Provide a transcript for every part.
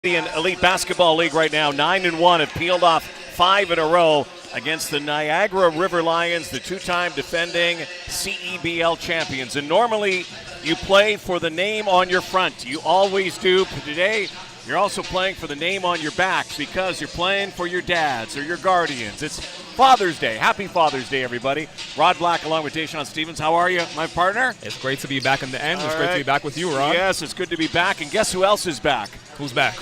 The Elite Basketball League right now, 9-1, have peeled off 5 in a row against the Niagara River Lions, the two-time defending CEBL champions. And normally you play for the name on your front. You always do. But today you're also playing for the name on your back because you're playing for your dads or your guardians. It's Father's Day. Happy Father's Day, everybody. Rod Black along with Deshaun Stevens. How are you, my partner? It's great to be back in the end. It's great to be back with you, Rod. Yes, it's good to be back. And guess who else is back? Who's back?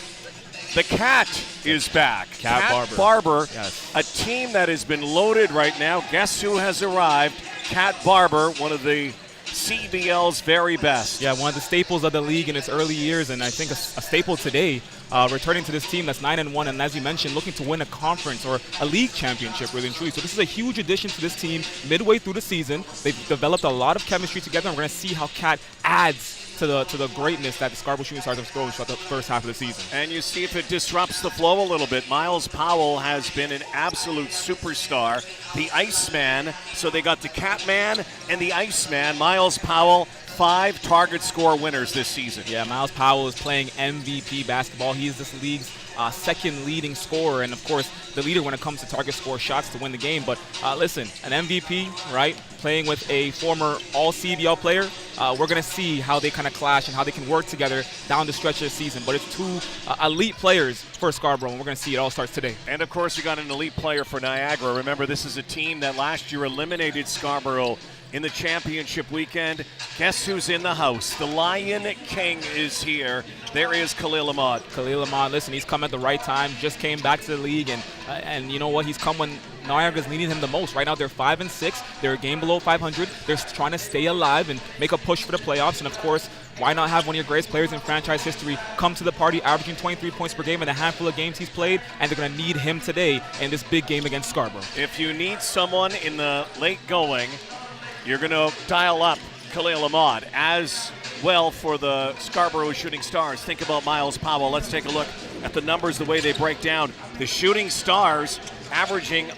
The Cat is back. Cat Barber. Yes. A team that has been loaded right now. Guess who has arrived? Cat Barber, one of the CEBL's very best. Yeah, one of the staples of the league in its early years, and I think a staple today, returning to this team that's 9-1, and as you mentioned, looking to win a conference or a league championship, really and truly. So this is a huge addition to this team midway through the season. They've developed a lot of chemistry together, and we're going to see how Cat adds to the greatness that the Scarborough Shooting Stars have grown throughout the first half of the season. And you see if it disrupts the flow a little bit. Miles Powell has been an absolute superstar. The Iceman, so they got the Catman and the Iceman. Miles Powell, 5 target score winners this season. Yeah, Miles Powell is playing MVP basketball. He is this league's second leading scorer, and of course the leader when it comes to target score shots to win the game. But listen, an MVP, right, playing with a former all-CBL player, we're going to see how they kind of clash and how they can work together down the stretch of the season. But it's two elite players for Scarborough, and we're going to see it all starts today. And of course you got an elite player for Niagara. Remember, this is a team that last year eliminated Scarborough in the championship weekend. Guess who's in the house? The Lion King is here. There is Khalil Ahmad. Khalil Ahmad, listen, he's come at the right time. Just came back to the league, and you know what? He's come when Niagara's needing him the most. Right now they're 5-6. They're a game below 500. They're trying to stay alive and make a push for the playoffs. And of course, why not have one of your greatest players in franchise history come to the party, averaging 23 points per game in a handful of games he's played, and they're going to need him today in this big game against Scarborough. If you need someone in the late going, you're going to dial up Khalil Ahmad. As well for the Scarborough Shooting Stars, think about Miles Powell. Let's take a look at the numbers, the way they break down. The Shooting Stars averaging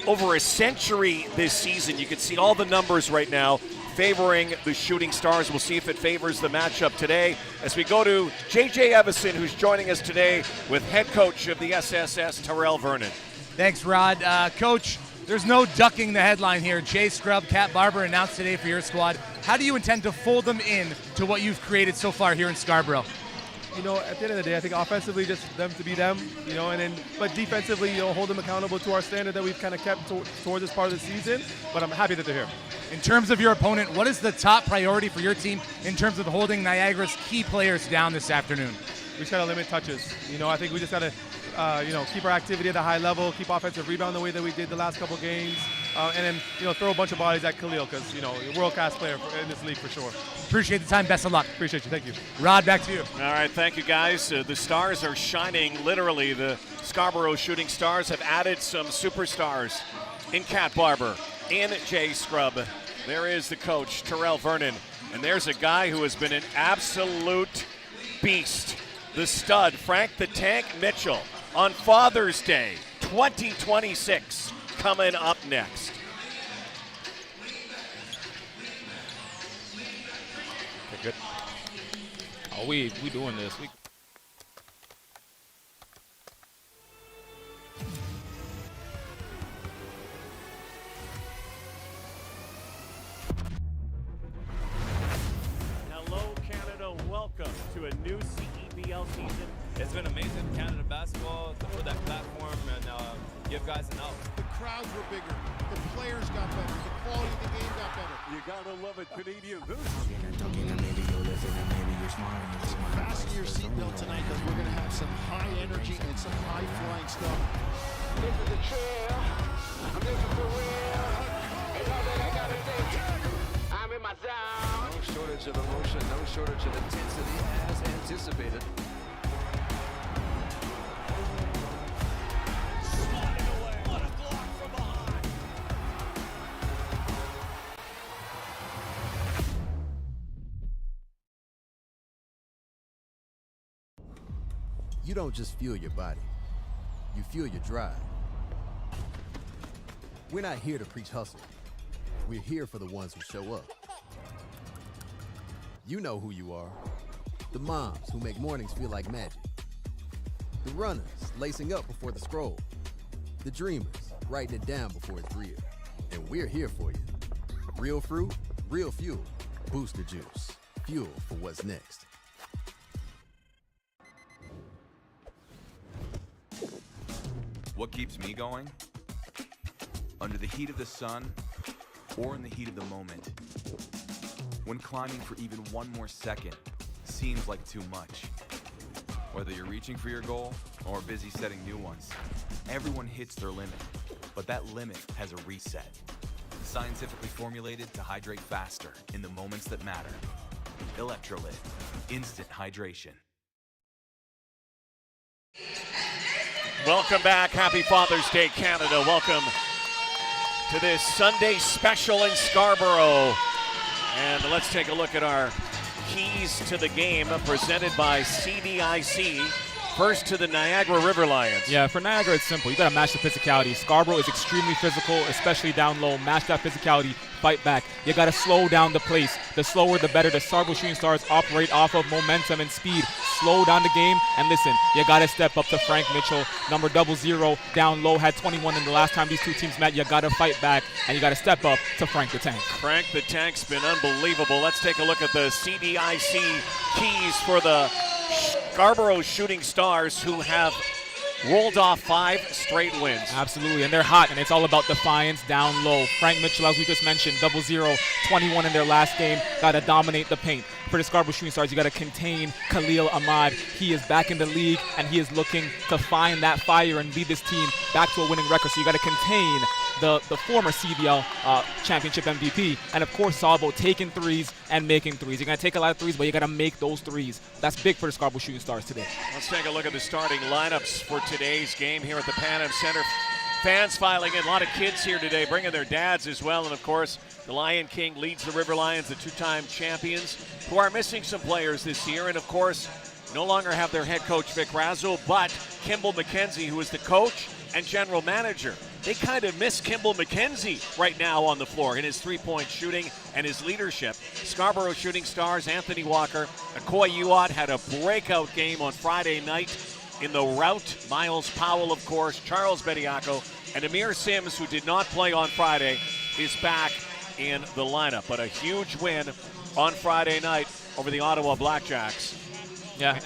over a century this season. You can see all the numbers right now favoring the Shooting Stars. We'll see if it favors the matchup today as we go to J.J. Evison, who's joining us today with head coach of the SSS, Terrell Vernon. Thanks, Rod. Coach, there's no ducking the headline here. Jay Scrub, Cat Barber announced today for your squad. How do you intend to fold them in to what you've created so far here in Scarborough? You know, at the end of the day, I think offensively, just them to be them, you know, but defensively, hold them accountable to our standard that we've kind of kept towards this part of the season. But I'm happy that they're here. In terms of your opponent, what is the top priority for your team in terms of holding Niagara's key players down this afternoon? We just got to limit touches. I think we just got to, keep our activity at a high level, keep offensive rebound the way that we did the last couple games, and then, throw a bunch of bodies at Khalil because, a world-class player in this league for sure. Appreciate the time. Best of luck. Appreciate you. Thank you. Rod, back to you. All right, thank you, guys. The Stars are shining, literally. The Scarborough Shooting Stars have added some superstars in Cat Barber, in Jay Scrub. There is the coach, Terrell Vernon, and there's a guy who has been an absolute beast. The stud, Frank the Tank Mitchell, on Father's Day 2026, coming up next. Okay, good. Oh, we doing this. Hello, Canada. Welcome to a new CEBL season. It's been amazing, Canada basketball, to put that platform and give guys an out. The crowds were bigger, the players got better, the quality of the game got better. You gotta love it, Canadian. Fasten your seatbelt tonight because we're going to have some high energy and some high flying stuff. This is the trail. This is the real. It's all that I gotta say. I'm in my zone. No shortage of emotion, no shortage of intensity as anticipated. Sliding away. What a block from behind. You don't just fuel your body, you fuel your drive. We're not here to preach hustle. We're here for the ones who show up. You know who you are. The moms who make mornings feel like magic. The runners, lacing up before the scroll. The dreamers, writing it down before it's real. And we're here for you. Real fruit, real fuel. Booster Juice. Fuel for what's next. What keeps me going? Under the heat of the sun, or in the heat of the moment. When climbing for even one more second seems like too much. Whether you're reaching for your goal or busy setting new ones, everyone hits their limit, but that limit has a reset. Scientifically formulated to hydrate faster in the moments that matter. Electrolyte, instant hydration. Welcome back. Happy Father's Day, Canada. Welcome to this Sunday special in Scarborough. And let's take a look at our keys to the game presented by CDIC. First to the Niagara River Lions. Yeah, for Niagara, it's simple. You got to match the physicality. Scarborough is extremely physical, especially down low. Match that physicality, fight back. You got to slow down the pace. The slower, the better. The Scarborough Shooting Stars operate off of momentum and speed. Slow down the game, and listen, you got to step up to Frank Mitchell. Number 00 down low, had 21 in the last time these two teams met. You got to fight back, and you got to step up to Frank the Tank. Frank the Tank's been unbelievable. Let's take a look at the CDIC keys for the Scarborough Shooting Stars, who have rolled off 5 straight wins. Absolutely, and they're hot, and it's all about defiance down low. Frank Mitchell, as we just mentioned, 00, 21 in their last game, got to dominate the paint. For the Scarborough Shooting Stars, you got to contain Khalil Ahmad. He is back in the league, and he is looking to find that fire and lead this team back to a winning record. So you got to contain the former CEBL championship MVP. And of course, it's all about taking threes and making threes. You're going to take a lot of threes, but you got to make those threes. That's big for the Scarborough Shooting Stars today. Let's take a look at the starting lineups for today's game here at the Pan Am Center. Fans filing in, a lot of kids here today, bringing their dads as well. And of course, the Lion King leads the River Lions, the 2-time champions, who are missing some players this year. And of course, no longer have their head coach, Vic Razzo, but Kimball McKenzie, who is the coach and general manager. They kind of miss Kimball McKenzie right now on the floor in his three-point shooting and his leadership. Scarborough Shooting Stars, Anthony Walker, Akoy Uat had a breakout game on Friday night in the rout. Miles Powell, of course, Charles Bediako, and Amir Sims, who did not play on Friday, is back in the lineup. But a huge win on Friday night over the Ottawa Blackjacks. Yeah,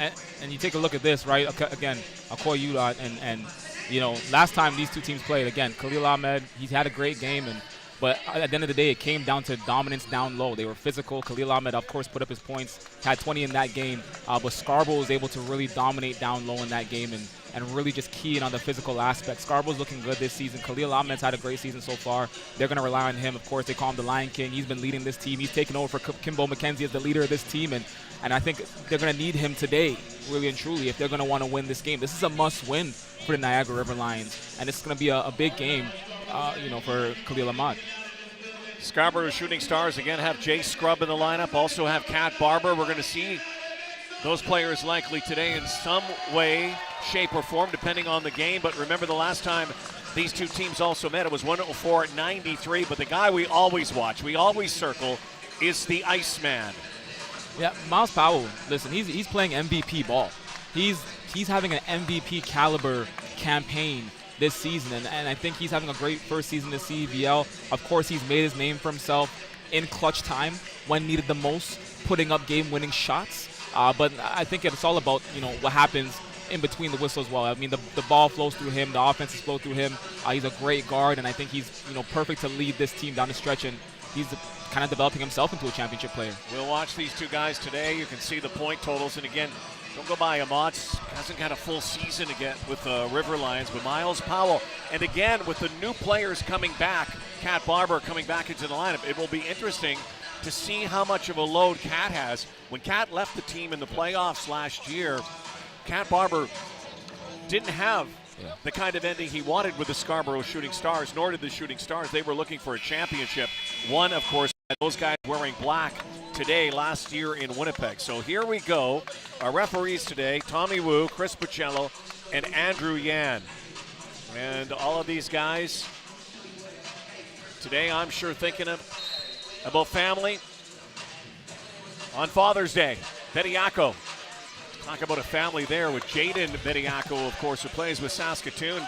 and you take a look at this, right? Again, Akoy Uat and you know, last time these two teams played, again, Khalil Ahmed, he's had a great game, but at the end of the day, it came down to dominance down low. They were physical. Khalil Ahmed, of course, put up his points, had 20 in that game, but Scarborough was able to really dominate down low in that game and really just key in on the physical aspect. Scarborough's looking good this season. Khalil Ahmed's had a great season so far. They're going to rely on him. Of course, they call him the Lion King. He's been leading this team. He's taken over for Kimball McKenzie as the leader of this team, and I think they're going to need him today, really and truly, if they're going to want to win this game. This is a must-win for the Niagara River Lions, and it's going to be a big game, for Khalil Ahmad. Scarborough Shooting Stars again have Jay Scrubb in the lineup, also have Kat Barber. We're going to see those players likely today in some way, shape, or form, depending on the game. But remember, the last time these two teams also met, it was 104-93. But the guy we always watch, we always circle, is the Iceman. Yeah, Miles Powell, listen, he's playing MVP ball. He's having an MVP caliber campaign this season, and I think he's having a great first season in the CEBL. Of course, he's made his name for himself in clutch time when needed the most, putting up game-winning shots. But I think it's all about, what happens in between the whistle as well. I mean, the ball flows through him, the offenses flow through him. He's a great guard, and I think he's perfect to lead this team down the stretch, and he's kind of developing himself into a championship player. We'll watch these two guys today. You can see the point totals, and again, don't go by Ahmad. Hasn't had a full season again with the River Lions, but Miles Powell, and again with the new players coming back, Kat Barber coming back into the lineup, it will be interesting to see how much of a load Kat has. When Kat left the team in the playoffs last year, Kat Barber didn't have the kind of ending he wanted with the Scarborough Shooting Stars, nor did the Shooting Stars. They were looking for a championship. One, of course, those guys wearing black today, last year in Winnipeg. So here we go. Our referees today, Tommy Wu, Chris Pacello, and Andrew Yan. And all of these guys today, I'm sure thinking about family on Father's Day. Bediako Talk about a family there with Jaden Bediako, of course, who plays with Saskatoon.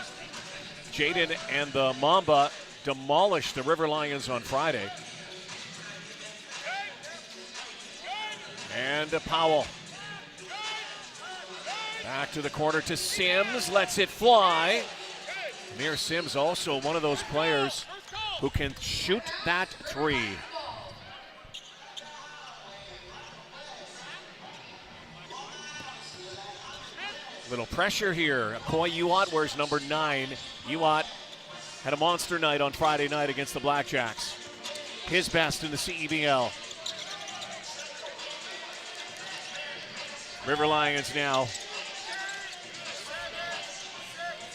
Jaden and the Mamba demolished the River Lions on Friday. And Powell. Back to the corner to Sims, lets it fly. Amir Sims also one of those players who can shoot that three. Little pressure here. Koy Uat wears number 9. Uat had a monster night on Friday night against the Blackjacks. His best in the CEBL. River Lions now.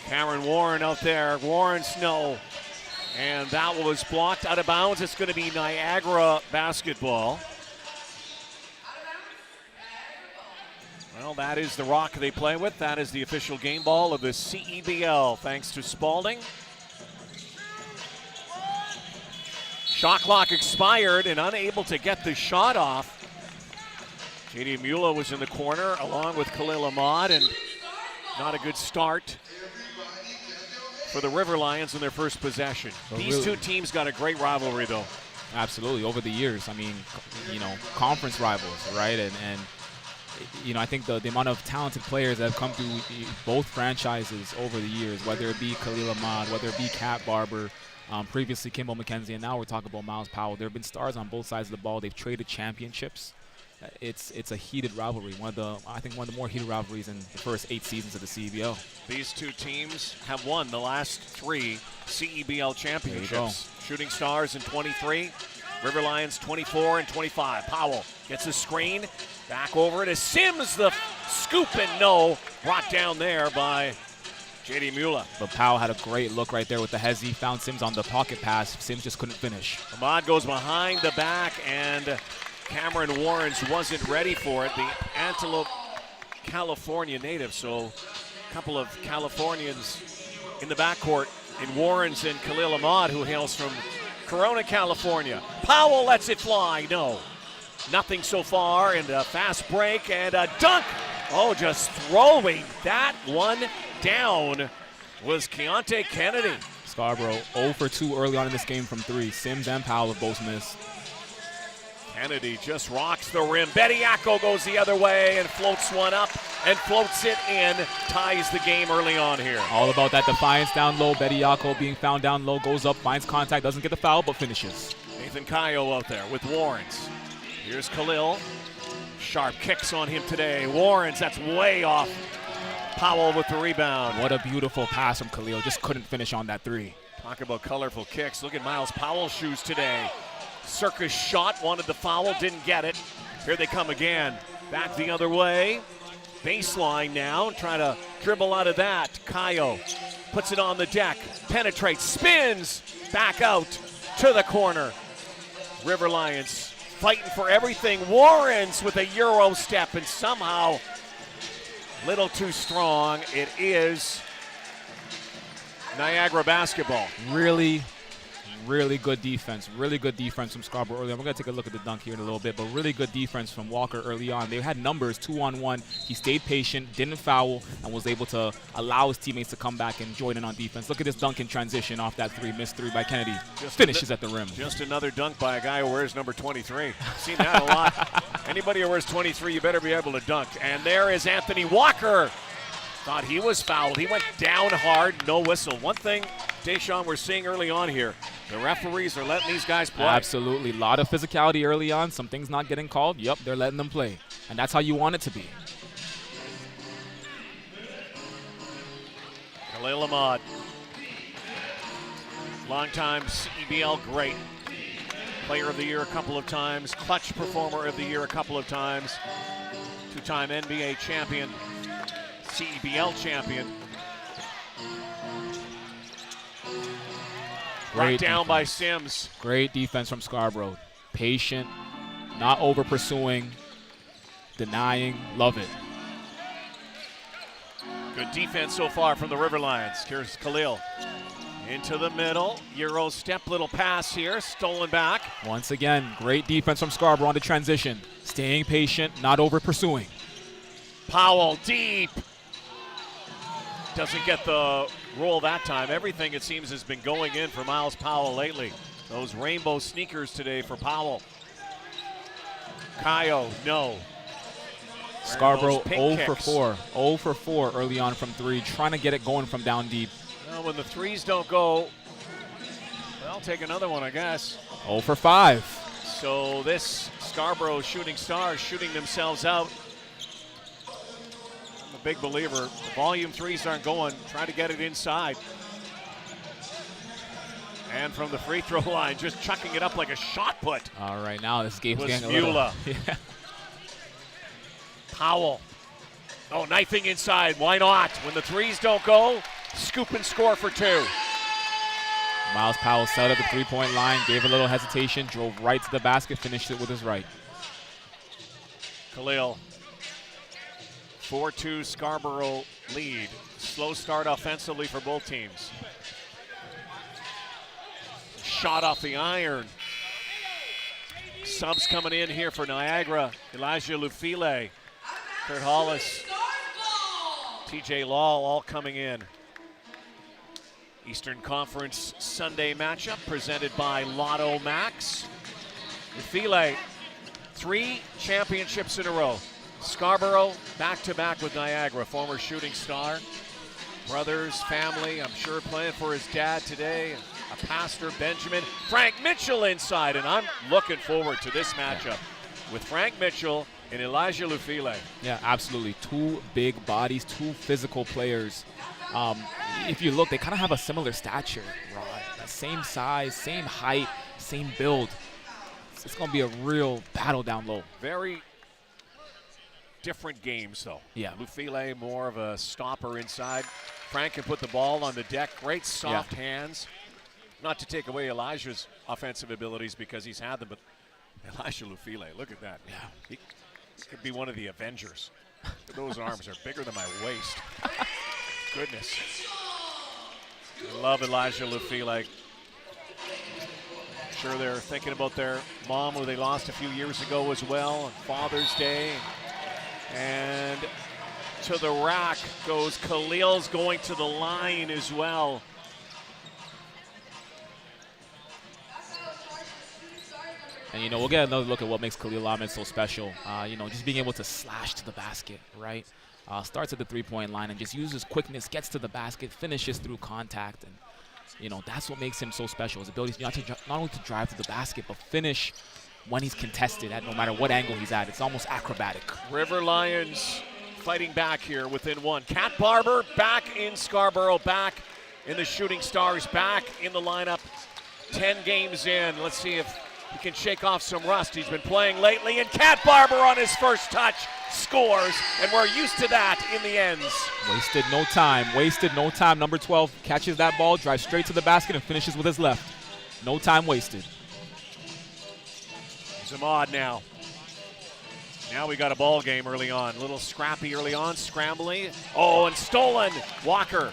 Cameron Warren out there. Warren Snow. And that was blocked out of bounds. It's going to be Niagara basketball. Well, that is the rock they play with. That is the official game ball of the CEBL, thanks to Spalding. Shot clock expired and unable to get the shot off. J.D. Mula was in the corner along with Khalil Ahmad, and not a good start for the River Lions in their first possession. These two teams got a great rivalry, though. Absolutely, over the years. I mean, you know, conference rivals, right? And you know, I think the amount of talented players that have come through both franchises over the years, whether it be Khalil Ahmad, whether it be Cat Barber, previously Kimball McKenzie, and now we're talking about Miles Powell. There have been stars on both sides of the ball. They've traded championships. It's a heated rivalry. I think one of the more heated rivalries in the first 8 seasons of the CEBL. These two teams have won the last 3 CEBL championships. Shooting Stars in 23, River Lions 24 and 25. Powell gets a screen, back over to Sims, the scoop and no, brought down there by J.D. Mula. But Powell had a great look right there with the hezzy, found Sims on the pocket pass. Sims just couldn't finish. Ahmad goes behind the back, and Cameron Warrens wasn't ready for it. The Antelope, California native, so a couple of Californians in the backcourt in Warrens and Khalil Ahmad, who hails from Corona, California. Powell lets it fly, no. Nothing so far, and a fast break and a dunk. Oh, just throwing that one down was Keontae Kennedy. Scarborough 0 for 2 early on in this game from 3. Sims and Powell have both missed. Kennedy just rocks the rim. Bediako goes the other way and floats one up and floats it in. Ties the game early on here. All about that defiance down low. Bediako being found down low, goes up, finds contact, doesn't get the foul, but finishes. Nathan Kayo out there with Warrens. Here's Khalil. Sharp kicks on him today. Warrens, that's way off. Powell with the rebound. What a beautiful pass from Khalil. Just couldn't finish on that 3. Talk about colorful kicks. Look at Miles Powell's shoes today. Circus shot, wanted the foul, didn't get it. Here they come again. Back the other way. Baseline now, trying to dribble out of that. Kayo puts it on the deck, penetrates, spins, back out to the corner. River Lions fighting for everything. Warrens with a Euro step, and somehow little too strong. It is Niagara basketball. Really good defense. Really good defense from Scarborough early on. We're going to take a look at the dunk here in a little bit, but really good defense from Walker early on. They had numbers 2-on-1. He stayed patient, didn't foul, and was able to allow his teammates to come back and join in on defense. Look at this dunk in transition off that 3, missed 3 by Kennedy. Finishes at the rim. Just another dunk by a guy who wears number 23. Seen that a lot. Anybody who wears 23, you better be able to dunk. And there is Anthony Walker. Thought he was fouled. He went down hard, no whistle. One thing, Deshaun, we're seeing early on here, the referees are letting these guys play. Absolutely. A lot of physicality early on. Some things not getting called. Yep, they're letting them play. And that's how you want it to be. Khalil Ahmad. Long-time CEBL great. Player of the year a couple of times. Clutch performer of the year a couple of times. 2-time NBA champion. CEBL champion. Brought down by Sims. Great defense from Scarborough. Patient, not over pursuing, denying. Love it. Good defense so far from the River Lions. Here's Khalil. Into the middle. Euro step, little pass here. Stolen back. Once again, great defense from Scarborough on the transition. Staying patient, not over pursuing. Powell deep. Doesn't get the roll that time. Everything, it seems, has been going in for Miles Powell lately. Those rainbow sneakers today for Powell. Kayo, no. Scarborough Pink 0 kicks. for 4. 0 for 4 early on from 3, trying to get it going from down deep. Well, when the threes don't go, I'll take another one, I guess. 0 for 5. So this Scarborough Shooting Stars shooting themselves out. I'm a big believer. The volume threes aren't going. Try to get it inside. And from the free throw line, just chucking it up like a shot put. All right, now this game's Was getting a little. Mula. Yeah. Powell. Oh, knifing inside. Why not? When the threes don't go, scoop and score for 2. Miles Powell set at the three-point line, gave a little hesitation, drove right to the basket, finished it with his right. Khalil. 4-2 Scarborough lead. Slow start offensively for both teams. Shot off the iron. Subs coming in here for Niagara. Elijah Lufile, Kurt Hollis, TJ Law all coming in. Eastern Conference Sunday matchup presented by Lotto Max. Lufile, 3 championships in a row. Scarborough back-to-back with Niagara, former shooting star. Brothers, family, I'm sure playing for his dad today. A pastor, Benjamin. Frank Mitchell inside, and I'm looking forward to this matchup with Frank Mitchell and Elijah Lufile. Yeah, absolutely. 2 big bodies, 2 physical players. If you look, they kind of have a similar stature, right? Same size, same height, same build. It's going to be a real battle down low. Very different games, though. Yeah. Lufile, more of a stopper inside. Frank can put the ball on the deck. Great soft hands. Not to take away Elijah's offensive abilities because he's had them, but Elijah Lufile, look at that. Yeah. He could be one of the Avengers. Those arms are bigger than my waist. Goodness. I love Elijah Lufile. I'm sure they're thinking about their mom who they lost a few years ago as well on Father's Day. And to the rack goes Khalil's going to the line as well. And, you know, we'll get another look at what makes Khalil Ahmed so special. You know, just being able to slash to the basket, right? Starts at the three-point line and just uses quickness, gets to the basket, finishes through contact. And, you know, that's what makes him so special, his ability not only to drive to the basket, but finish when he's contested at no matter what angle he's at. It's almost acrobatic. River Lions fighting back here within 1. Cat Barber back in Scarborough, back in the Shooting Stars, back in the lineup. 10 games in. Let's see if he can shake off some rust. He's been playing lately, and Cat Barber on his first touch scores, and we're used to that in the ends. Wasted no time. Number 12 catches that ball, drives straight to the basket, and finishes with his left. No time wasted. Zamad now. Now we got a ball game early on. A little scrappy early on, scrambling. Oh, and stolen. Walker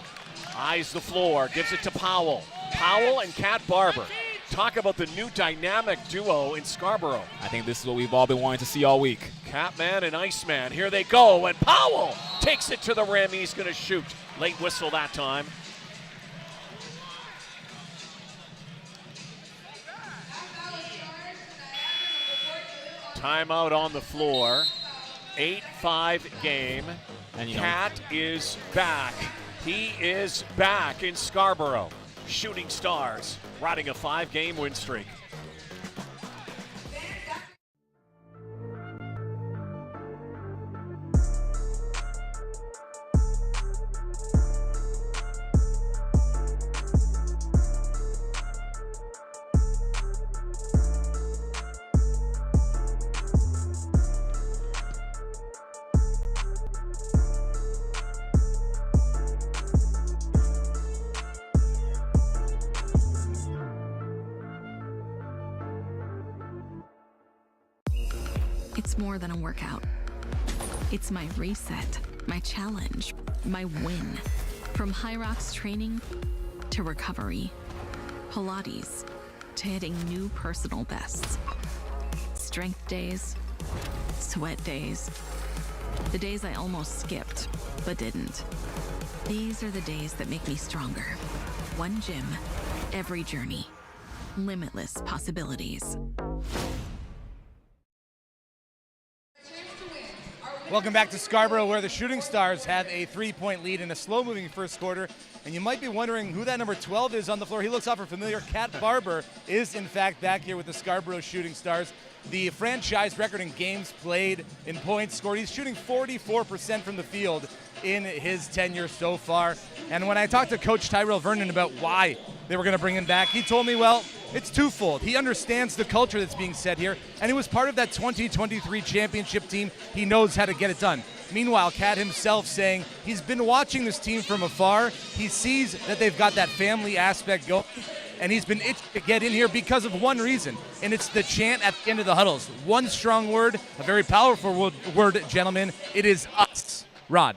eyes the floor, gives it to Powell. Powell and Cat Barber. Talk about the new dynamic duo in Scarborough. I think this is what we've all been wanting to see all week. Catman and Iceman, here they go, and Powell takes it to the rim. He's going to shoot. Late whistle that time. Timeout on the floor. 8-5 game. And Cat is back. He is back in Scarborough. Shooting Stars riding a 5-game win streak. It's more than a workout. It's my reset, my challenge, my win. From high rocks training to recovery, Pilates to hitting new personal bests. Strength days, sweat days, The days I almost skipped, but didn't. These are the days that make me stronger. One gym, every journey. Limitless possibilities. Welcome back to Scarborough, where the Shooting Stars have a 3-point lead in a slow-moving first quarter. And you might be wondering who that number 12 is on the floor. He looks awful familiar. Cat Barber is, in fact, back here with the Scarborough Shooting Stars. The franchise record in games played, in points scored. He's shooting 44% from the field in his tenure so far. And when I talked to Coach Tyrell Vernon about why they were going to bring him back, he told me, well, it's twofold. He understands the culture that's being set here, and he was part of that 2023 championship team. He knows how to get it done. Meanwhile, Cat himself saying he's been watching this team from afar. He sees that they've got that family aspect going, and he's been itching to get in here because of one reason, and it's the chant at the end of the huddles. One strong word, a very powerful word, gentlemen. It is us. Rod.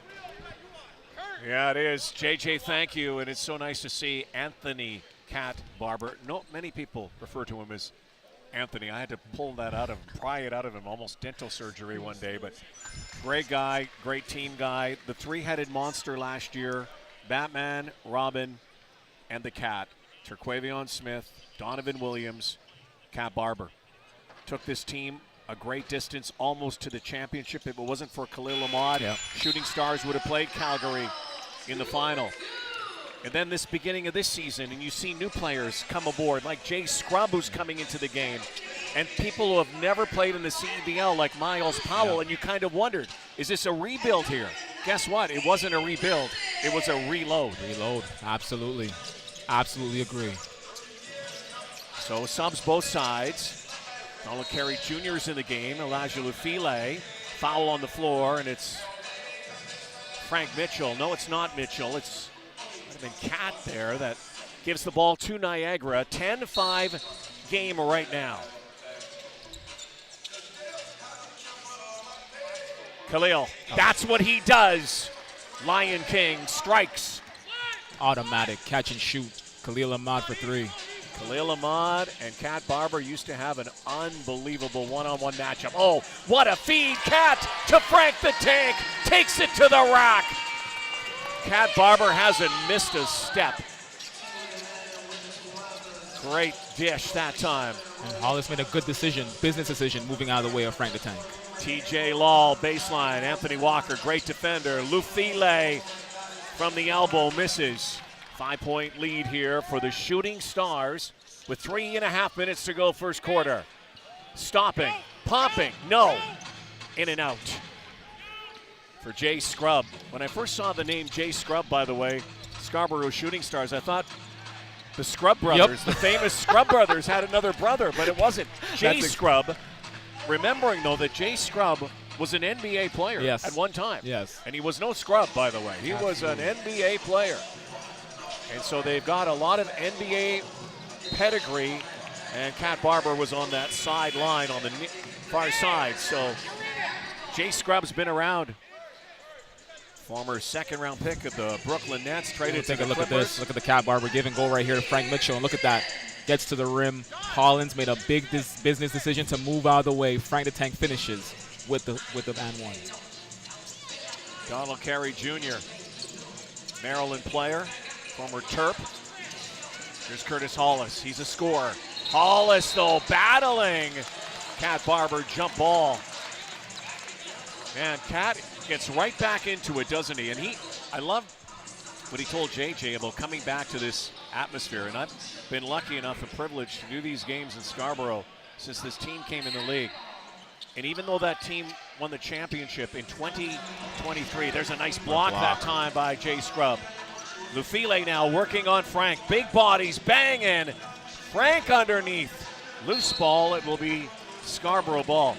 Yeah, it is. JJ, thank you, and it's so nice to see Anthony Cat Barber. No, many people refer to him as Anthony. I had to pull that out of him, pry it out of him, almost dental surgery one day, but great guy, great team guy. The three-headed monster last year, Batman, Robin, and the Cat. Terquavion Smith, Donovan Williams, Cat Barber. Took this team a great distance, almost to the championship. If it wasn't for Khalil Ahmad, Shooting Stars would have played Calgary in the final. And then this beginning of this season, and you see new players come aboard, like Jay Scrubb, who's coming into the game, and people who have never played in the CEBL, like Miles Powell, and you kind of wondered, is this a rebuild here? Guess what? It wasn't a rebuild. It was a reload. Reload, absolutely. Absolutely agree. So subs both sides. Donald Carey Jr. is in the game. Elijah Lufile, foul on the floor, and it's Frank Mitchell. No, it's not Mitchell. It's might have been Cat there that gives the ball to Niagara. 10-5 game right now. Khalil, that's what he does. Lion King strikes. Automatic catch and shoot. Khalil Ahmad for three. Khalil Ahmad and Cat Barber used to have an unbelievable one-on-one matchup. Oh, what a feed. Cat to Frank the Tank. Takes it to the rack. Cat Barber hasn't missed a step. Great dish that time. And Hollis made a good decision, business decision, moving out of the way of Frank the Tank. TJ Law, baseline. Anthony Walker, great defender. Lufile from the elbow, misses. 5-point lead here for the Shooting Stars with 3.5 minutes to go first quarter. Stopping, popping, no. In and out for Jay Scrubb. When I first saw the name Jay Scrubb, by the way, Scarborough Shooting Stars, I thought the Scrubb brothers, the famous Scrubb brothers, had another brother, but it wasn't. Jay Scrubb. Remembering, though, that Jay Scrubb was an NBA player at one time. Yes. And he was no scrub, by the way. He was an NBA player. And so they've got a lot of NBA pedigree, and Cat Barber was on that sideline on the far side. So Jay Scrubb's been around. Former second-round pick of the Brooklyn Nets, traded to the Take a look Clippers. at this. Look at the Cat Barber give and go right here to Frank Mitchell. And look at that. Gets to the rim. Hollins made a big business decision to move out of the way. Frank the Tank finishes with the and one. Donald Carey Jr., Maryland player, former Terp. Here's Curtis Hollis. He's a scorer. Hollis, though, battling. Cat Barber jump ball. Man, Cat gets right back into it, doesn't he? And I love what he told JJ about coming back to this atmosphere. And I've been lucky enough and privileged to do these games in Scarborough since this team came in the league. And even though that team won the championship in 2023, there's a nice block that time by Jay Scrubb. Lufile now working on Frank. Big bodies banging. Frank underneath. Loose ball. It will be Scarborough ball.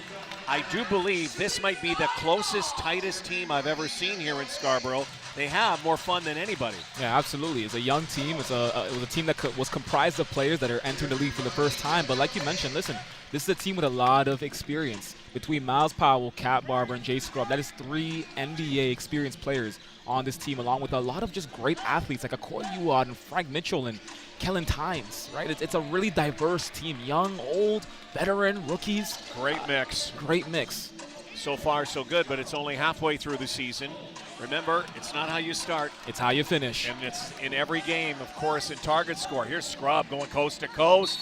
I do believe this might be the closest, tightest team I've ever seen here in Scarborough. They have more fun than anybody. Yeah, absolutely. It's a young team. It was a team that was comprised of players that are entering the league for the first time. But like you mentioned, listen, this is a team with a lot of experience. Between Miles Powell, Cat Barber, and Jay Scrubb, that is 3 NBA experienced players on this team, along with a lot of just great athletes like Akoi Uad and Frank Mitchell and Kellen Tynes, right? It's a really diverse team. Young, old, veteran, rookies. Great mix. Great mix. So far, so good, but it's only halfway through the season. Remember, it's not how you start. It's how you finish. And it's in every game, of course, in target score. Here's Scrub going coast to coast.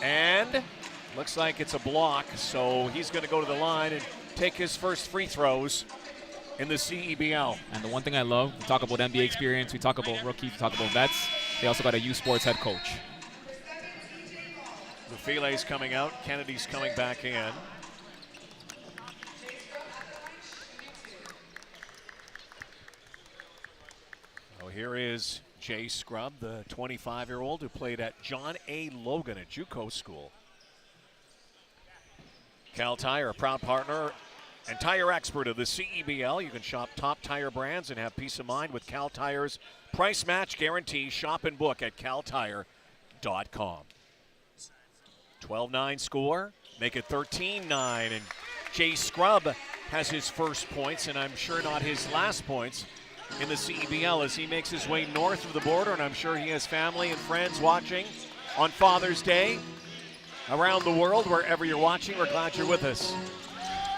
And looks like it's a block, so he's going to go to the line and take his first free throws in the CEBL. And the one thing I love, we talk about NBA experience, we talk about rookies, we talk about vets. They also got a U Sports head coach. Lefile's coming out. Kennedy's coming back in. So here is Jay Scrub, the 25-year-old who played at John A. Logan at JUCO School. Cal Tire, a proud partner and tire expert of the CEBL. You can shop top tire brands and have peace of mind with Cal Tire's price match guarantee. Shop and book at caltire.com. 12-9 score, make it 13-9, and Jay Scrub has his first points, and I'm sure not his last points in the CEBL as he makes his way north of the border, and I'm sure he has family and friends watching on Father's Day around the world. Wherever you're watching, we're glad you're with us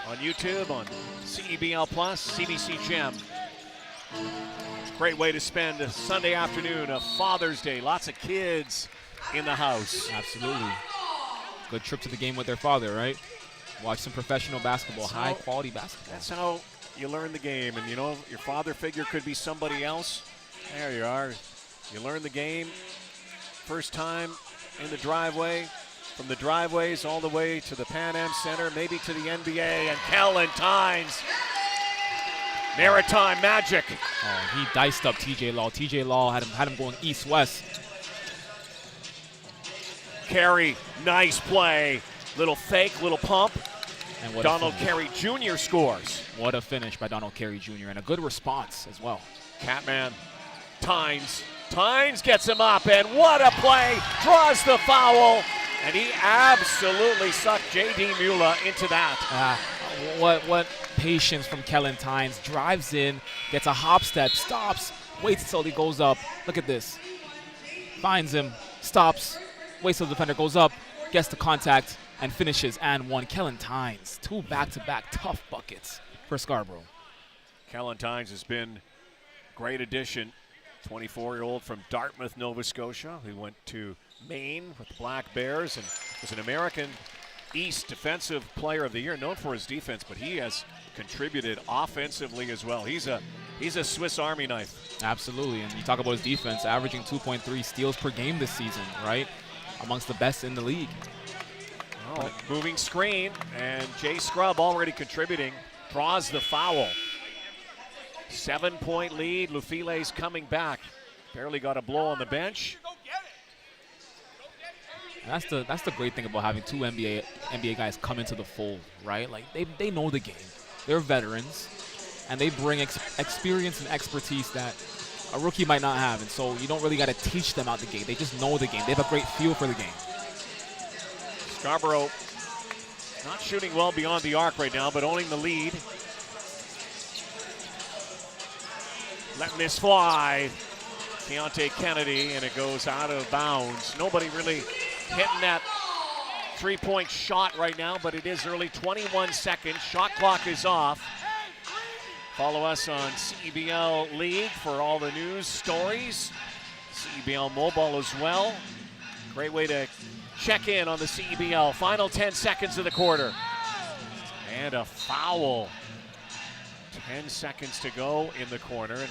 on YouTube, on CEBL Plus, CBC Gem. Great way to spend a Sunday afternoon, a Father's Day. Lots of kids in the house. Absolutely. Good trip to the game with their father, right? Watch some professional basketball, high-quality basketball. That's how you learn the game. And, you know, your father figure could be somebody else. There you are. You learn the game. First time in the driveway. From the driveways all the way to the Pan Am Center, maybe to the NBA. And Kellen Tynes. Maritime Magic. Oh, he diced up TJ Law. TJ Law had him going east-west. Carey, nice play. Little fake, little pump. And Donald Carey Jr. scores. What a finish by Donald Carey Jr. and a good response as well. Catman, Tynes. Tynes gets him up, and what a play. Draws the foul, and he absolutely sucked J.D. Mula into that. What patience from Kellen Tynes. Drives in, gets a hop step, stops, waits till he goes up. Look at this. Finds him, stops, waits till the defender goes up, gets the contact, and finishes and one. Kellen Tynes, 2 back-to-back tough buckets for Scarborough. Kellen Tynes has been a great addition. 24-year-old from Dartmouth, Nova Scotia, who went to Maine with the Black Bears and was an American East Defensive Player of the Year, known for his defense, but he has contributed offensively as well. He's a Swiss Army knife. Absolutely, and you talk about his defense, averaging 2.3 steals per game this season, right? Amongst the best in the league. Oh, moving screen, and Jay Scrub already contributing, draws the foul. 7-point lead, Lefile's coming back. Barely got a blow on the bench. That's the great thing about having 2 NBA guys come into the fold, right? Like they know the game. They're veterans, and they bring experience and expertise that a rookie might not have, and so you don't really got to teach them out the game. They just know the game. They have a great feel for the game. Scarborough not shooting well beyond the arc right now, but owning the lead. Letting this fly. Keontae Kennedy, and it goes out of bounds. Nobody really hitting that three-point shot right now, but it is early, 21 seconds. Shot clock is off. Follow us on CEBL League for all the news stories. CEBL Mobile as well. Great way to check in on the CEBL. Final 10 seconds of the quarter. And a foul. 10 seconds to go in the corner. And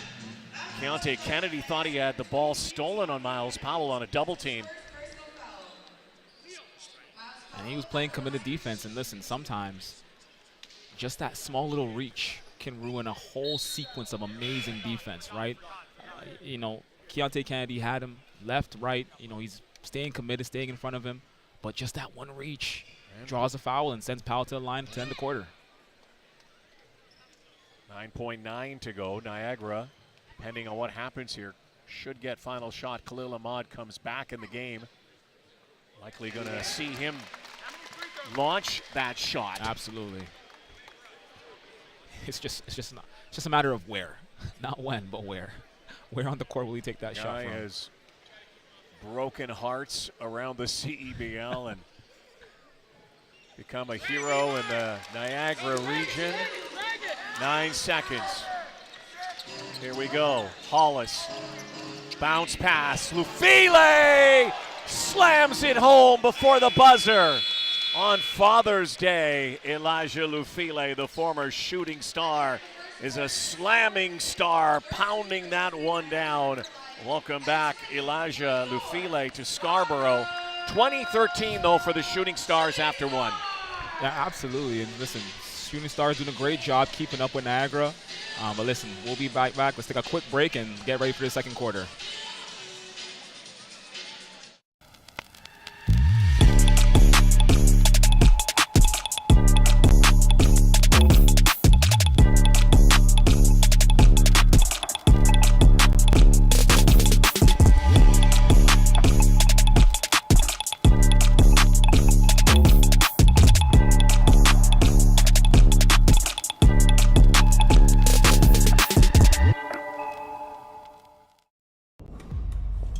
Keontae Kennedy thought he had the ball stolen on Miles Powell on a double team. And he was playing committed defense. And listen, sometimes just that small little reach can ruin a whole sequence of amazing defense, right? You know, Keontae Kennedy had him left, right. You know, he's staying committed, staying in front of him. But just that one reach draws a foul and sends Powell to the line to end the quarter. 9.9 to go. Niagara, depending on what happens here, should get final shot. Khalil Ahmad comes back in the game. Likely going to see him launch that shot. Absolutely. It's just a matter of where, not when, but where. Where on the court will he take that shot from? Has broken hearts around the CEBL and become a hero in the Niagara region. 9 seconds. Here we go. Hollis. Bounce pass. Lufile slams it home before the buzzer. On Father's Day, Elijah Lufile, the former shooting star, is a slamming star, pounding that one down. Welcome back, Elijah Lufile, to Scarborough. 2013, though, for the Shooting Stars after one. Yeah, absolutely. And listen, Shooting Stars doing a great job keeping up with Niagara. But listen, we'll be back. Let's take a quick break and get ready for the second quarter.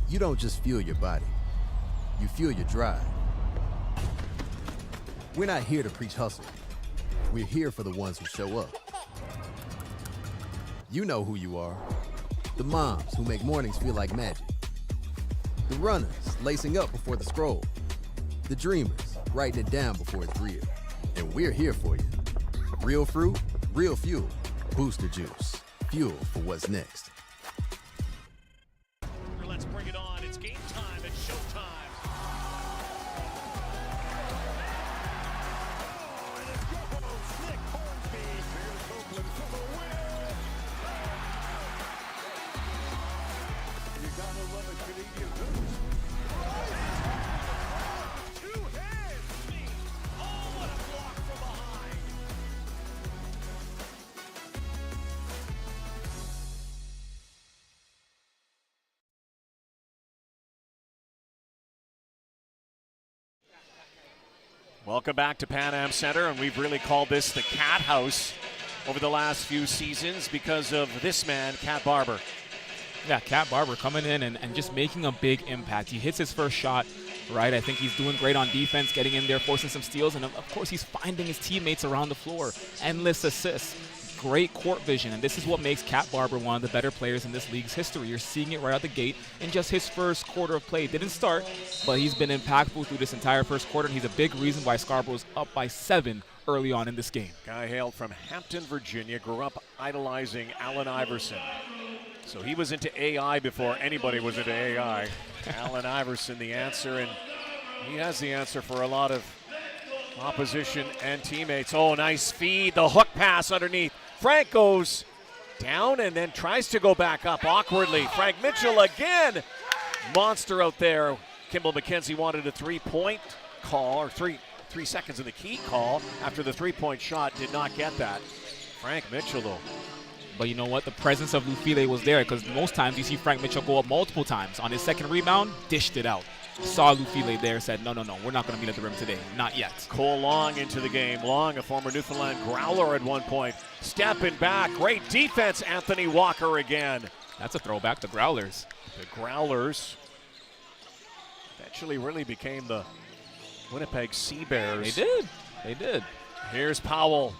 You don't just fuel your body, you fuel your drive. We're not here to preach hustle. We're here for the ones who show up. You know who you are. The moms who make mornings feel like magic. The runners lacing up before the scroll. The dreamers writing it down before it's real. And we're here for you. Real fruit, real fuel. Booster Juice. Fuel for what's next. Let's bring it on. It's game time. It's showtime. You gotta love a Canadian boost. Two hands. Oh, what a block from behind. Welcome back to Pan Am Center, and we've really called this the Cat House over the last few seasons because of this man, Cat Barber. Yeah, Cat Barber coming in and just making a big impact. He hits his first shot, right? I think he's doing great on defense, getting in there, forcing some steals, and of course he's finding his teammates around the floor. Endless assists, great court vision, and this is what makes Cat Barber one of the better players in this league's history. You're seeing it right out the gate in just his first quarter of play. Didn't start, but he's been impactful through this entire first quarter, and he's a big reason why Scarborough's up by 7 early on in this game. Guy hailed from Hampton, Virginia, grew up idolizing Allen Iverson. So he was into AI before anybody was into AI. Allen Iverson, the answer, and he has the answer for a lot of opposition and teammates. Oh, nice feed, the hook pass underneath. Frank goes down and then tries to go back up awkwardly. Frank Mitchell again. Monster out there. Kimball McKenzie wanted a three-point call, or three seconds in the key call after the three-point shot. Did not get that. Frank Mitchell, though. But you know what? The presence of Lufile was there because most times you see Frank Mitchell go up multiple times. On his second rebound, dished it out. Saw Lufile there, said, no, we're not going to meet at the rim today. Not yet. Cole Long into the game. Long, a former Newfoundland Growler at one point. Stepping back. Great defense, Anthony Walker again. That's a throwback, the Growlers. The Growlers eventually really became the Winnipeg Sea Bears. They did. Here's Powell.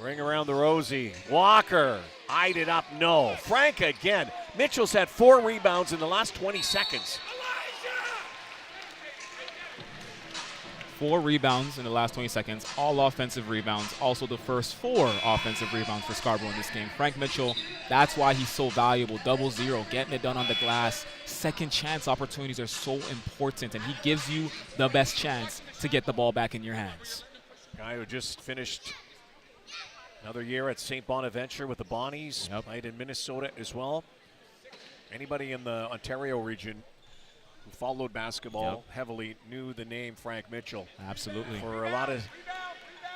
Ring around the rosy. Walker eyed it up. No. Frank again. Mitchell's had 4 rebounds in the last 20 seconds. 4 rebounds in the last 20 seconds, all offensive rebounds. Also the first 4 offensive rebounds for Scarborough in this game. Frank Mitchell, that's why he's so valuable. 0-0, getting it done on the glass. Second chance opportunities are so important, and he gives you the best chance to get the ball back in your hands. Guy who just finished another year at St. Bonaventure with the Bonnies. Yep. Played in Minnesota as well. Anybody in the Ontario region who followed basketball heavily knew the name Frank Mitchell. Absolutely. For a lot of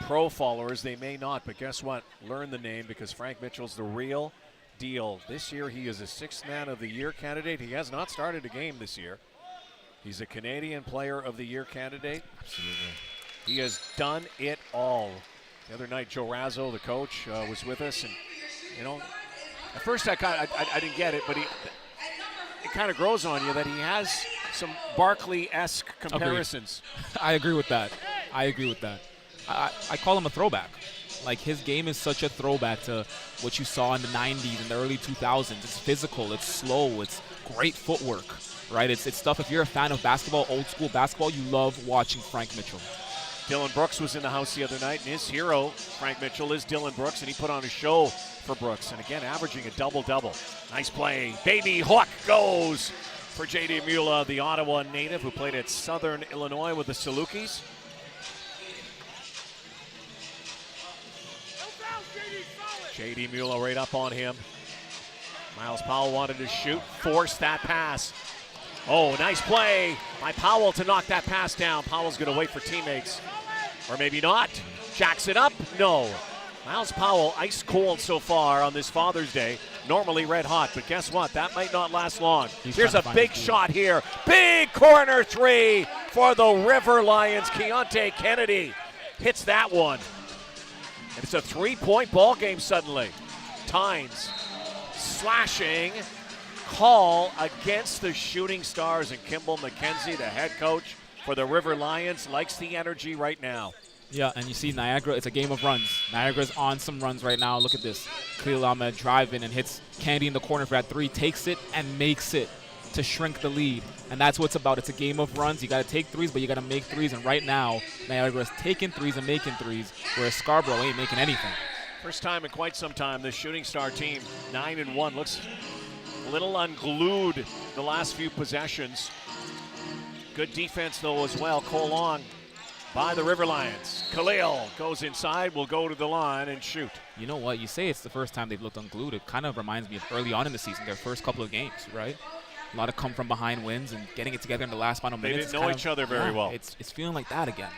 pro followers, they may not, but guess what? Learn the name because Frank Mitchell's the real deal. This year he is a 6th Man of the Year candidate. He has not started a game this year. He's a Canadian Player of the Year candidate. Absolutely. He has done it all. The other night, Joe Razzo, the coach, was with us, and at first I didn't get it, but it kind of grows on you that he has some Barkley-esque comparisons. I agree with that. I agree with that. I call him a throwback. Like, his game is such a throwback to what you saw in the 90s and the early 2000s. It's physical, it's slow, it's great footwork, right? It's stuff, if you're a fan of basketball, old school basketball, you love watching Frank Mitchell. Dylan Brooks was in the house the other night, and his hero, Frank Mitchell, is Dylan Brooks, and he put on a show for Brooks. And again, averaging a double-double. Nice play. Baby hook goes for J.D. Mula, the Ottawa native who played at Southern Illinois with the Salukis. J.D. Mula right up on him. Miles Powell wanted to shoot, forced that pass. Oh, nice play by Powell to knock that pass down. Powell's going to wait for teammates. Or maybe not. Jacks it up? No. Miles Powell, ice cold so far on this Father's Day. Normally red hot, but guess what? That might not last long. Here's a big shot here. Big corner three for the River Lions. Keontae Kennedy hits that one. And it's a three-point ball game suddenly. Tynes slashing call against the Shooting Stars, and Kimball McKenzie, the head coach for the River Lions, likes the energy right now. Yeah, and you see Niagara, it's a game of runs. Niagara's on some runs right now. Look at this. Khalil Ahmed driving and hits Candy in the corner for that three, takes it and makes it to shrink the lead. And that's what it's about. It's a game of runs. You got to take threes, but you got to make threes. And right now, Niagara's taking threes and making threes, whereas Scarborough ain't making anything. First time in quite some time, this Shooting Star team, 9-1, looks a little unglued the last few possessions. Good defense, though, as well. Cole Long by the River Lions. Khalil goes inside, will go to the line and shoot. You know what? You say it's the first time they've looked unglued. It kind of reminds me of early on in the season, their first couple of games, right? A lot of come from behind wins and getting it together in the last final minutes. They didn't know each other very well. It's feeling like that again.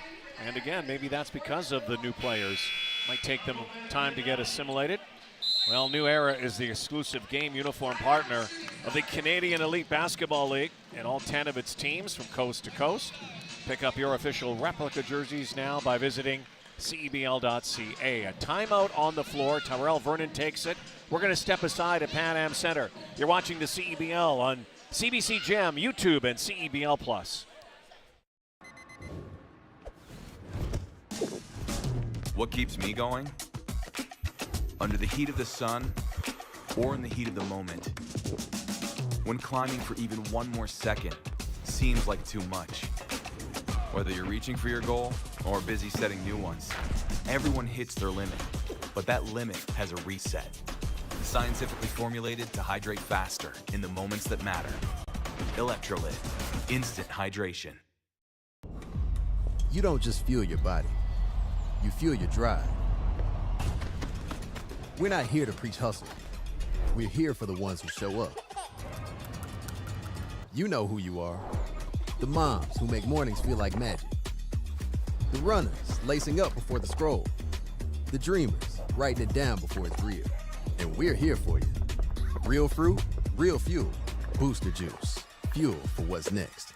And again, maybe that's because of the new players. Might take them time to get assimilated. Well, New Era is the exclusive game uniform partner of the Canadian Elite Basketball League and all 10 of its teams from coast to coast. Pick up your official replica jerseys now by visiting CEBL.ca. A timeout on the floor. Tyrell Vernon takes it. We're going to step aside at Pan Am Center. You're watching the CEBL on CBC Gem, YouTube, and CEBL Plus. What keeps me going? Under the heat of the sun or in the heat of the moment. When climbing for even one more second seems like too much. Whether you're reaching for your goal or busy setting new ones, everyone hits their limit, but that limit has a reset. Scientifically formulated to hydrate faster in the moments that matter. Electrolyte, instant hydration. You don't just fuel your body, you fuel your drive. We're not here to preach hustle. We're here for the ones who show up. You know who you are. The moms who make mornings feel like magic. The runners lacing up before the scroll. The dreamers writing it down before it's real. And we're here for you. Real fruit, real fuel. Booster juice. Fuel for what's next.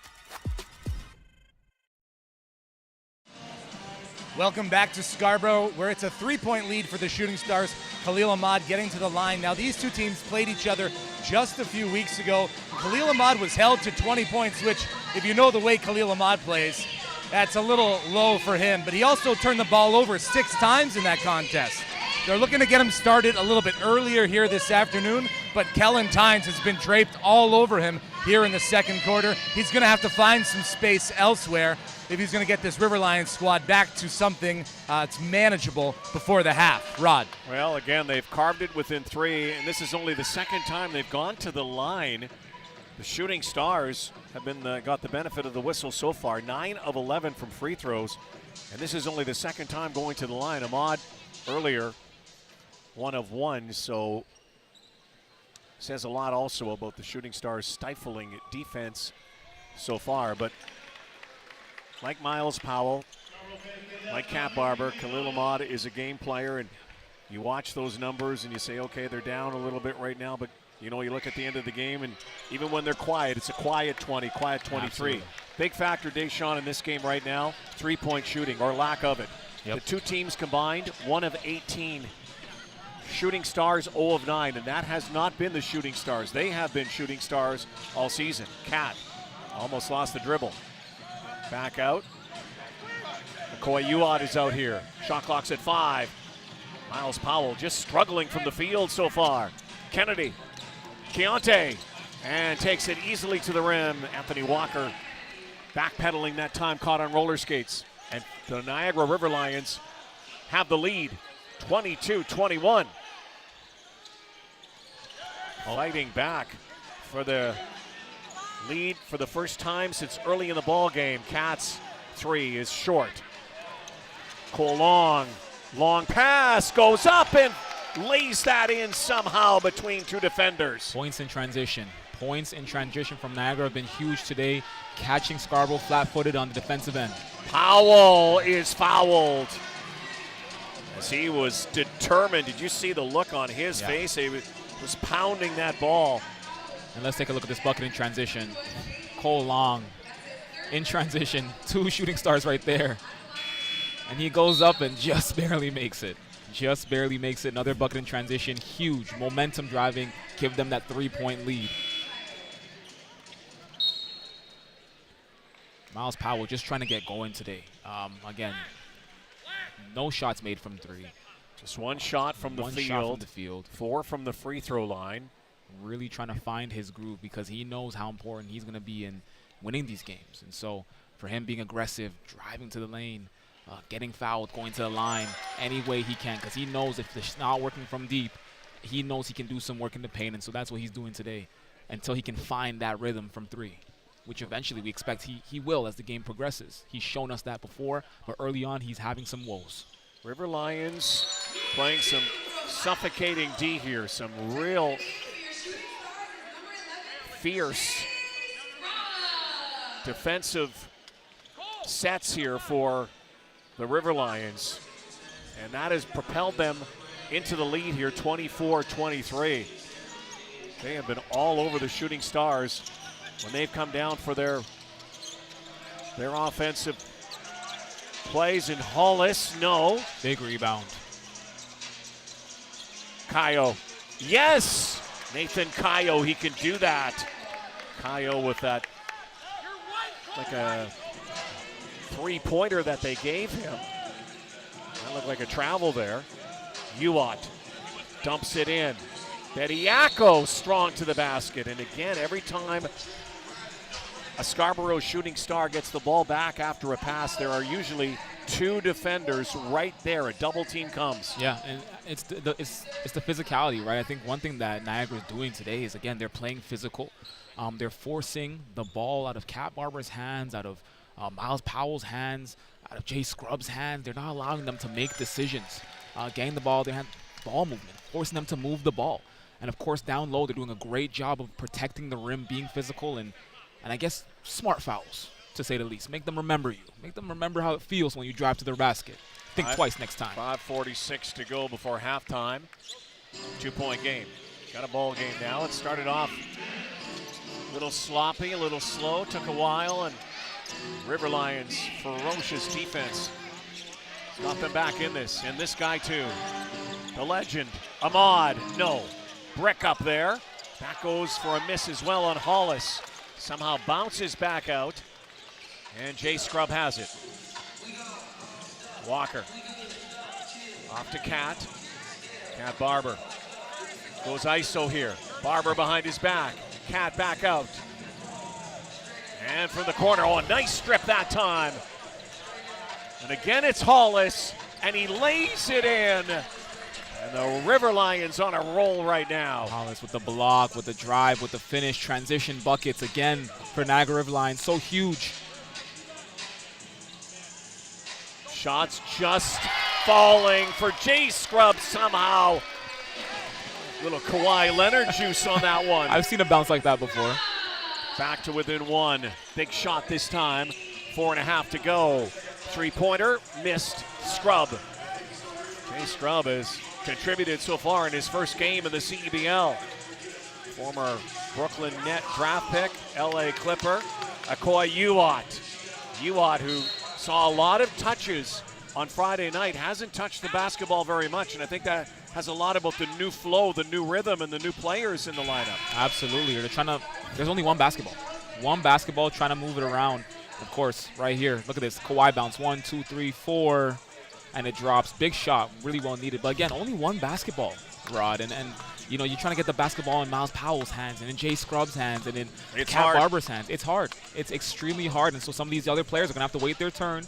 Welcome back to Scarborough, where it's a three-point lead for the Shooting Stars. Khalil Ahmad getting to the line. Now, these two teams played each other just a few weeks ago. Khalil Ahmad was held to 20 points, which, if you know the way Khalil Ahmad plays, that's a little low for him. But he also turned the ball over 6 times in that contest. They're looking to get him started a little bit earlier here this afternoon, but Kellen Tynes has been draped all over him here in the second quarter. He's going to have to find some space elsewhere if he's going to get this River Lions squad back to something that's manageable before the half. Rod. Well, again, they've carved it within 3, and this is only the second time they've gone to the line. The Shooting Stars have been got the benefit of the whistle so far, 9 of 11 from free throws, and this is only the second time going to the line. Ahmad earlier, 1 of 1, so says a lot also about the Shooting Stars stifling defense so far. But like Miles Powell, like Cat Barber, Khalil Ahmad is a game player, and you watch those numbers and you say, okay, they're down a little bit right now, but you know, you look at the end of the game, and even when they're quiet, it's a quiet 20, quiet 23. Absolutely. Big factor, Deshaun, in this game right now, three-point shooting, or lack of it. Yep. The two teams combined, 1 of 18. Shooting Stars 0 of 9, and that has not been the Shooting Stars. They have been Shooting Stars all season. Cat almost lost the dribble. Back out. McCoy Uad is out here. Shot clock's at 5. Miles Powell just struggling from the field so far. Kennedy, Keontae, and takes it easily to the rim. Anthony Walker backpedaling that time, caught on roller skates. And the Niagara River Lions have the lead, 22-21. Fighting back for the lead for the first time since early in the ball game. Cats 3 is short. Cole long pass goes up and lays that in somehow between two defenders. Points in transition. Points in transition from Niagara have been huge today, catching Scarborough flat-footed on the defensive end. Powell is fouled as he was determined. Did you see the look on his face? He was pounding that ball. And let's take a look at this bucket in transition. Cole Long in transition. 2 shooting stars right there. And he goes up and just barely makes it. Just barely makes it. Another bucket in transition. Huge momentum driving. Give them that 3-point lead. Miles Powell just trying to get going today. Again, no shots made from 3. Just one shot from the field. 4 from the free throw line. Really trying to find his groove because he knows how important he's going to be in winning these games. And so for him being aggressive, driving to the lane, getting fouled, going to the line any way he can, because he knows if it's not working from deep, he knows he can do some work in the paint. And so that's what he's doing today until he can find that rhythm from 3, which eventually we expect he will as the game progresses. He's shown us that before, but early on he's having some woes. River Lions playing some suffocating D here, some real fierce defensive sets here for the River Lions, and that has propelled them into the lead here, 24-23. They have been all over the Shooting Stars when they've come down for their offensive plays. In Hollis, no. Big rebound. Kayo, yes! Nathan Kayo, he can do that. Kayo with that, like a 3-pointer that they gave him. That looked like a travel there. Uat dumps it in. Bediako strong to the basket. And again, every time a Scarborough Shooting Star gets the ball back after a pass, there are usually 2 defenders right there. A double team comes. Yeah, and it's the physicality, right? I think one thing that Niagara is doing today is, again, they're playing physical. They're forcing the ball out of Cat Barber's hands, out of Miles Powell's hands, out of Jay Scrubb's hands. They're not allowing them to make decisions. Getting the ball, they have ball movement, forcing them to move the ball. And of course, down low, they're doing a great job of protecting the rim, being physical, and I guess smart fouls, to say the least. Make them remember you. Make them remember how it feels when you drive to their basket. Think twice next time. 5:46 to go before halftime. 2-point game. Got a ball game now. It started off a little sloppy, a little slow. Took a while, and River Lions, ferocious defense, got them back in this. And this guy too, the legend, Ahmad. No, brick up there. That goes for a miss as well on Hollis. Somehow bounces back out, and Jay Scrubb has it. Walker off to Cat. Cat Barber goes ISO here. Barber behind his back. Cat back out. And from the corner, a nice strip that time. And again, it's Hollis, and he lays it in. And the River Lions on a roll right now. Hollis with the block, with the drive, with the finish, transition buckets again for Niagara River Lions. So huge. Shots just falling for Jay Scrubb somehow. Little Kawhi Leonard juice on that one. I've seen a bounce like that before. Back to within 1. Big shot this time. 4.5 to go. 3-pointer, missed. Scrubb. Jay Scrubb has contributed so far in his first game in the CEBL. Former Brooklyn Net draft pick, LA Clipper, Akoy Uat. Uat, who saw a lot of touches on Friday night, hasn't touched the basketball very much, and I think that has a lot about the new flow, the new rhythm, and the new players in the lineup. Absolutely. There's only one basketball. One basketball, trying to move it around. Of course, right here. Look at this. Kawhi bounce. 1, 2, 3, 4. And it drops. Big shot. Really well needed. But again, only one basketball, Rod. And you know, you're trying to get the basketball in Miles Powell's hands and in Jay Scrubb's hands and in Cat Barber's hands. It's hard. It's extremely hard. And so some of these other players are going to have to wait their turn.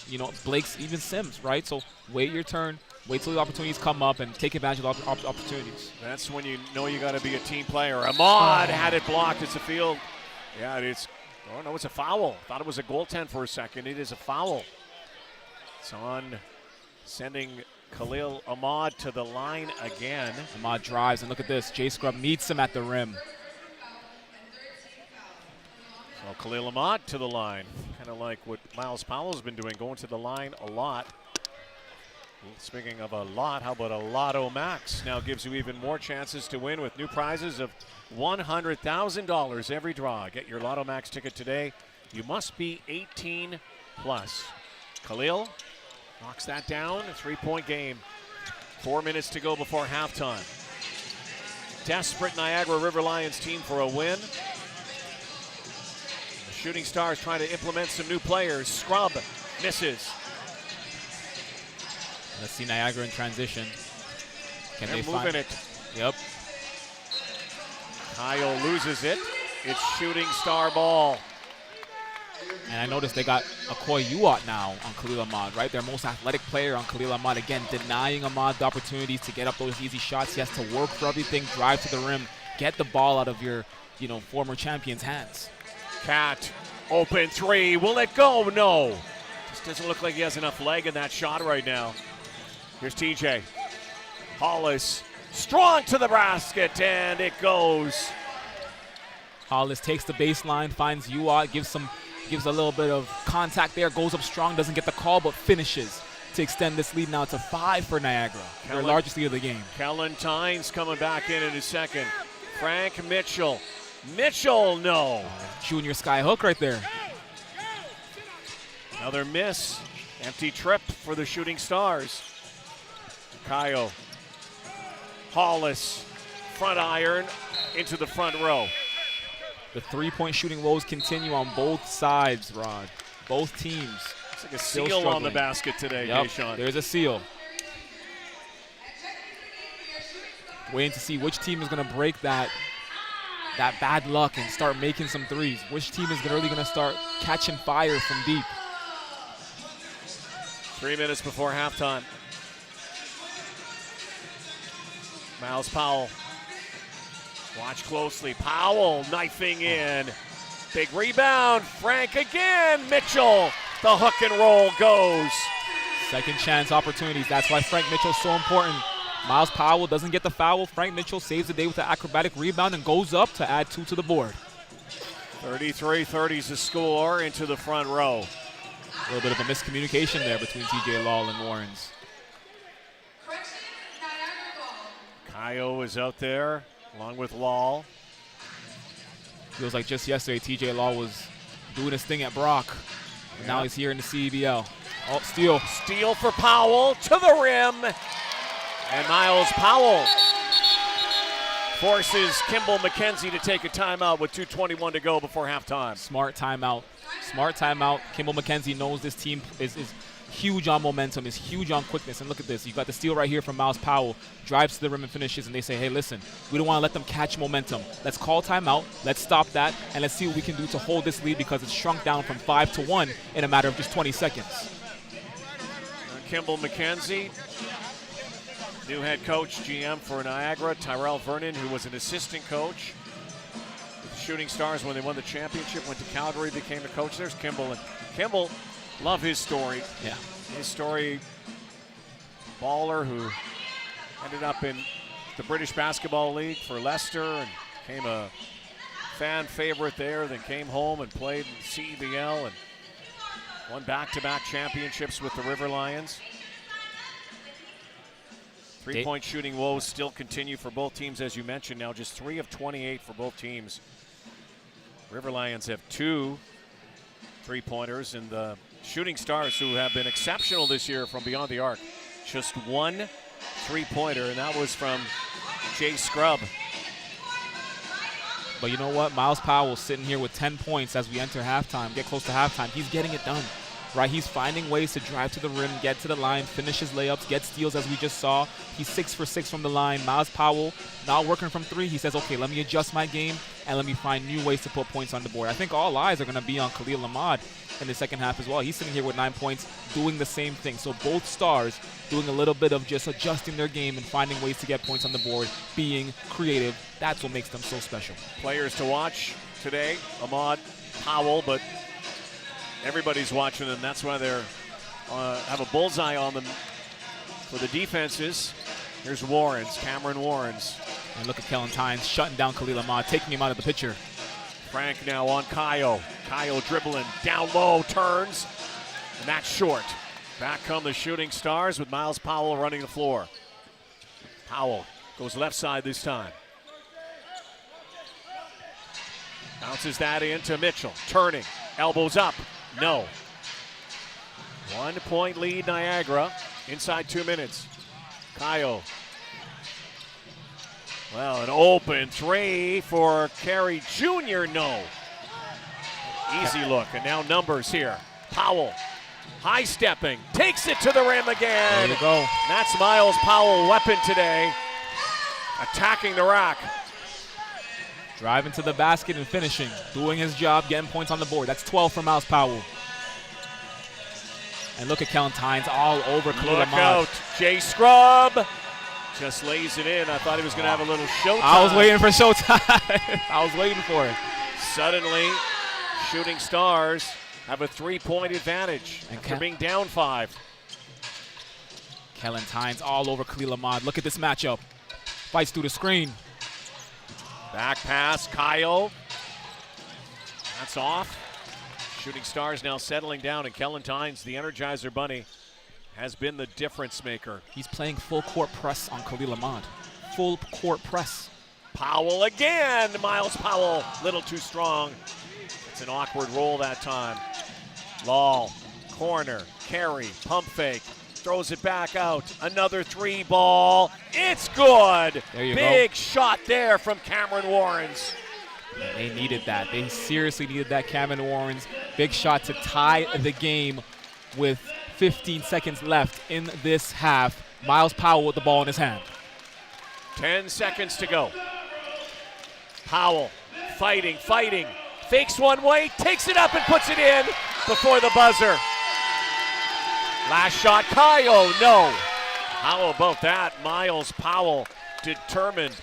You know, Blake's, even Sims, right? So wait your turn. Wait till the opportunities come up and take advantage of the opportunities. That's when you know you got to be a team player. Ahmad had it blocked. It's a field. Yeah, it's. Oh, no, it's a foul. Thought it was a goaltend for a second. It is a foul. It's on, sending Khalil Ahmad to the line again. Ahmad drives, and look at this. Jay Scrubb meets him at the rim. So Khalil Ahmad to the line. Kind of like what Miles Powell's been doing, going to the line a lot. Speaking of a lot, how about a Lotto Max? Now gives you even more chances to win with new prizes of $100,000 every draw. Get your Lotto Max ticket today. You must be 18 plus. Khalil knocks that down. A 3-point game. 4 minutes to go before halftime. Desperate Niagara River Lions team for a win. The Shooting Stars trying to implement some new players. Scrub misses. Let's see Niagara in transition. Can They're they moving find it? Yep. Kyle loses it. It's Shooting Star ball. And I noticed they got Akoy Uat now on Khalil Ahmad, right? Their most athletic player on Khalil Ahmad. Again, denying Ahmad the opportunities to get up those easy shots. He has to work for everything, drive to the rim, get the ball out of your, former champion's hands. Cat, open three. Will it go? No. Just doesn't look like he has enough leg in that shot right now. Here's TJ. Hollis, strong to the basket, and it goes. Hollis takes the baseline, finds Uat, gives a little bit of contact there, goes up strong, doesn't get the call, but finishes to extend this lead now to 5 for Niagara, their largest lead of the game. Kellen Tynes coming back in his second. Frank Mitchell. Mitchell, no. Junior sky hook right there. Another miss. Empty trip for the Shooting Stars. Kayo. Hollis. Front iron into the front row. The three-point shooting woes continue on both sides, Rod. Both teams. It's like a seal on the basket today, yep, Deshaun. There's a seal. Waiting to see which team is going to break that bad luck and start making some threes. Which team is really going to start catching fire from deep. 3 minutes before halftime. Miles Powell. Watch closely. Powell knifing in. Big rebound. Frank again. Mitchell. The hook and roll goes. Second chance opportunities. That's why Frank Mitchell's so important. Miles Powell doesn't get the foul. Frank Mitchell saves the day with an acrobatic rebound and goes up to add 2 to the board. 33-30 is the score into the front row. A little bit of a miscommunication there between TJ Law and Warrens. Kayo is out there along with Law. Feels like just yesterday TJ Law was doing his thing at Brock. And now he's here in the CEBL. Oh, steal. Steal for Powell to the rim. And Miles Powell forces Kimball McKenzie to take a timeout with 2:21 to go before halftime. Smart timeout. Smart timeout. Kimball McKenzie knows this team is huge on momentum, is huge on quickness. And look at this. You've got the steal right here from Miles Powell. Drives to the rim and finishes. And they say, hey, listen, we don't want to let them catch momentum. Let's call timeout. Let's stop that. And let's see what we can do to hold this lead because it's shrunk down from 5 to 1 in a matter of just 20 seconds. Kimball McKenzie, new head coach, GM for Niagara. Tyrell Vernon, who was an assistant coach with the Shooting Stars when they won the championship, went to Calgary, became a coach. There's Kimball. And Kimball, love his story. Yeah. His story, baller who ended up in the British Basketball League for Leicester and became a fan favorite there, then came home and played in CEBL and won back-to-back championships with the River Lions. Three-point shooting woes still continue for both teams, as you mentioned. Now just 3 of 28 for both teams. River Lions have 2 three-pointers, and the Shooting Stars, who have been exceptional this year from beyond the arc, just 1 three-pointer, and that was from Jay Scrubb. But you know what? Miles Powell sitting here with 10 points as we enter halftime, get close to halftime. He's getting it done, right? He's finding ways to drive to the rim, get to the line, finish his layups, get steals as we just saw. He's 6 for 6 from the line. Miles Powell not working from 3. He says, okay, let me adjust my game and let me find new ways to put points on the board. I think all eyes are going to be on Khalil Ahmad in the second half as well. He's sitting here with 9 points, doing the same thing. So both stars doing a little bit of just adjusting their game and finding ways to get points on the board, being creative. That's what makes them so special. Players to watch today, Ahmad, Powell, but everybody's watching them. That's why they're have a bullseye on them for the defenses. Here's Warrens, Cameron Warrens. And look at Kellen Tynes shutting down Khalil Ahmad, taking him out of the picture. Frank now on Kyle. Kyle dribbling, down low, turns, and that's short. Back come the Shooting Stars with Miles Powell running the floor. Powell goes left side this time. Bounces that into Mitchell, turning, elbows up, no. 1 point lead Niagara, inside 2 minutes. Kyle. Well, an open 3 for Carey Jr., no. Easy look, and now numbers here. Powell, high stepping, takes it to the rim again. There you go. That's Miles Powell, weapon today, attacking the rack. Driving to the basket and finishing, doing his job, getting points on the board. That's 12 for Miles Powell. And look at Kellen Tynes all over Khalil Look Ahmad. out, Jay Scrub just lays it in. I thought he was going to have a little showtime. I was waiting for showtime. I was waiting for it. Suddenly, Shooting Stars have a 3-point advantage after being down 5. Kellen Tynes all over Khalil Ahmad. Look at this matchup. Fights through the screen. Back pass, Kyle. That's off. Shooting Stars now settling down, and Kellen Tynes, the Energizer Bunny, has been the difference maker. He's playing full court press on Khalil Ahmad. Full court press. Powell again. Miles Powell, little too strong. It's an awkward roll that time. Lal, corner, Carey, pump fake, throws it back out. Another 3 ball. It's good. There you Big go. shot there from Cameron Warrens. They needed that. They seriously needed that. Cameron Warrens. Big shot to tie the game with 15 seconds left in this half. Miles Powell with the ball in his hand. 10 seconds to go. Powell fighting. Fakes one way, takes it up and puts it in before the buzzer. Last shot, Kyle, no. How about that? Miles Powell, determined,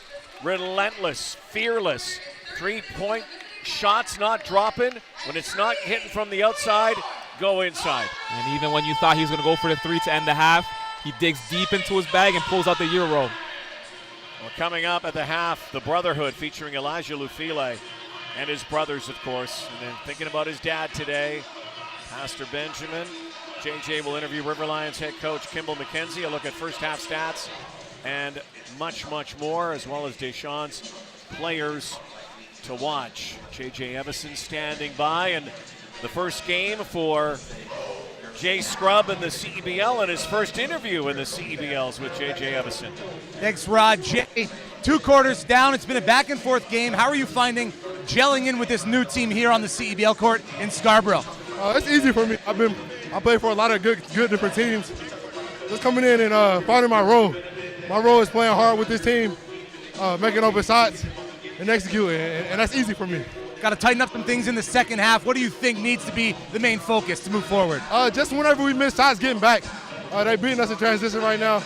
relentless, fearless. 3-point shots not dropping. When it's not hitting from the outside, go inside. And even when you thought he was going to go for the 3 to end the half, he digs deep into his bag and pulls out the Euro. Well, coming up at the half, the Brotherhood featuring Elijah Lufile and his brothers, of course. And then thinking about his dad today, Pastor Benjamin. JJ will interview River Lions head coach Kimball McKenzie. A look at first half stats and much, much more, as well as Deshaun's players to watch. JJ Evison standing by, and the first game for Jay Scrub in the CEBL, and his first interview in the CEBLs with JJ Evison. Thanks, Rod. Jay, 2 quarters down. It's been a back and forth game. How are you finding gelling in with this new team here on the CEBL court in Scarborough? It's easy for me. I play for a lot of good different teams. Just coming in and finding my role. My role is playing hard with this team, making open shots, and executing, and that's easy for me. Got to tighten up some things in the second half. What do you think needs to be the main focus to move forward? Just whenever we miss shots, getting back. They're beating us in transition right now.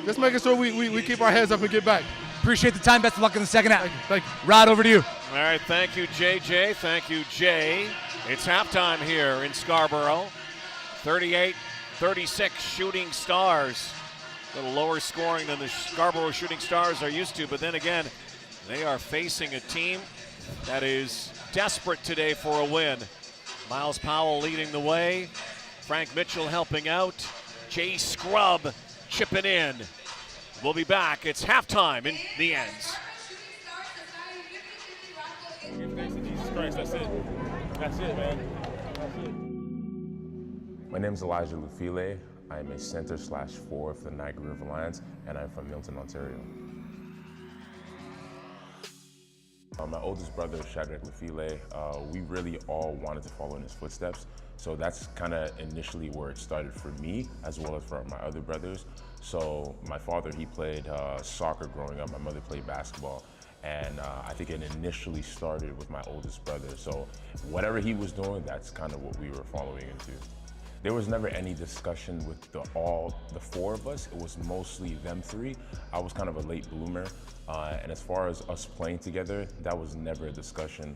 Just making sure we keep our heads up and get back. Appreciate the time. Best of luck in the second half. Thank you. Rod, over to you. All right, thank you, JJ. Thank you, Jay. It's halftime here in Scarborough. 38-36 Shooting Stars. A little lower scoring than the Scarborough Shooting Stars are used to, but then again, they are facing a team that is desperate today for a win. Miles Powell leading the way. Frank Mitchell helping out. Jay Scrub chipping in. We'll be back. It's halftime in the ends. Give thanks to Jesus Christ. That's it. That's it, man. That's it. My name is Elijah Lufile. I am a center/4 for the Niagara River Lions, and I'm from Milton, Ontario. My oldest brother, Shadrach Lefile, we really all wanted to follow in his footsteps. So that's kind of initially where it started for me, as well as for my other brothers. So my father, he played soccer growing up. My mother played basketball. And I think it initially started with my oldest brother. So whatever he was doing, that's kind of what we were following into. There was never any discussion with the four of us. It was mostly them three. I was kind of a late bloomer. And as far as us playing together, that was never a discussion.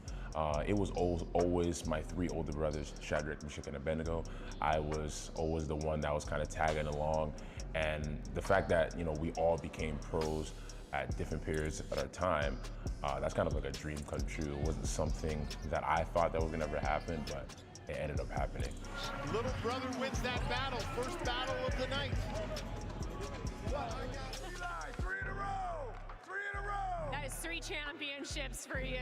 It was always my three older brothers, Shadrach, Meshach, and Abednego. I was always the one that was kind of tagging along. And the fact that, you know, we all became pros at different periods at our time, that's kind of like a dream come true. It wasn't something that I thought that was gonna ever happen, but it ended up happening. Little brother wins that battle, first battle of the night. That is 3 championships for you.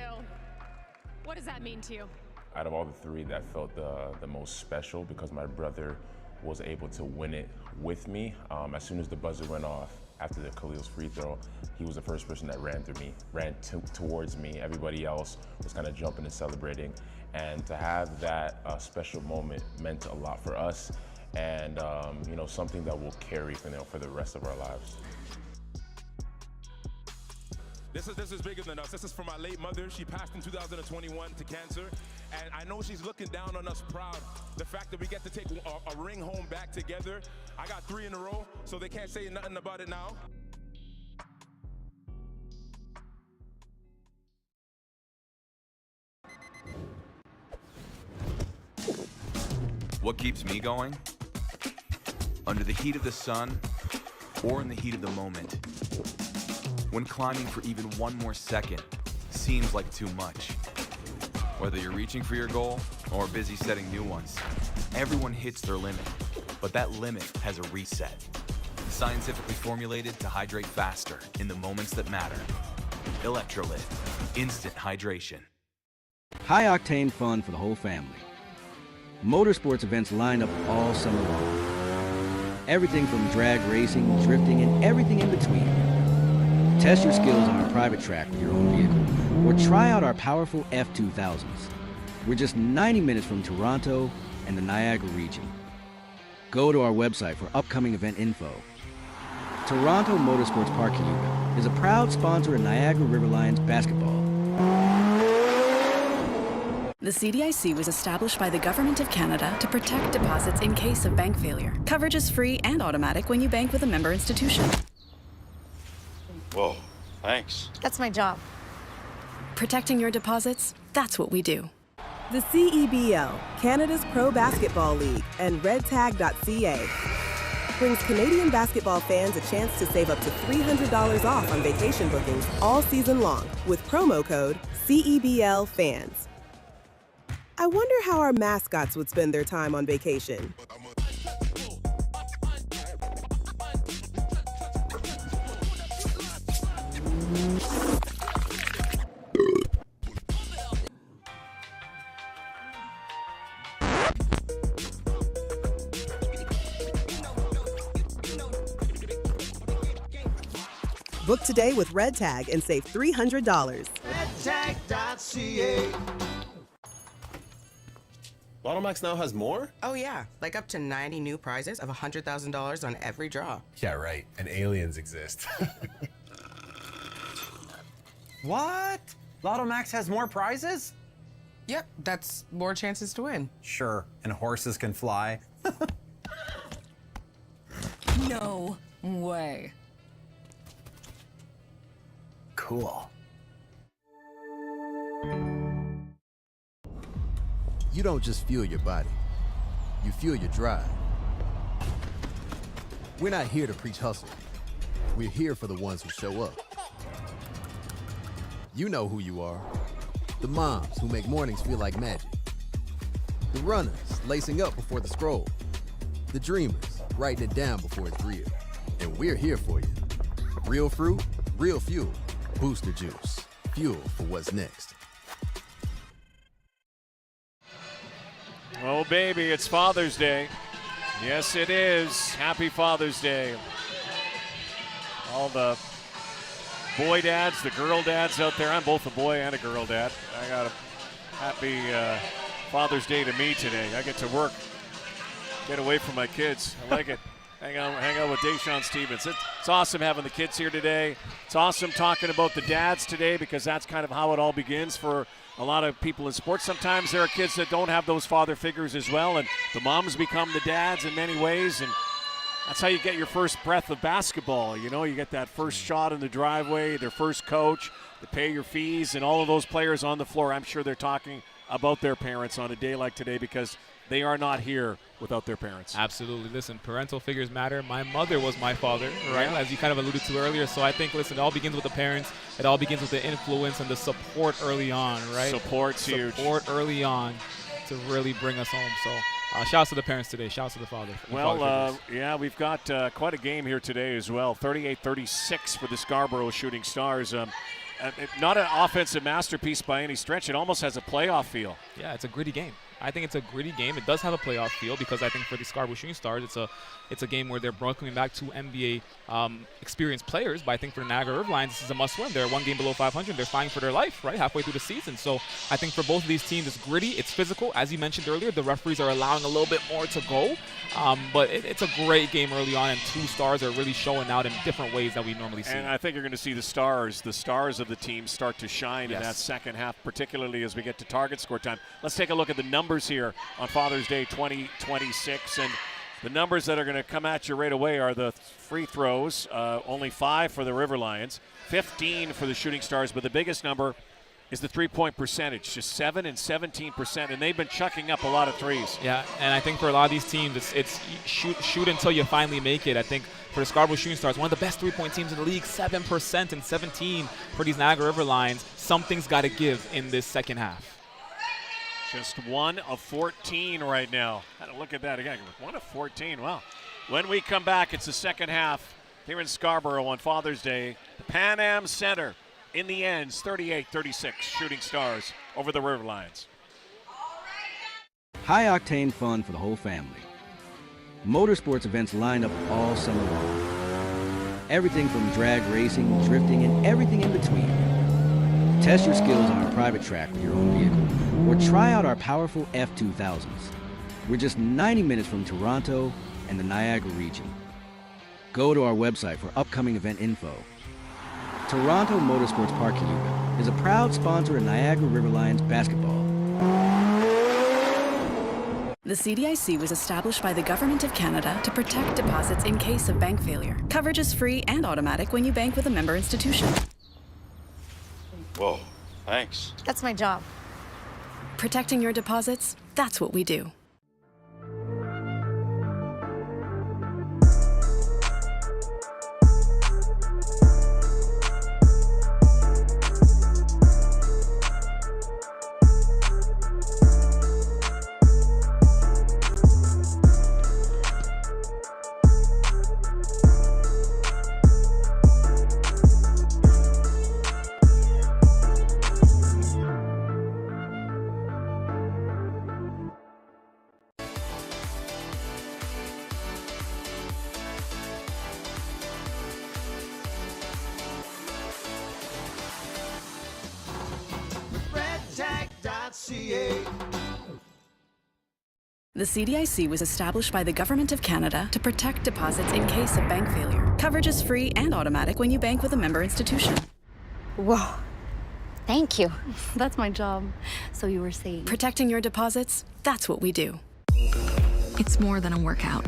What does that mean to you? Out of all the three, that felt the most special because my brother was able to win it with me. As soon as the buzzer went off, after the Khalil's free throw, he was the first person that ran towards me. Everybody else was kind of jumping and celebrating. And to have that special moment meant a lot for us, and you know, something that we'll carry for the rest of our lives. This is bigger than us. This is for my late mother. She passed in 2021 to cancer, and I know she's looking down on us proud. The fact that we get to take a ring home back together. I got 3 in a row, so they can't say nothing about it now. What keeps me going? Under the heat of the sun, or in the heat of the moment. When climbing for even one more second seems like too much. Whether you're reaching for your goal or busy setting new ones, everyone hits their limit, but that limit has a reset. Scientifically formulated to hydrate faster in the moments that matter. Electrolyte, instant hydration. High-octane fun for the whole family. Motorsports events line up all summer long. Everything from drag racing, drifting, and everything in between. Test your skills on our private track with your own vehicle, or try out our powerful F2000s. We're just 90 minutes from Toronto and the Niagara region. Go to our website for upcoming event info. Toronto Motorsports Park Cayuga is a proud sponsor of Niagara River Lions basketball. The CDIC was established by the Government of Canada to protect deposits in case of bank failure. Coverage is free and automatic when you bank with a member institution. Whoa, thanks. That's my job. Protecting your deposits, that's what we do. The CEBL, Canada's Pro Basketball League, and redtag.ca brings Canadian basketball fans a chance to save up to $300 off on vacation bookings all season long with promo code CEBLFans. I wonder how our mascots would spend their time on vacation. Book today with Red Tag and save $300. Redtag.ca. Lotto Max now has more? Oh yeah, like up to 90 new prizes of $100,000 on every draw. Yeah, right. And aliens exist. What? Lotto Max has more prizes? Yep, that's more chances to win. Sure, and horses can fly. No way. Cool. You don't just fuel your body, you fuel your drive. We're not here to preach hustle. We're here for the ones who show up. You know who you are. The moms who make mornings feel like magic. The runners lacing up before the scroll. The dreamers writing it down before it's real. And we're here for you. Real fruit, real fuel. Booster Juice. Fuel for what's next. Oh, baby, it's Father's Day. Yes, it is. Happy Father's Day. All the boy dads, the girl dads out there. I'm both a boy and a girl dad. I got a happy Father's Day to me today. I get to work, get away from my kids. I like it. Hang out with Deshaun Stevens. It's awesome having the kids here today. It's awesome talking about the dads today because that's kind of how it all begins for a lot of people in sports. Sometimes there are kids that don't have those father figures as well, and the moms become the dads in many ways, and that's how you get your first breath of basketball. You know, you get that first shot in the driveway, their first coach, they pay your fees, and all of those players on the floor, I'm sure they're talking about their parents on a day like today because they are not here without their parents. Absolutely. Listen, parental figures matter. My mother was my father, right? As you kind of alluded to earlier. So I think, listen, it all begins with the parents. It all begins with the influence and the support early on, right? Support's huge. Support early on to really bring us home. So shout out to the parents today. Shout out to the father. Well, yeah, we've got quite a game here today as well. 38-36 for the Scarborough Shooting Stars. Not an offensive masterpiece by any stretch. It almost has a playoff feel. Yeah, it's a gritty game. I think it's a gritty game. It does have a playoff feel because I think for the Scarborough Shooting Stars, it's a game where they're coming back to NBA experienced players. But I think for the Niagara Lions, this is a must-win. They're one game below 500. They're fighting for their life, right, halfway through the season. So I think for both of these teams, it's gritty. It's physical. As you mentioned earlier, the referees are allowing a little bit more to go. But it's a great game early on, and two stars are really showing out in different ways that we normally see. And I think you're going to see the stars of the team start to shine in that second half, particularly as we get to target score time. Let's take a look at the numbers here on Father's Day 2026. And the numbers that are going to come at you right away are the free throws, only 5 for the River Lions, 15 for the Shooting Stars, but the biggest number is the three-point percentage, just 7 and 17%, and they've been chucking up a lot of threes. Yeah, and I think for a lot of these teams, it's shoot until you finally make it. I think for the Scarborough Shooting Stars, one of the best three-point teams in the league, 7% and 17 for these Niagara River Lions. Something's got to give in this second half. Just 1 of 14 right now. Look at that again. 1 of 14. Wow. When we come back, it's the second half here in Scarborough on Father's Day. The Pan Am Center in the ends, 38-36 Shooting Stars over the River Lions. High-octane fun for the whole family. Motorsports events line up all summer long. Everything from drag racing, drifting, and everything in between. Test your skills on our private track with your own vehicle, or try out our powerful F2000s. We're just 90 minutes from Toronto and the Niagara region. Go to our website for upcoming event info. Toronto Motorsports Park Cayuga is a proud sponsor of Niagara River Lions basketball. The CDIC was established by the Government of Canada to protect deposits in case of bank failure. Coverage is free and automatic when you bank with a member institution. Whoa, thanks. That's my job. Protecting your deposits, that's what we do. The CDIC was established by the Government of Canada to protect deposits in case of bank failure. Coverage is free and automatic when you bank with a member institution. Whoa. Thank you. That's my job. So you were saying. Protecting your deposits, that's what we do. It's more than a workout.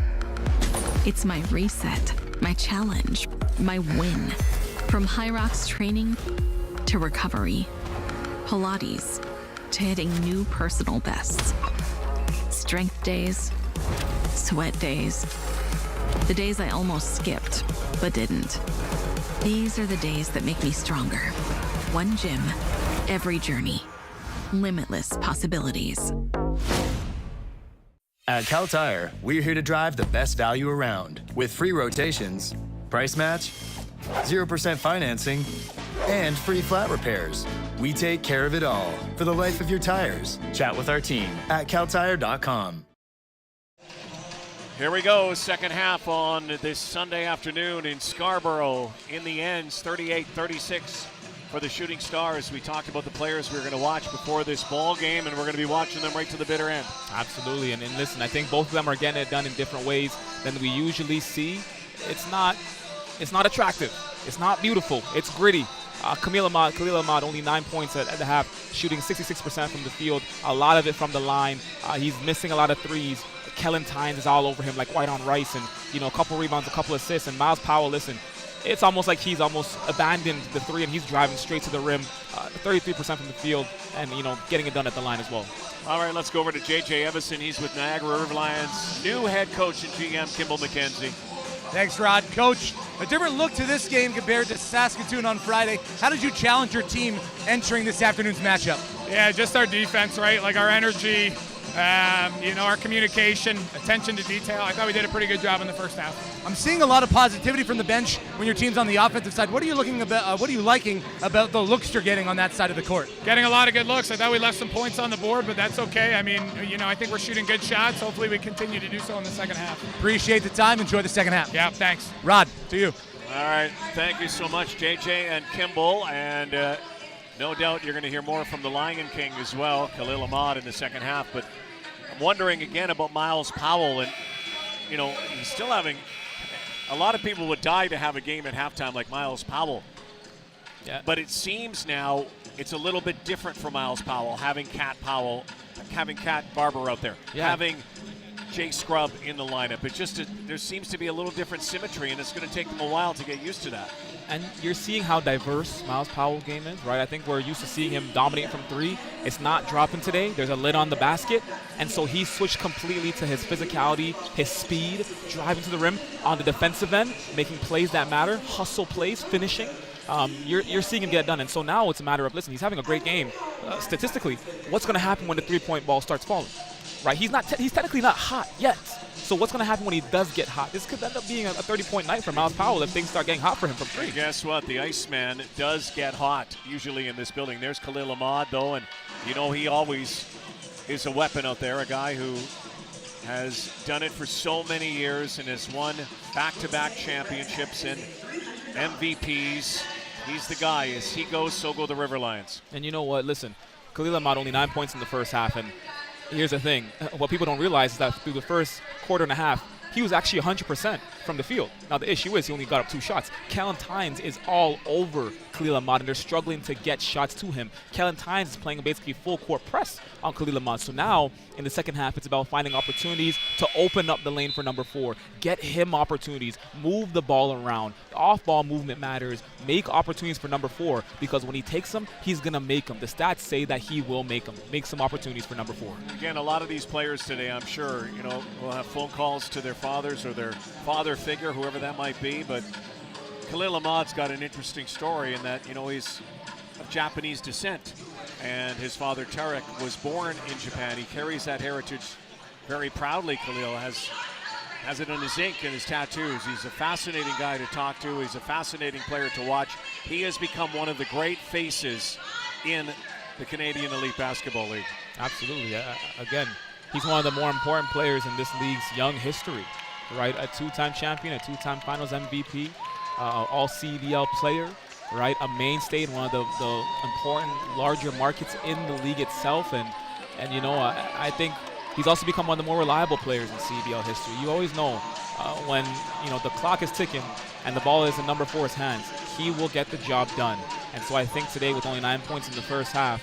It's my reset, my challenge, my win. From high rocks training to recovery, Pilates to hitting new personal bests. Strength days, sweat days, the days I almost skipped, but didn't. These are the days that make me stronger. One gym, every journey, limitless possibilities. At Cal Tire, we're here to drive the best value around with free rotations, price match, 0% financing, and free flat repairs. We take care of it all for the life of your tires. Chat with our team at caltire.com. Here we go, second half on this Sunday afternoon in Scarborough. In the ends, 38-36 for the Shooting Stars. We talked about the players we were going to watch before this ball game, and we're going to be watching them right to the bitter end. Absolutely, and listen, I think both of them are getting it done in different ways than we usually see. It's not attractive. It's not beautiful. It's gritty. Khalil Ahmad, only 9 points at the half, shooting 66% from the field, a lot of it from the line. He's missing a lot of threes. Kellen Tynes is all over him like white on rice, and a couple rebounds, a couple assists. And Miles Powell, listen, it's almost like he's almost abandoned the three and he's driving straight to the rim, 33% from the field, and getting it done at the line as well. All right, let's go over to J.J. Evison. He's with Niagara River Lions' new head coach and GM, Kimball McKenzie. Thanks, Rod. Coach, a different look to this game compared to Saskatoon on Friday. How did you challenge your team entering this afternoon's matchup? Yeah, just our defense, right? Like our energy, our communication, attention to detail. I thought we did a pretty good job in the first half. I'm seeing a lot of positivity from the bench when your team's on the offensive side. What are you liking about? What are you liking about the looks you're getting on that side of the court? Getting a lot of good looks. I thought we left some points on the board, but that's okay. I mean, I think we're shooting good shots. Hopefully we continue to do so in the second half. Appreciate the time. Enjoy the second half. Yeah, thanks. Rod, to you. All right, thank you so much, JJ and Kimball, and no doubt you're going to hear more from the Lion King as well, Khalil Ahmad, in the second half. But I'm wondering again about Miles Powell, and he's still having. A lot of people would die to have a game at halftime like Miles Powell. Yeah. But it seems now it's a little bit different for Miles Powell, having Kat Barber out there, having Jay Scrubb in the lineup. It's just there seems to be a little different symmetry, and it's going to take them a while to get used to that. And you're seeing how diverse Miles Powell's game is, right? I think we're used to seeing him dominate from three. It's not dropping today. There's a lid on the basket. And so he switched completely to his physicality, his speed, driving to the rim on the defensive end, making plays that matter, hustle plays, finishing. You're seeing him get done. And so now it's a matter of, listen, he's having a great game. Statistically, what's going to happen when the three-point ball starts falling? Right? He's technically not hot yet. So what's going to happen when he does get hot? This could end up being a 30-point night for Miles Powell if things start getting hot for him from three. And guess what? The Iceman does get hot usually in this building. There's Khalil Ahmad, though, and he always is a weapon out there, a guy who has done it for so many years and has won back-to-back championships and MVPs. He's the guy. As he goes, so go the River Lions. And you know what? Listen, Khalil Ahmad only 9 points in the first half, and here's the thing. What people don't realize is that through the first quarter and a half, he was actually 100% from the field. Now, the issue is he only got up 2 shots. Kellen Tynes is all over Khalil Ahmad, and they're struggling to get shots to him. Kellen Tynes is playing basically full court press on Khalil Ahmad. So now, in the second half, it's about finding opportunities to open up the lane for number 4. Get him opportunities. Move the ball around. The off-ball movement matters. Make opportunities for number 4, because when he takes them, he's going to make them. The stats say that he will make them. Make some opportunities for number 4. Again, a lot of these players today, I'm sure, will have phone calls to their fathers or their father figure, whoever that might be. But Khalil Ahmad's got an interesting story in that, he's of Japanese descent. And his father, Tarek, was born in Japan. He carries that heritage very proudly. Khalil has it on his ink and his tattoos. He's a fascinating guy to talk to. He's a fascinating player to watch. He has become one of the great faces in the Canadian Elite Basketball League. Absolutely. Again, he's one of the more important players in this league's young history, right? A 2-time champion, a 2-time Finals MVP, all CEBL player, right? A mainstay in one of the important larger markets in the league itself. And I think he's also become one of the more reliable players in CEBL history. You always know when the clock is ticking and the ball is in number 4's hands, he will get the job done. And so I think today, with only 9 points in the first half,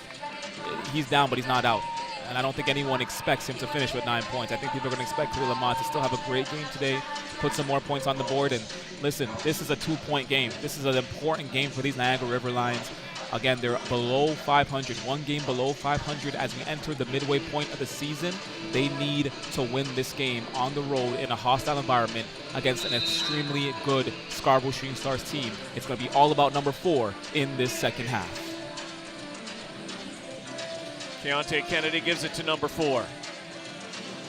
he's down, but he's not out. And I don't think anyone expects him to finish with 9 points. I think people are going to expect Khalil Ahmad to still have a great game today, put some more points on the board. And listen, this is a 2-point game. This is an important game for these Niagara River Lions. Again, they're below 500, one game below 500 as we enter the midway point of the season. They need to win this game on the road in a hostile environment against an extremely good Scarborough Shooting Stars team. It's going to be all about number 4 in this second half. Keontae Kennedy gives it to number 4.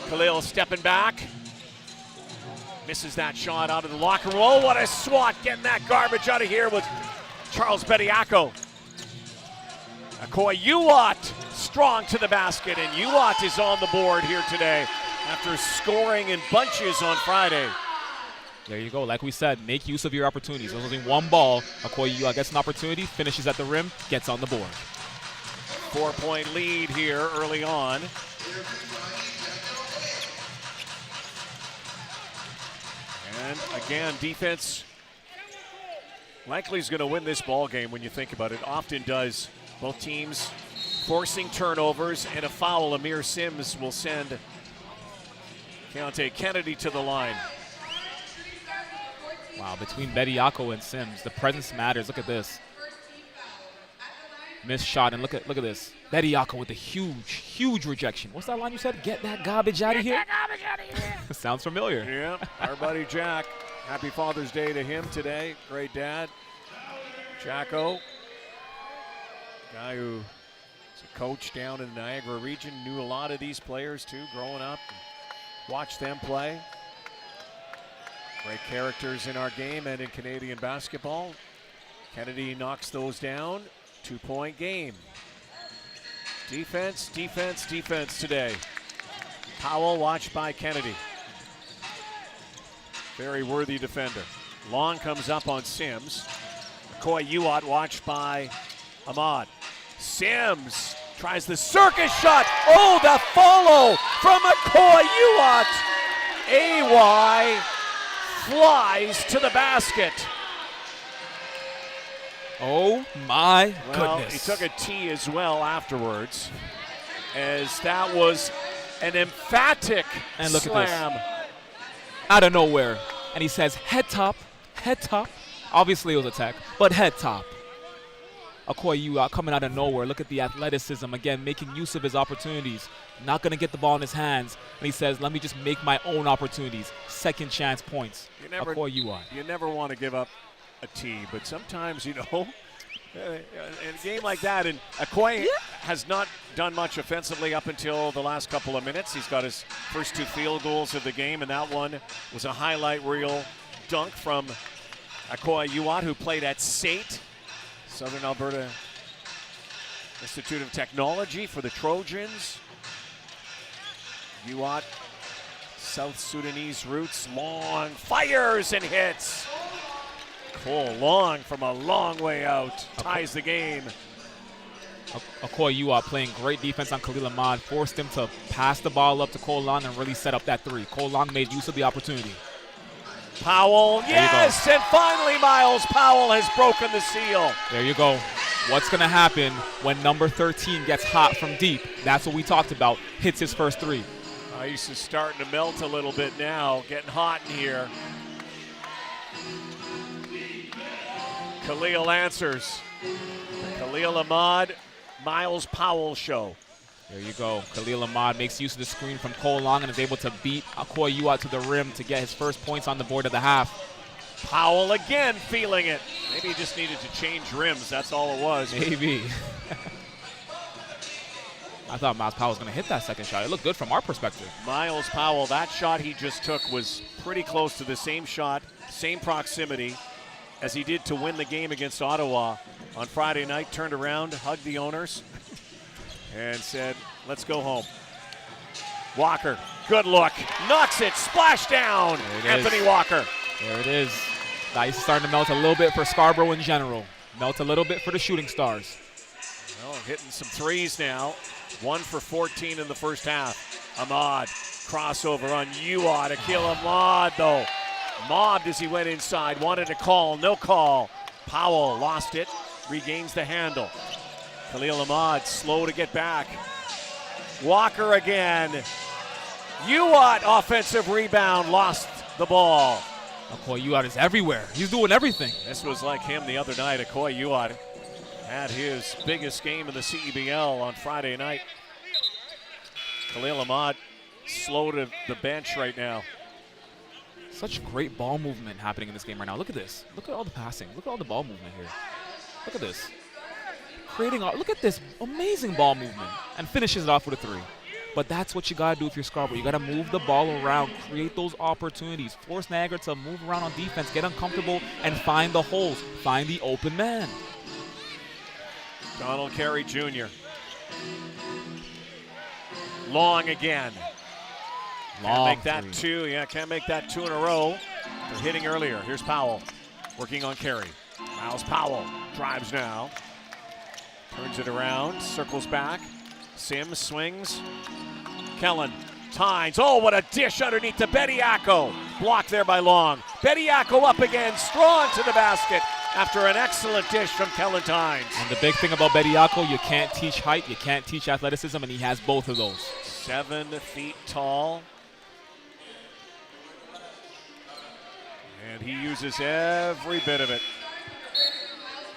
Khalil stepping back. Misses that shot out of the locker room. Oh, what a swat, getting that garbage out of here with Charles Bediako. Akoy Uwat strong to the basket, and Uwat is on the board here today after scoring in bunches on Friday. There you go. Like we said, make use of your opportunities. There's only one ball. Okoye gets an opportunity, finishes at the rim, gets on the board. 4-point lead here early on. And again, defense likely is going to win this ball game when you think about it. Often does. Both teams forcing turnovers and a foul. Amir Sims will send Keontae Kennedy to the line. Wow, between Bediako and Sims, the presence matters. Look at this. Missed shot, and look at this. Bediako with a huge rejection. What's that line you said? Get that garbage out of here? Get that garbage out of here. Sounds familiar. Yeah, our buddy Jack. Happy Father's Day to him today. Great dad. Jacko, guy who is a coach down in the Niagara region, knew a lot of these players too growing up. Watched them play. Great characters in our game and in Canadian basketball. Kennedy knocks those down. 2-point game. Defense today. Powell watched by Kennedy. Very worthy defender. Long comes up on Sims. Okoye watched by Ahmad. Sims tries the circus shot. Oh, the follow from Okoye. AY flies to the basket. Oh my Well, goodness. he took a tee as well afterwards, as that was an emphatic And look slam. at this. Out of nowhere. And he says head top, head top. Obviously it was a tech, but head top. Okoye coming out of nowhere. Look at the athleticism. Again, making use of his opportunities. Not going to get the ball in his hands. And he says, let me just make my own opportunities. Second chance points. Okoye. You never want to give up a tee, but sometimes, in a game like that, and Okoye has not done much offensively up until the last couple of minutes. He's got his first 2 field goals of the game, and that one was a highlight reel dunk from Okoye, who played at SAIT, Southern Alberta Institute of Technology for the Trojans. Uwat, South Sudanese roots, long fires and hits. Cole Long from a long way out ties the game. Okoye playing great defense on Khalil Ahmad, forced him to pass the ball up to Cole Long and really set up that 3. Cole Long made use of the opportunity. Powell, yes, and finally Miles Powell has broken the seal. There you go. What's going to happen when number 13 gets hot from deep? That's what we talked about. Hits his first 3. Ice is starting to melt a little bit now, getting hot in here. Khalil answers. Khalil Ahmad, Miles Powell show. There you go. Khalil Ahmad makes use of the screen from Cole Long and is able to beat Okoye to the rim to get his first points on the board of the half. Powell again feeling it. Maybe he just needed to change rims. That's all it was. Maybe. I thought Miles Powell was going to hit that second shot. It looked good from our perspective. Miles Powell, that shot he just took was pretty close to the same shot, same proximity as he did to win the game against Ottawa on Friday night. Turned around, hugged the owners, and said, let's go home. Walker, good look, knocks it, splash down, Anthony Walker. There it is. The ice is starting to melt a little bit for Scarborough in general. Melt a little bit for the Shooting Stars. Well, hitting some threes now. 1 for 14 in the first half. Ahmad, crossover on Uwat. Akil Ahmad, though, mobbed as he went inside. Wanted a call, no call. Powell lost it, regains the handle. Khalil Ahmad slow to get back. Walker again. Uwat offensive rebound, lost the ball. Okoye is everywhere. He's doing everything. This was like him the other night. Okoye had his biggest game in the CEBL on Friday night. Khalil Ahmad slow to the bench right now. Such great ball movement happening in this game right now. Look at this. Look at all the passing. Look at all the ball movement here. Look at this. Look at this amazing ball movement. And finishes it off with a 3. But that's what you got to do if you're Scarborough. You got to move the ball around, create those opportunities, force Niagara to move around on defense, get uncomfortable, and find the holes, find the open man. Donald Carey Jr. Long again. Can't make that two. Yeah, can't make that two in a row. They're hitting earlier. Here's Powell working on Carey. Miles Powell drives now. Turns it around, circles back. Sims swings. Kellen, Tynes. Oh, what a dish underneath to Bediako. Blocked there by Long. Bediako up again, strong to the basket after an excellent dish from Kellen Tynes. And the big thing about Bediako, you can't teach height, you can't teach athleticism, and he has both of those. 7 feet tall. And he uses every bit of it.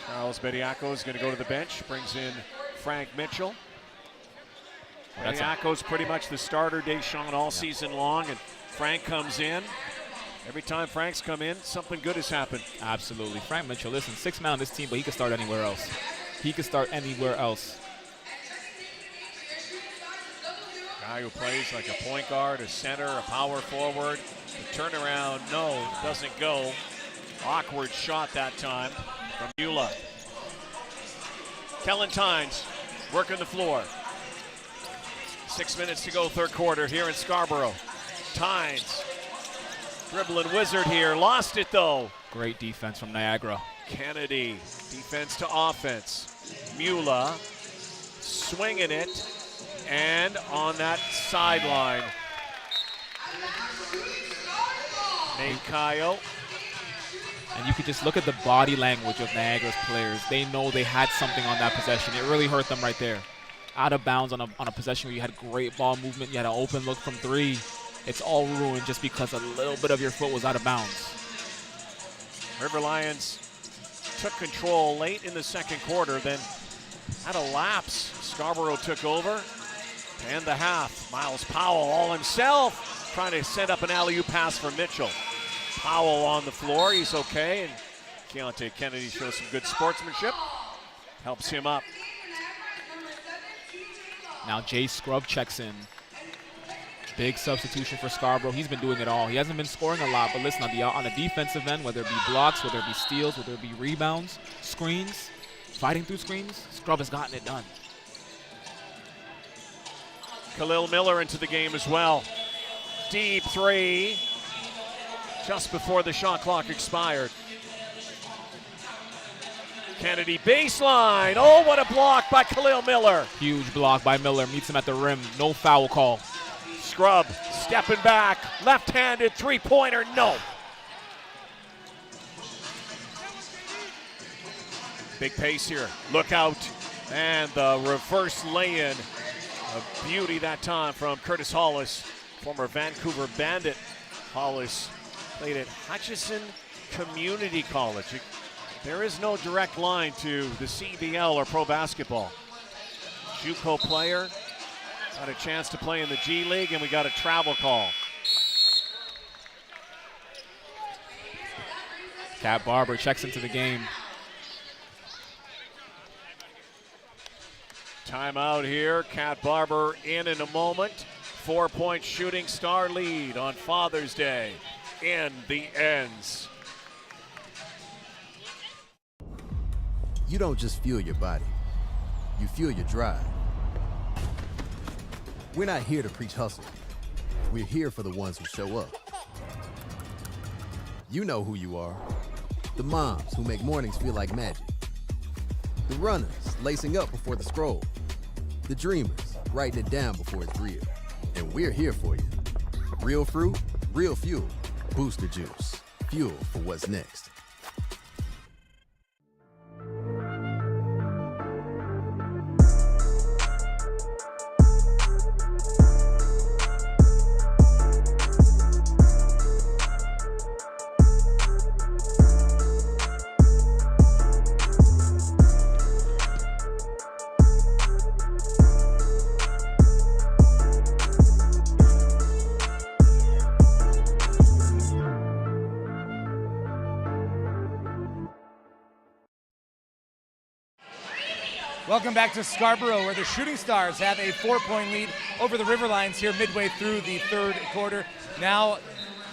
Charles Bediako is going to go to the bench, brings in Frank Mitchell. Bediako's pretty much the starter, Deshaun, all season long, and Frank comes in. Every time Frank's come in, something good has happened. Absolutely. Frank Mitchell, listen, 6 man on this team, but he could start anywhere else. He could start anywhere else. Guy who plays like a point guard, a center, a power forward. The turnaround, no, doesn't go. Awkward shot that time from Eula. Kellen Tynes working the floor. 6 minutes to go, third quarter here in Scarborough. Tynes, dribbling wizard here, lost it though. Great defense from Niagara. Kennedy, defense to offense. Mula swinging it, and on that sideline, Nate Kyle. And you could just look at the body language of Niagara's players. They know they had something on that possession. It really hurt them right there. Out of bounds on a possession where you had great ball movement, you had an open look from three. It's all ruined just because a little bit of your foot was out of bounds. River Lions took control late in the second quarter, then had a lapse. Scarborough took over, and the half. Miles Powell all himself, trying to set up an alley-oop pass for Mitchell. Powell on the floor, he's okay, and Keontae Kennedy shows some good sportsmanship, helps him up. Now Jay Scrubb checks in. Big substitution for Scarborough. He's been doing it all. He hasn't been scoring a lot, but listen, on the defensive end, whether it be blocks, whether it be steals, whether it be rebounds, screens, fighting through screens, Scrubb has gotten it done. Khalil Miller into the game as well. Deep three, just before the shot clock expired. Kennedy baseline. Oh, what a block by Khalil Miller. Huge block by Miller. Meets him at the rim. No foul call. Scrubb stepping back. Left-handed three-pointer. No. Big pace here. Look out. And the reverse lay-in. A beauty that time from Curtis Hollis, former Vancouver Bandit. Hollis played at Hutchison Community College. There is no direct line to the CEBL or pro basketball. JUCO player, got a chance to play in the G League, and we got a travel call. Cat Barber checks into the game. Timeout here. Cat Barber in a moment. 4-point shooting star lead on Father's Day in the ends. You don't just fuel your body, you fuel your drive. We're not here to preach hustle. We're here for the ones who show up. You know who you are. The moms who make mornings feel like magic. The runners lacing up before the scroll. The dreamers writing it down before it's real. And we're here for you. Real fruit, real fuel. Booster Juice. Fuel for what's next. Welcome back to Scarborough, where the Shooting Stars have a 4-point lead over the River Lions here midway through the third quarter. Now,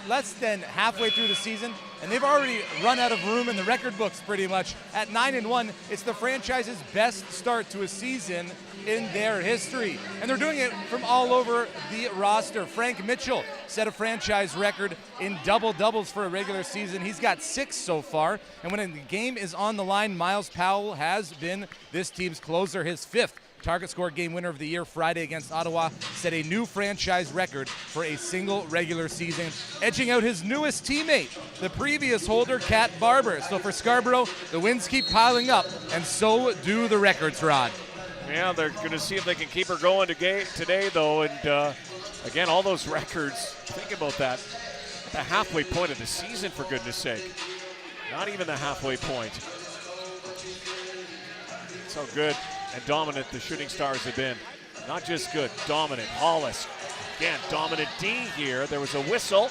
less than halfway through the season, and they've already run out of room in the record books pretty much. At 9-1, it's the franchise's best start to a season in their history. And they're doing it from all over the roster. Frank Mitchell set a franchise record in double-doubles for a regular season. He's got 6 so far. And when the game is on the line, Miles Powell has been this team's closer, his 5th target score game winner of the year Friday against Ottawa, set a new franchise record for a single regular season, edging out his newest teammate, the previous holder, Cat Barber. So for Scarborough, the wins keep piling up, and so do the records, Rod. Yeah, they're going to see if they can keep her going today, though. And again, all those records, think about that. The halfway point of the season, for goodness sake. Not even the halfway point. So good and dominant the Shooting Stars have been. Not just good, dominant. Hollis, again, dominant D here. There was a whistle.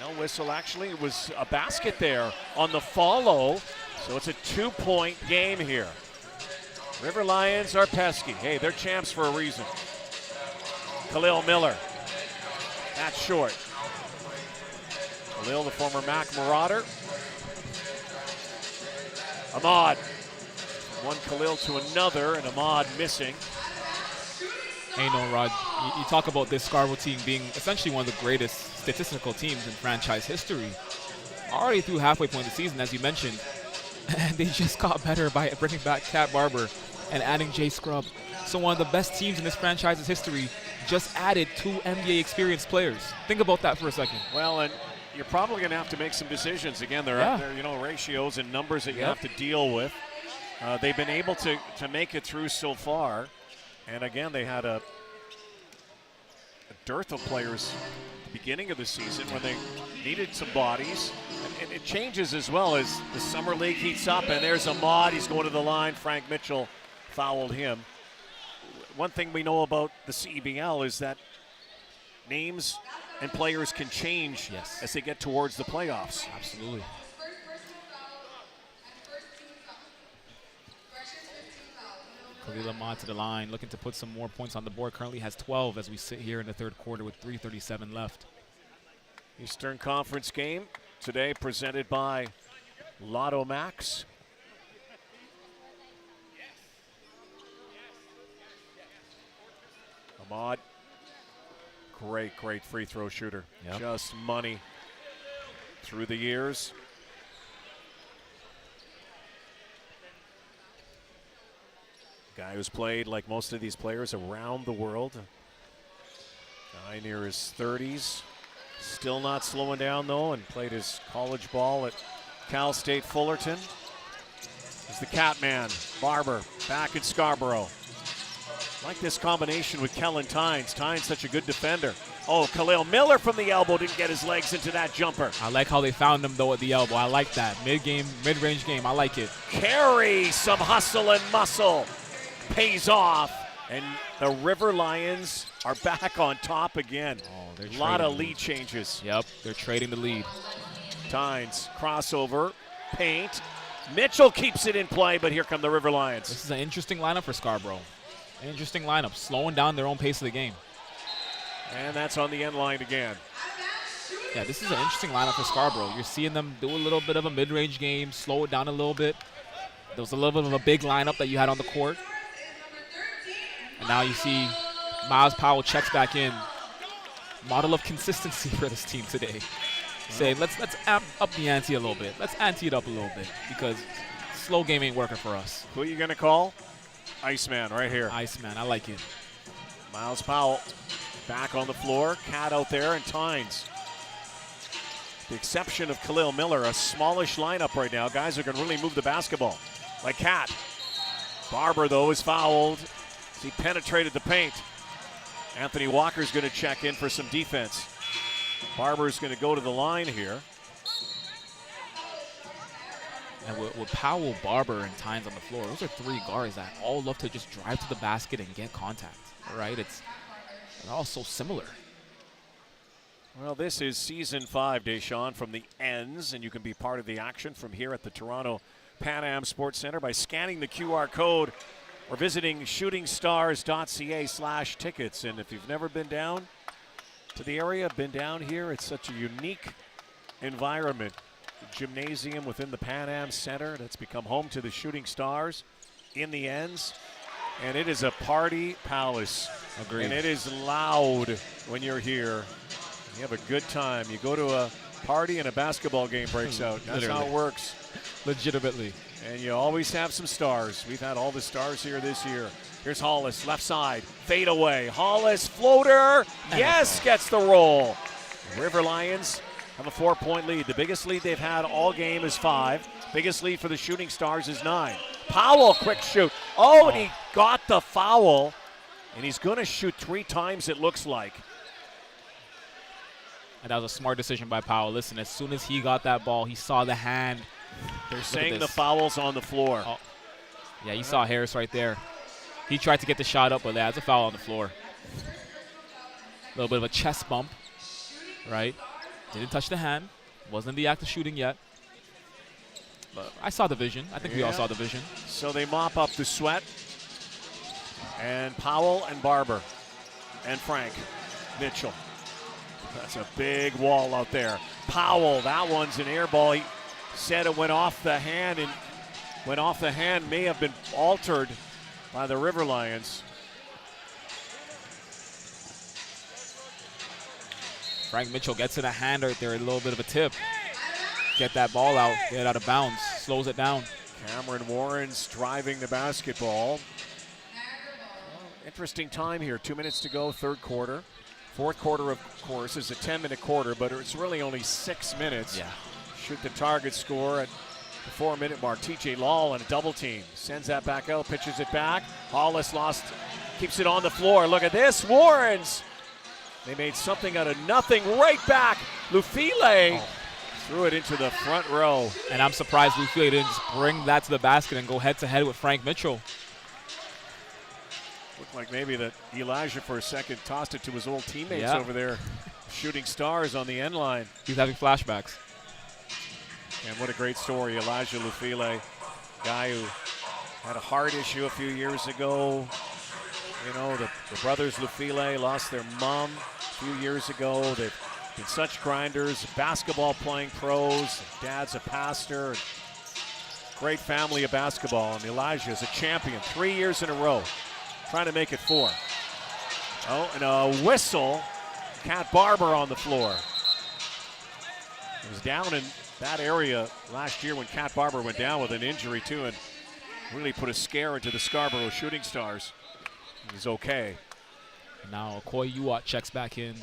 No whistle, actually. It was a basket there on the follow. So it's a 2-point game here. River Lions are pesky. Hey, they're champs for a reason. Khalil Miller. That's short. Khalil, the former MAC Marauder. Ahmad. One Khalil to another, and Ahmad missing. Hey, no, Rod, you talk about this Scarborough team being essentially one of the greatest statistical teams in franchise history. Already through halfway point of the season, as you mentioned, and they just got better by bringing back Cat Barber and adding Jay Scrubb. So one of the best teams in this franchise's history just added 2 NBA experienced players. Think about that for a second. Well, and you're probably going to have to make some decisions. Again, there are ratios and numbers that you have to deal with. They've been able to make it through so far. And again, they had a dearth of players at the beginning of the season when they needed some bodies. And it changes as well as the summer league heats up. And there's Ahmad. He's going to the line. Frank Mitchell fouled him. One thing we know about the CEBL is that names and players can change as they get towards the playoffs. Absolutely. Khalil Ahmad to the line, looking to put some more points on the board. Currently has 12 as we sit here in the third quarter with 3:37 left. Eastern Conference game today presented by Lotto Max. Ahmad, great free throw shooter. Just money through the years. Guy who's played, like most of these players, around the world. Guy near his 30s. Still not slowing down, though, and played his college ball at Cal State Fullerton. He's the Catman. Barber back in Scarborough. Like this combination with Kellen Tynes. Tynes such a good defender. Oh, Khalil Miller from the elbow didn't get his legs into that jumper. I like how they found him, though, at the elbow. I like that. Mid-range game. I like it. Carey, some hustle and muscle. Pays off, and the River Lions are back on top again. Oh, a lot of lead changes. Yep, they're trading the lead. Tynes, crossover, paint. Mitchell keeps it in play, but here come the River Lions. This is an interesting lineup for Scarborough. Interesting lineup, slowing down their own pace of the game. And that's on the end line again. Yeah, this is an interesting lineup for Scarborough. You're seeing them do a little bit of a mid-range game, slow it down a little bit. There was a little bit of a big lineup that you had on the court. And now you see Miles Powell checks back in. Model of consistency for this team today. Saying, let's amp up the ante a little bit. Let's ante it up a little bit because slow game ain't working for us. Who are you going to call? Iceman right here. Iceman, I like it. Miles Powell back on the floor. Cat out there and Tynes. The exception of Khalil Miller, a smallish lineup right now. Guys are going to really move the basketball. Like Cat. Barber, though, is fouled. He penetrated the paint. Anthony Walker's going to check in for some defense. Barber's going to go to the line here. And with Powell, Barber, and Tynes on the floor, those are 3 guards that all love to just drive to the basket and get contact, right? They're all so similar. Well, this is Season 5, Deshaun, from the ends, and you can be part of the action from here at the Toronto Pan Am Sports Center by scanning the QR code or visiting shootingstars.ca/tickets. And if you've never been down to the area, been down here, it's such a unique environment. The gymnasium within the Pan Am Center that's become home to the Shooting Stars in the ends. And it is a party palace. Agreed. And it is loud when you're here. You have a good time. You go to a party and a basketball game breaks out. That's how it works. Legitimately. And you always have some stars. We've had all the stars here this year. Here's Hollis, left side, fade away. Hollis, floater, yes, gets the roll. The River Lions have a 4-point lead. The biggest lead they've had all game is 5. Biggest lead for the Shooting Stars is 9. Powell, quick shoot. Oh, and he got the foul. And he's going to shoot 3 times, it looks like. And that was a smart decision by Powell. Listen, as soon as he got that ball, he saw the hand. They're saying the foul's on the floor. Oh. Yeah, you saw Harris right there. He tried to get the shot up, but that's a foul on the floor. A little bit of a chest bump, right? Didn't touch the hand. Wasn't in the act of shooting yet. But I saw the vision. I think we all saw the vision. So they mop up the sweat. And Powell and Barber and Frank Mitchell. That's a big wall out there. Powell, that one's an air ball. He said it went off the hand, and may have been altered by the River Lions. Frank Mitchell gets in a hand right there, a little bit of a tip. Get that ball out, get it out of bounds, slows it down. Cameron Warren's driving the basketball. Interesting time here, 2 minutes to go, third quarter. Fourth quarter, of course, is a 10-minute quarter, but it's really only 6 minutes. Yeah. Shoot the target score at the 4-minute mark. TJ Lall in a double team. Sends that back out, pitches it back. Hollis lost, keeps it on the floor. Look at this, Warrens. They made something out of nothing. Right back, Lufile threw it into the front row. And I'm surprised Lufile didn't just bring that to the basket and go head-to-head with Frank Mitchell. Looked like maybe that Elijah for a second tossed it to his old teammates over there. Shooting Stars on the end line. He's having flashbacks. And what a great story. Elijah Lufile, guy who had a heart issue a few years ago. You know, the brothers Lufile lost their mom a few years ago. They've been such grinders, basketball playing pros. Dad's a pastor. Great family of basketball. And Elijah is a champion 3 years in a row. Trying to make it 4. Oh, and a whistle. Cat Barber on the floor. It was down in that area last year when Cat Barber went down with an injury too and really put a scare into the Scarborough Shooting Stars. He's okay. Now Okoye Uwat checks back in.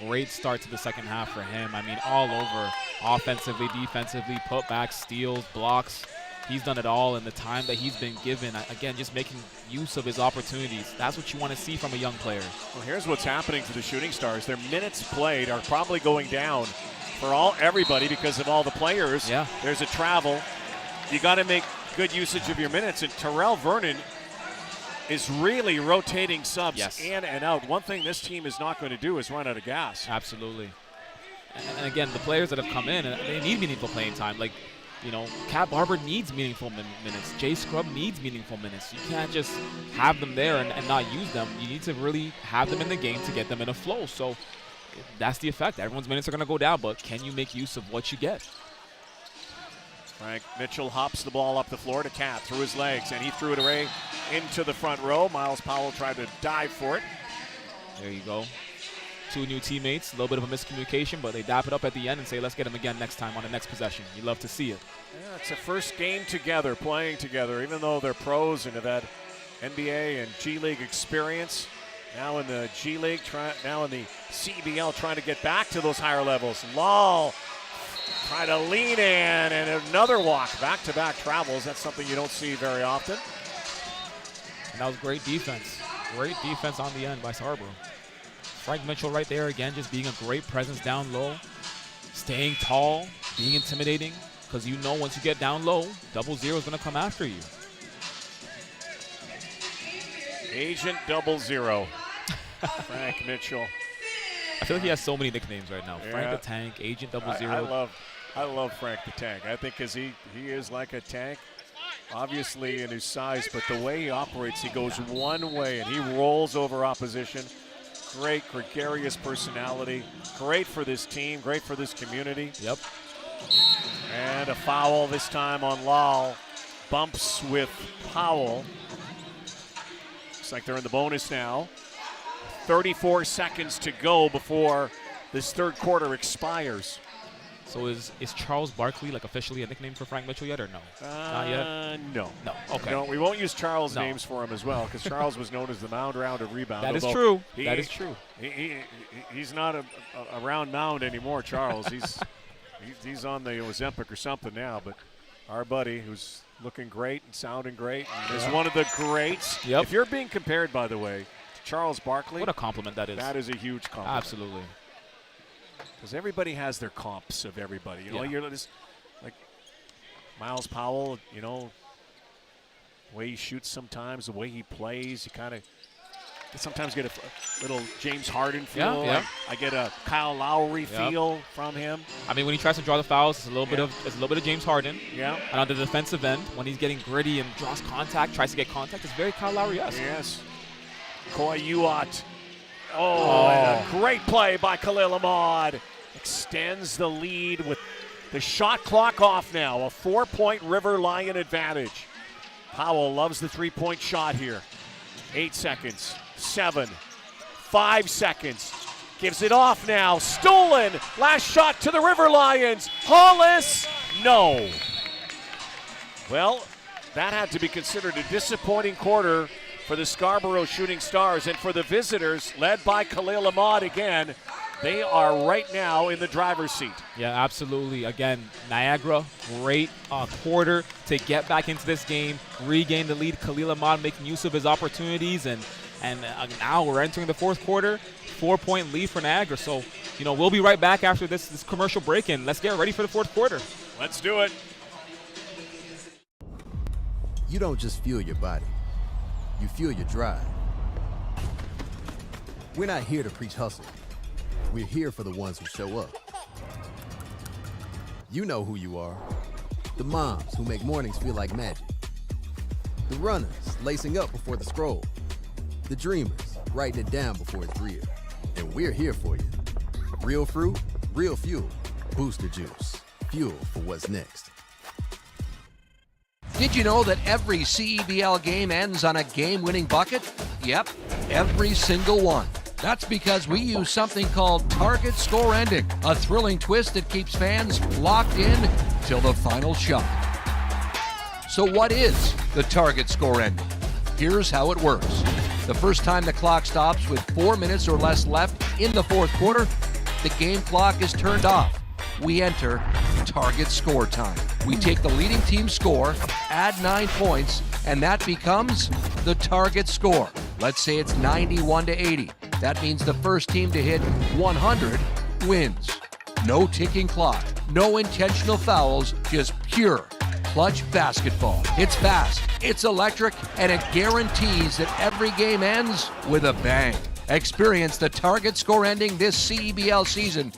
Great start to the second half for him. I mean, all over, offensively, defensively, putbacks, steals, blocks. He's done it all in the time that he's been given. Again, just making use of his opportunities. That's what you want to see from a young player. Well, here's what's happening to the Shooting Stars. Their minutes played are probably going down for everybody because of all the players. Yeah. There's a travel. You got to make good usage of your minutes. And Terrell Vernon is really rotating subs in and out. One thing this team is not going to do is run out of gas. Absolutely. And again, the players that have come in, they need meaningful playing time. Like, you know, Cat Barber needs meaningful minutes. Jay Scrub needs meaningful minutes. You can't just have them there and not use them. You need to really have them in the game to get them in a flow. So that's the effect. Everyone's minutes are going to go down, but can you make use of what you get? Frank Mitchell hops the ball up the floor to Cat through his legs, and he threw it away into the front row. Miles Powell tried to dive for it. There you go. 2 new teammates, a little bit of a miscommunication, but they dap it up at the end and say, let's get him again next time on the next possession. You love to see it. Yeah, it's a first game together, playing together, even though they're pros and have had NBA and G League experience. Now in the G League, now in the CEBL, trying to get back to those higher levels. Lall try to lean in, and another walk. Back-to-back travels. That's something you don't see very often. And that was great defense. Great defense on the end by Scarborough. Frank Mitchell right there again, just being a great presence down low, staying tall, being intimidating, because you know once you get down low, 00 is going to come after you. Agent 00. Frank Mitchell. I feel like he has so many nicknames right now. Frank the Tank, Agent 00. I love Frank the Tank. I think because he is like a tank, obviously in his size, but the way he operates, he goes one way and he rolls over opposition. Great gregarious personality. Great for this team. Great for this community. Yep. And a foul this time on Lall. Bumps with Powell. Looks like they're in the bonus now. 34 seconds to go before this third quarter expires. So is Charles Barkley like officially a nickname for Frank Mitchell yet, or no? Not yet? No. No, okay. No, we won't use Charles' names for him as well, because Charles was known as the mound round of rebound. That is true. That is true. He's not a round mound anymore, Charles. He's on the Ozempic or something now, but our buddy, who's looking great and sounding great, and is one of the greats. Yep. If you're being compared, by the way, to Charles Barkley. What a compliment that is. That is a huge compliment. Absolutely. Because everybody has their comps of everybody. You know, Yeah. you're just like Miles Powell, you know, the way he shoots sometimes, the way he plays, you kind of sometimes get a little James Harden feel. Yeah. I get a Kyle Lowry feel from him. I mean, when he tries to draw the fouls, it's a little bit of James Harden. Yeah. And on the defensive end, when he's getting gritty and draws contact, tries to get contact, it's very Kyle Lowry-esque. Yes. Koi Uat. And a great play by Khalil Ahmad. Extends the lead with the shot clock off now. A 4-point River Lion advantage. Powell loves the three-point shot here. 8 seconds. 7. 5 seconds. Gives it off now. Stolen. Last shot to the River Lions. Hollis. No. Well, that had to be considered a disappointing quarter for the Scarborough Shooting Stars, and for the visitors, led by Khalil Ahmad again, they are right now in the driver's seat. Yeah, absolutely. Again, Niagara, great quarter to get back into this game, regain the lead. Khalil Ahmad making use of his opportunities, and now we're entering the fourth quarter, 4-point lead for Niagara. So, you know, we'll be right back after this commercial break, and let's get ready for the fourth quarter. Let's do it. You don't just fuel your body. You fuel your drive. We're not here to preach hustle. We're here for the ones who show up. You know who you are. The moms who make mornings feel like magic. The runners lacing up before the scroll. The dreamers writing it down before it's real. And we're here for you. Real fruit, real fuel. Booster Juice. Fuel for what's next. Did you know that every CEBL game ends on a game-winning bucket? Yep, every single one. That's because we use something called target score ending, a thrilling twist that keeps fans locked in till the final shot. So what is the target score ending? Here's how it works. The first time the clock stops with 4 minutes or less left in the fourth quarter, the game clock is turned off. We enter target score time. We take the leading team's score, add 9 points, and that becomes the target score. Let's say it's 91-80. That means the first team to hit 100 wins. No ticking clock, no intentional fouls, just pure clutch basketball. It's fast, it's electric, and it guarantees that every game ends with a bang. Experience the target score ending this CEBL season.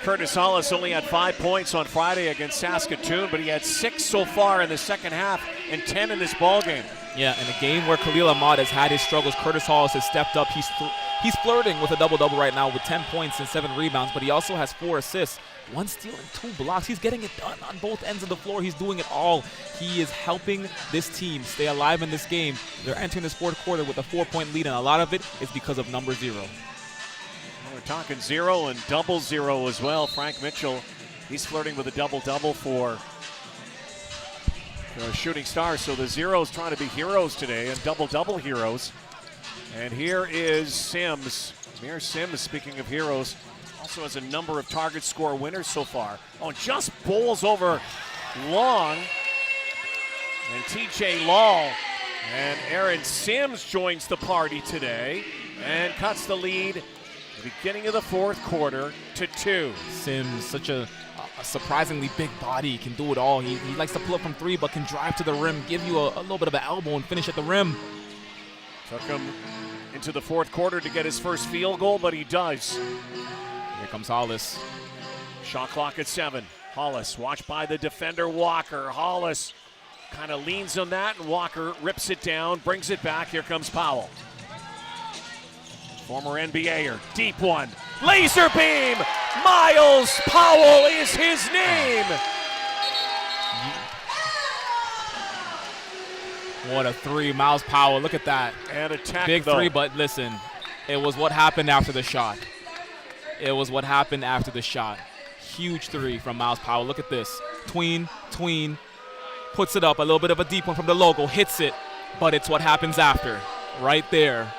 Curtis Hollis only had 5 points on Friday against Saskatoon, but he had 6 so far in the second half and 10 in this ballgame. Yeah, in a game where Khalil Ahmad has had his struggles, Curtis Hollis has stepped up. He's flirting with a double-double right now with 10 points and 7 rebounds, but he also has 4 assists, 1 steal and 2 blocks. He's getting it done on both ends of the floor. He's doing it all. He is helping this team stay alive in this game. They're entering this fourth quarter with a 4-point lead, and a lot of it is because of number 0. We're talking 0 and double 0 as well. Frank Mitchell, he's flirting with a double-double for the Shooting Stars. So the Zeros trying to be heroes today and double-double heroes. And here is Sims. Amir Sims, speaking of heroes, also has a number of target score winners so far. Oh, just bowls over Long. And TJ Law. And Aaron Sims joins the party today and cuts the lead at the beginning of the fourth quarter to 2. Sims, such a surprisingly big body, can do it all. He likes to pull up from 3, but can drive to the rim, give you a little bit of an elbow and finish at the rim. Took him into the fourth quarter to get his first field goal, but he does. Here comes Hollis. Shot clock at 7. Hollis watched by the defender Walker. Hollis kind of leans on that, and Walker rips it down, brings it back. Here comes Powell. Former NBAer, deep one. Laser beam! Miles Powell is his name. What a three, Miles Powell. Look at that. And attack, big though. three, but listen, it was what happened after the shot. It was what happened after the shot. Huge three from Miles Powell. Look at this. Tween, puts it up. A little bit of a deep one from the logo, hits it, but it's what happens after. Right there.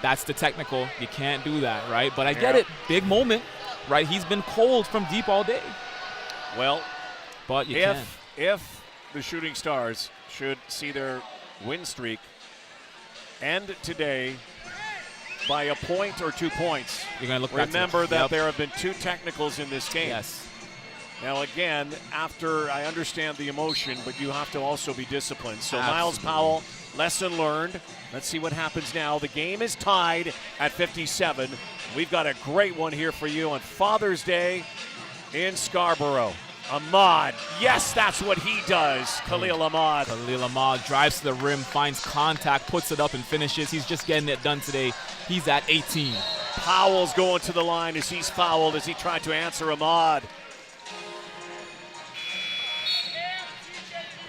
That's the technical. You can't do that, right? But I get it. Big moment, right? He's been cold from deep all day. Well, but you can. If the Shooting Stars should see their win streak end today by a point or 2 points, you're going to look back. Remember that there have been 2 technicals in this game. Yes. Now, again, after I understand the emotion, but you have to also be disciplined. So Miles Powell, lesson learned. Let's see what happens now. The game is tied at 57. We've got a great one here for you on Father's Day in Scarborough. Ahmad, yes, that's what he does. Khalil Ahmad. Khalil Ahmad drives to the rim, finds contact, puts it up and finishes. He's just getting it done today. He's at 18. Powell's going to the line as he's fouled as he tried to answer Ahmad.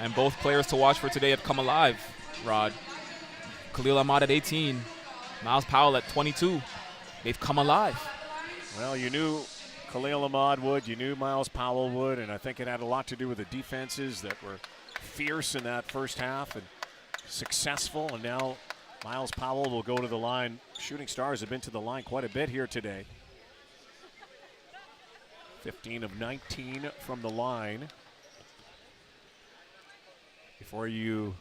And both players to watch for today have come alive, Rod. Khalil Ahmad at 18, Miles Powell at 22. They've come alive. Well, you knew Khalil Ahmad would, you knew Miles Powell would, and I think it had a lot to do with the defenses that were fierce in that first half and successful, and now Miles Powell will go to the line. Shooting Stars have been to the line quite a bit here today. 15 of 19 from the line. Before you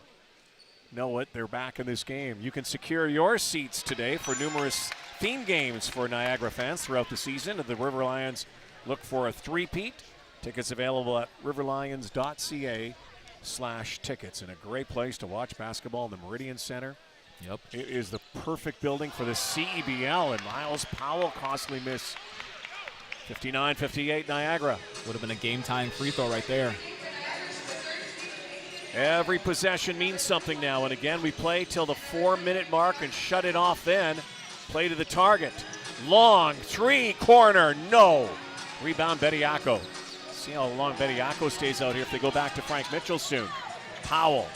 know it, they're back in this game. You can secure your seats today for numerous theme games for Niagara fans throughout the season. The River Lions look for a three-peat. Tickets available at riverlions.ca/tickets. And a great place to watch basketball in the Meridian Center. Yep. It is the perfect building for the CEBL, and Miles Powell costly miss. 59-58 Niagara. Would have been a game-time free throw right there. Every possession means something now, and again, we play till the 4-minute mark and shut it off then. Play to the target. Long three, corner, no. Rebound, Bediako. See how long Bediako stays out here if they go back to Frank Mitchell soon. Powell,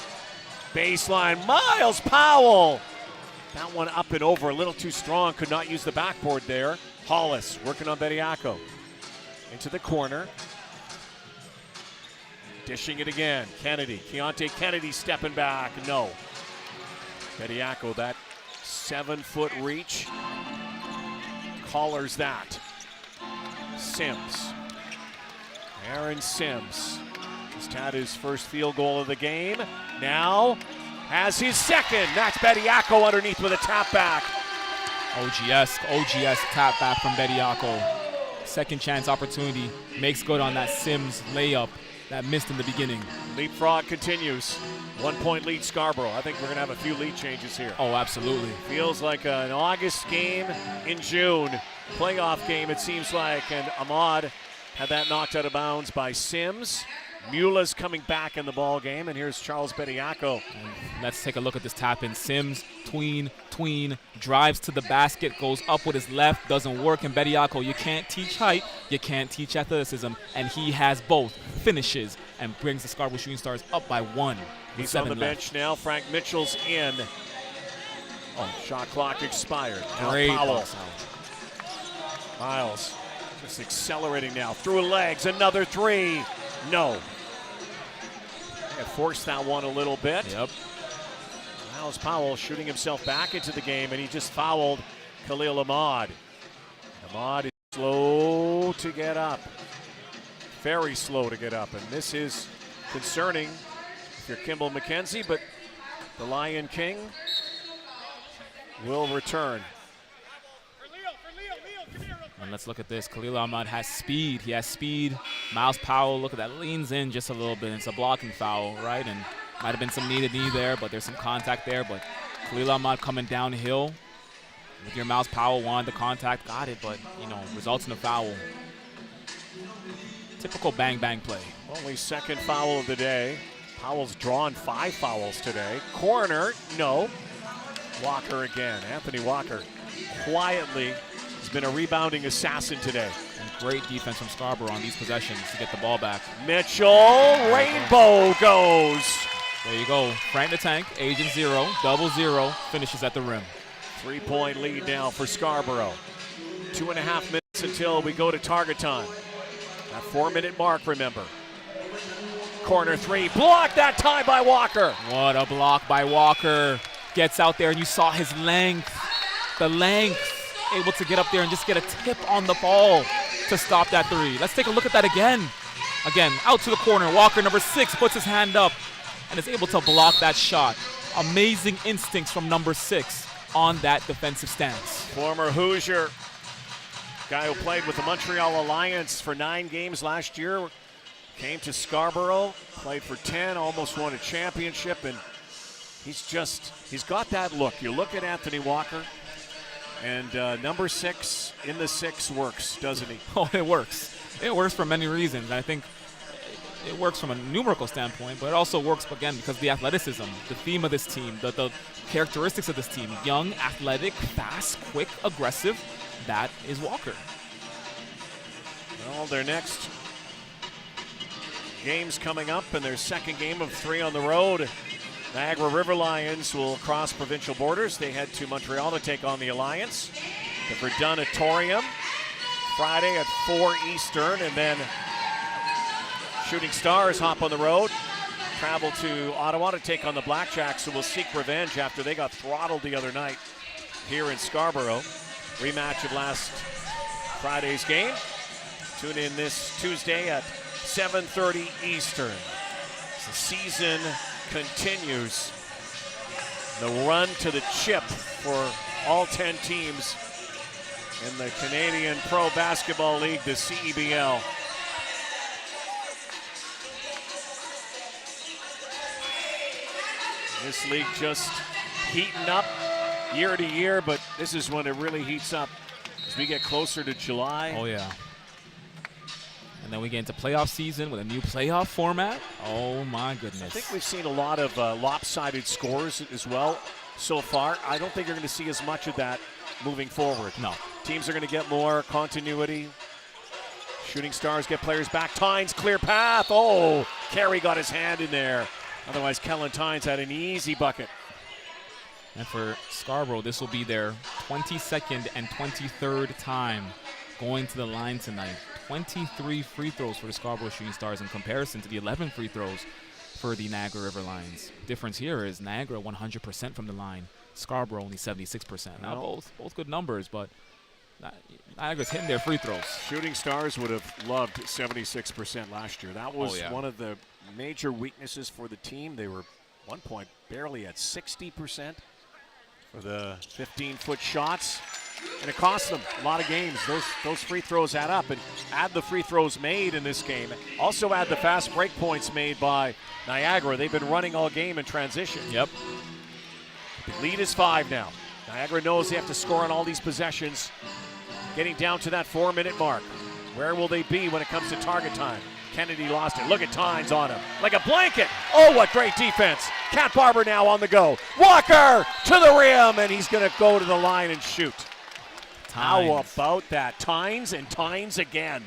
baseline, Miles Powell. That one up and over, a little too strong, could not use the backboard there. Hollis working on Bediako. Into the corner. Dishing it again. Kennedy. Keontae Kennedy stepping back. No. Bediako, that 7-foot reach. Collars that. Sims. Aaron Sims. Just had his first field goal of the game. Now has his second. That's Bediako underneath with a tap back. OGS tap back from Bediako. Second chance opportunity. Makes good on that Sims layup that missed in the beginning. Leapfrog continues. 1 point lead Scarborough. I think we're going to have a few lead changes here. Oh, absolutely. Feels like an August game in June. Playoff game, it seems like. And Ahmad had that knocked out of bounds by Sims. Mula's coming back in the ball game, and here's Charles Bediako. And let's take a look at this tap in. Sims, tween, drives to the basket, goes up with his left, doesn't work. And Bediako, you can't teach height, you can't teach athleticism, and he has both. Finishes and brings the Scarborough Shooting Stars up by 1. He's on the bench now. Frank Mitchell's in. Oh, shot clock expired. Great Powell. Miles just accelerating now. Through legs, another three. No. They forced that one a little bit. Yep. Miles Powell shooting himself back into the game, and he just fouled Khalil Ahmad. Ahmad is slow to get up. Very slow to get up, and this is concerning if you're Kimball McKenzie, but the Lion King will return. And let's look at this. Khalil Ahmad has speed. He has speed. Miles Powell, look at that, leans in just a little bit. It's a blocking foul, right? And might have been some knee there, but there's some contact there. But Khalil Ahmad coming downhill. With your Miles Powell wanted the contact, got it, but, results in a foul. Typical bang-bang play. Only second foul of the day. Powell's drawn 5 fouls today. Corner, no. Walker again. Anthony Walker quietly has been a rebounding assassin today. And Great defense from Scarborough on these possessions to get the ball back. Mitchell, rainbow goes. There you go. Frank the Tank, Agent 0, 0-0, finishes at the rim. 3-point lead now for Scarborough. 2.5 minutes until we go to target time. That 4-minute mark, remember. Corner three, blocked that time by Walker. What a block by Walker. Gets out there and you saw his length. The length. Able to get up there and just get a tip on the ball to stop that three. Let's take a look at that again. Again, out to the corner. Walker, number 6, puts his hand up and is able to block that shot. Amazing instincts from number 6 on that defensive stance. Former Hoosier, guy who played with the Montreal Alliance for 9 games last year, came to Scarborough, played for 10, almost won a championship, and he's got that look. You look at Anthony Walker, and number 6 in the 6 works, doesn't he? Oh, it works. It works for many reasons. I think it works from a numerical standpoint, but it also works, again, because the athleticism, the theme of this team, the characteristics of this team, young, athletic, fast, quick, aggressive, that is Walker. Well, their next game's coming up, and their second game of 3 on the road. Niagara River Lions will cross provincial borders. They head to Montreal to take on the Alliance. The Verdun-Auditorium Friday at 4 Eastern, and then Shooting Stars hop on the road, travel to Ottawa to take on the Blackjacks, who will seek revenge after they got throttled the other night here in Scarborough. Rematch of last Friday's game. Tune in this Tuesday at 7:30 Eastern. The season continues. The run to the chip for all 10 teams in the Canadian Pro Basketball League, the CEBL. This league just heating up year to year, but this is when it really heats up as we get closer to July. Oh, yeah. And then we get into playoff season with a new playoff format. Oh, my goodness. I think we've seen a lot of lopsided scores as well so far. I don't think you're going to see as much of that moving forward. No. Teams are going to get more continuity. Shooting Stars get players back. Tynes, clear path. Oh, Carey got his hand in there. Otherwise, Kellen Tynes had an easy bucket. And for Scarborough, this will be their 22nd and 23rd time going to the line tonight. 23 free throws for the Scarborough Shooting Stars in comparison to the 11 free throws for the Niagara River Lions. Difference here is Niagara 100% from the line, Scarborough only 76%. Now both good numbers, but Niagara's hitting their free throws. Shooting Stars would have loved 76% last year. That was one of the major weaknesses for the team. They were at one point barely at 60% for the 15-foot shots. And it cost them a lot of games. Those free throws add up. And add the free throws made in this game. Also add the fast break points made by Niagara. They've been running all game in transition. Yep. The lead is 5 now. Niagara knows they have to score on all these possessions. Getting down to that 4-minute mark. Where will they be when it comes to target time? Kennedy lost it. Look at Tynes on him. Like a blanket. Oh, what great defense. Cat Barber now on the go. Walker to the rim, and he's going to go to the line and shoot. How about that? Tynes and Tynes again.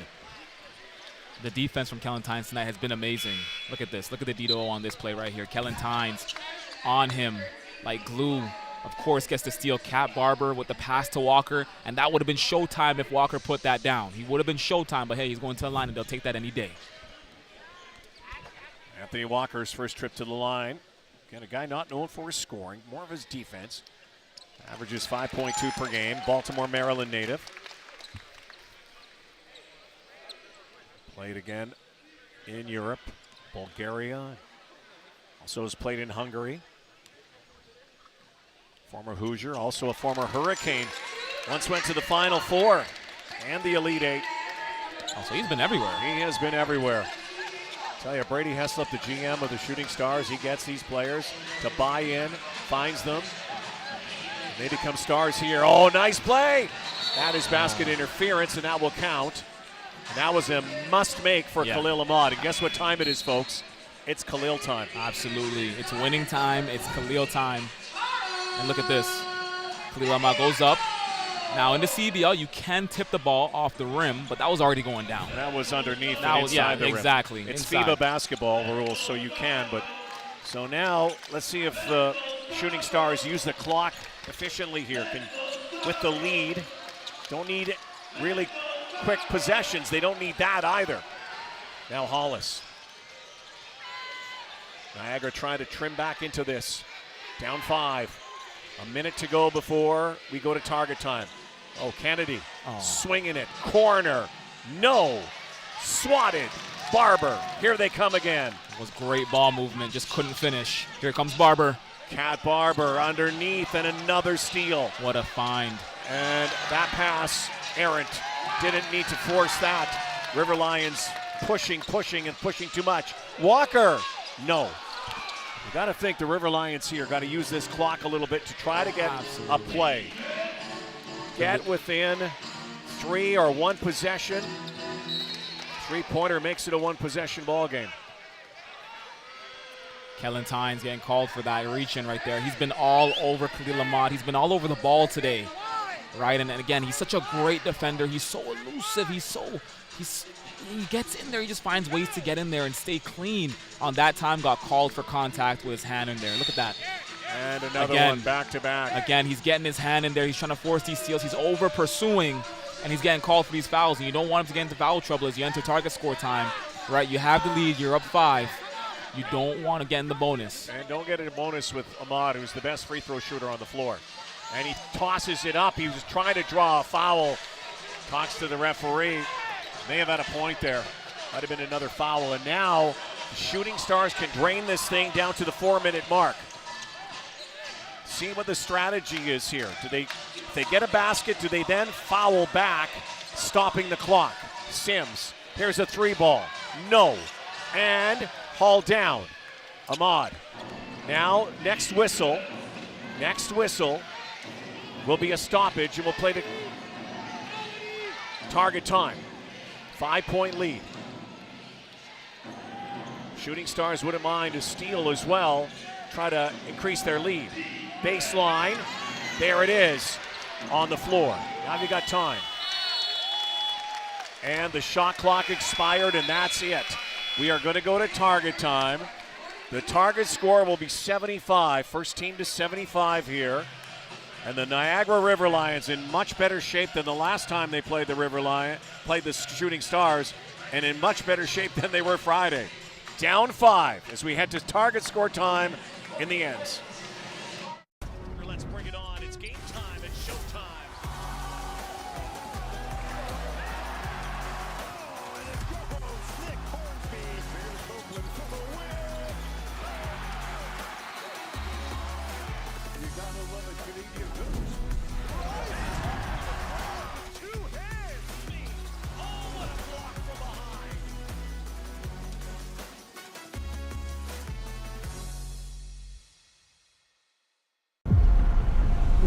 The defense from Kellen Tynes tonight has been amazing. Look at this. Look at the DDO on this play right here. Kellen Tynes on him like glue. Of course, gets to steal Cat Barber with the pass to Walker, and that would have been showtime if Walker put that down. He would have been showtime, but hey, he's going to the line, and they'll take that any day. Anthony Walker's first trip to the line. Again, a guy not known for his scoring, more of his defense. Averages 5.2 per game. Baltimore, Maryland native. Played again in Europe, Bulgaria. Also has played in Hungary. Former Hoosier, also a former Hurricane. Once went to the Final Four and the Elite Eight. Oh, so he's been everywhere. He has been everywhere. Tell you, Brady Heslop, the GM of the Shooting Stars, he gets these players to buy in, finds them. They become stars here. Oh, nice play. That is basket interference, and that will count. And that was a must-make for Khalil Ahmad. And guess what time it is, folks? It's Khalil time. Absolutely. It's winning time. It's Khalil time. And look at this. Khalil Ahmad goes up. Now in the CEBL, you can tip the ball off the rim, but that was already going down. That was underneath That and was, inside yeah, the rim. exactly. It's inside. FIBA basketball rules, so you can. But so now let's see if the Shooting Stars use the clock efficiently here. With the lead, don't need really quick possessions. They don't need that either. Now Hollis. Niagara trying to trim back into this. Down 5. A minute to go before we go to target time. Oh, Kennedy swinging it. Corner. No. Swatted. Barber. Here they come again. It was great ball movement. Just couldn't finish. Here comes Barber. Cat Barber underneath and another steal. What a find. And that pass, errant. Didn't need to force that. River Lions pushing and pushing too much. Walker. No. You got to think the River Lions here got to use this clock a little bit to try to get a play. Get within 3 or 1 possession. 3-pointer makes it a 1-possession ball game. Kellen Tynes getting called for that reach-in right there. He's been all over Khalil Ahmad. He's been all over the ball today, right? And again, he's such a great defender. He's so elusive. He gets in there. He just finds ways to get in there and stay clean. On that time, got called for contact with his hand in there. Look at that. And another one back-to-back. Again, he's getting his hand in there. He's trying to force these steals. He's over-pursuing, and he's getting called for these fouls. And you don't want him to get into foul trouble as you enter target score time, right? You have the lead. You're up 5. You don't want to get in the bonus. And don't get in a bonus with Ahmad, who's the best free throw shooter on the floor. And he tosses it up. He was trying to draw a foul. Talks to the referee. May have had a point there. Might have been another foul. And now the Shooting Stars can drain this thing down to the 4-minute mark. See what the strategy is here. If they get a basket, do they then foul back, stopping the clock? Sims, here's a 3-ball. No. And hauled down. Ahmad. Now, next whistle will be a stoppage, and we'll play the target time. 5-point lead. Shooting Stars wouldn't mind a steal as well. Try to increase their lead. Baseline. There it is on the floor. Now you got time. And the shot clock expired, and that's it. We are going to go to target time. The target score will be 75. First team to 75 here. And the Niagara River Lions in much better shape than the last time they played the Shooting Stars, and in much better shape than they were Friday. Down 5 as we head to target score time in the ends. Let's bring it on. It's game time. It's showtime.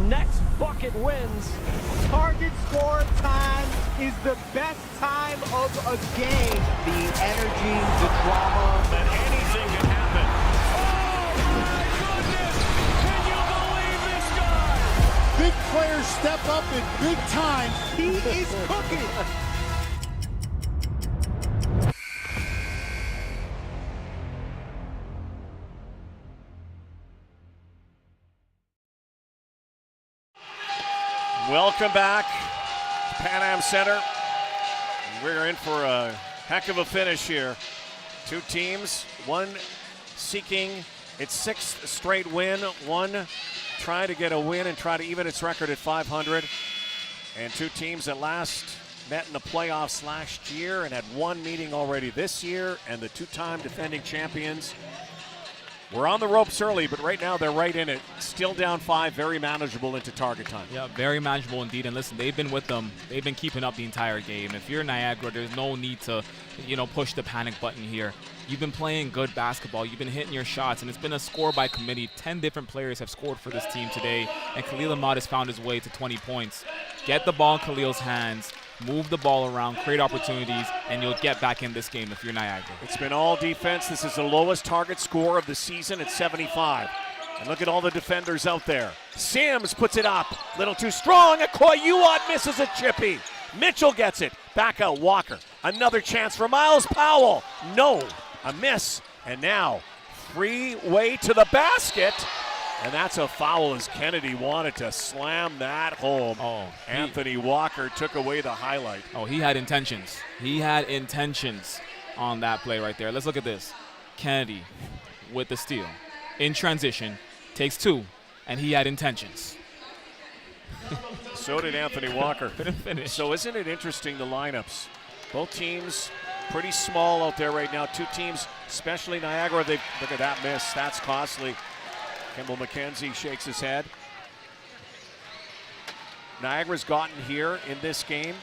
Next bucket wins. Target score time is the best time of a game. The energy, the drama. That anything can happen. Oh my goodness! Can you believe this guy? Big players step up in big time. He is cooking. Welcome back to Pan Am Center. We're in for a heck of a finish here. 2 teams, one seeking its 6th straight win, one trying to get a win and try to even its record at 500. And 2 teams that last met in the playoffs last year and had 1 meeting already this year, and the 2-time defending champions. We're on the ropes early, but right now they're right in it. Still down 5, very manageable into target time. Yeah, very manageable indeed. And listen, they've been with them. They've been keeping up the entire game. If you're Niagara, there's no need to, push the panic button here. You've been playing good basketball. You've been hitting your shots, and it's been a score by committee. 10 different players have scored for this team today, and Khalil Ahmad has found his way to 20 points. Get the ball in Khalil's hands. Move the ball around, create opportunities, and you'll get back in this game if you're Niagara. It's been all defense. This is the lowest target score of the season at 75. And look at all the defenders out there. Sims puts it up. Little too strong. Akoyuat misses a chippy. Mitchell gets it. Back out Walker. Another chance for Miles Powell. No. A miss. And now free way to the basket. And that's a foul as Kennedy wanted to slam that home. Oh, Anthony Walker took away the highlight. Oh, he had intentions. He had intentions on that play right there. Let's look at this. Kennedy with the steal. In transition, takes two, and he had intentions. So did Anthony Walker. Couldn't finish. So isn't it interesting, the lineups? Both teams pretty small out there right now. Two teams, especially Niagara, look at that miss. That's costly. Kimball McKenzie shakes his head. Niagara's gotten here in this game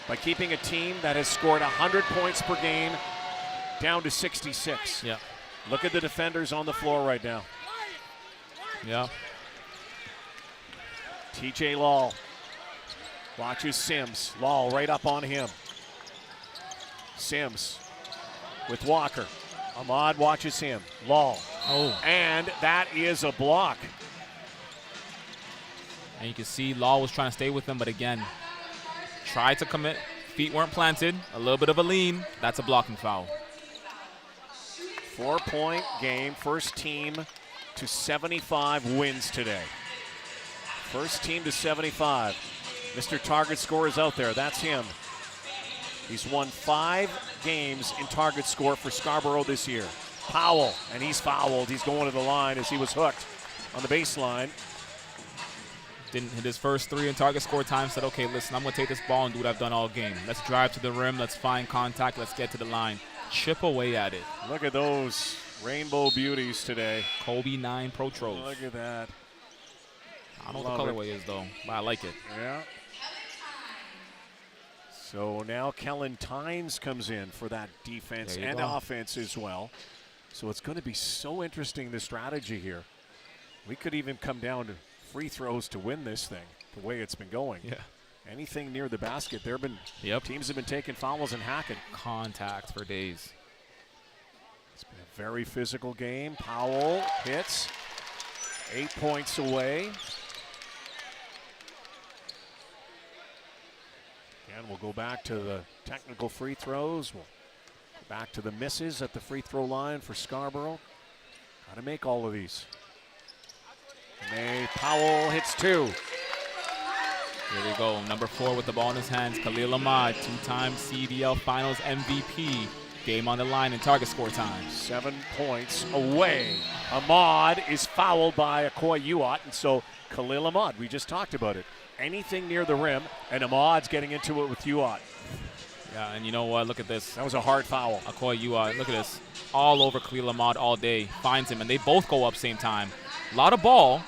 by keeping a team that has scored 100 points per game down to 66. Yeah. Look at the defenders on the floor right now. Yeah. TJ Law watches Sims. Law right up on him. Sims with Walker. Ahmad watches him. Law. Oh. And that is a block. And you can see Law was trying to stay with him, but again, tried to commit. Feet weren't planted. A little bit of a lean. That's a blocking foul. 4-point game. First team to 75 wins today. First team to 75. Mr. Target Score is out there. That's him. He's won 5 games in target score for Scarborough this year. Powell, and he's fouled. He's going to the line as he was hooked on the baseline. Didn't hit his first 3 in target score time. Said, okay, listen, I'm going to take this ball and do what I've done all game. Let's drive to the rim. Let's find contact. Let's get to the line. Chip away at it. Look at those rainbow beauties today. Kobe 9 Pro Tros. Look at that. I don't know what the colorway is, though, but I like it. Yeah. So now Kellen Tynes comes in for that defense and offense as well. So it's going to be so interesting, the strategy here. We could even come down to free throws to win this thing, the way it's been going. Yeah. Anything near the basket, teams have been taking fouls and hacking. Contact for days. It's been a very physical game. Powell hits. 8 points away. And we'll go back to the technical free throws. We'll go back to the misses at the free throw line for Scarborough. Got to make all of these. And Powell hits 2. Here we go. Number 4 with the ball in his hands. Khalil Ahmad, 2-time CEBL Finals MVP. Game on the line in target score time. 7 points away. Ahmad is fouled by Akoyuat, and so Khalil Ahmad, we just talked about it. Anything near the rim, and Ahmad's getting into it with Uat. Yeah, and you know what? Look at this. That was a hard foul. Akoyuat, look at this. All over Khalil Ahmad all day. Finds him, and they both go up same time. A lot of ball,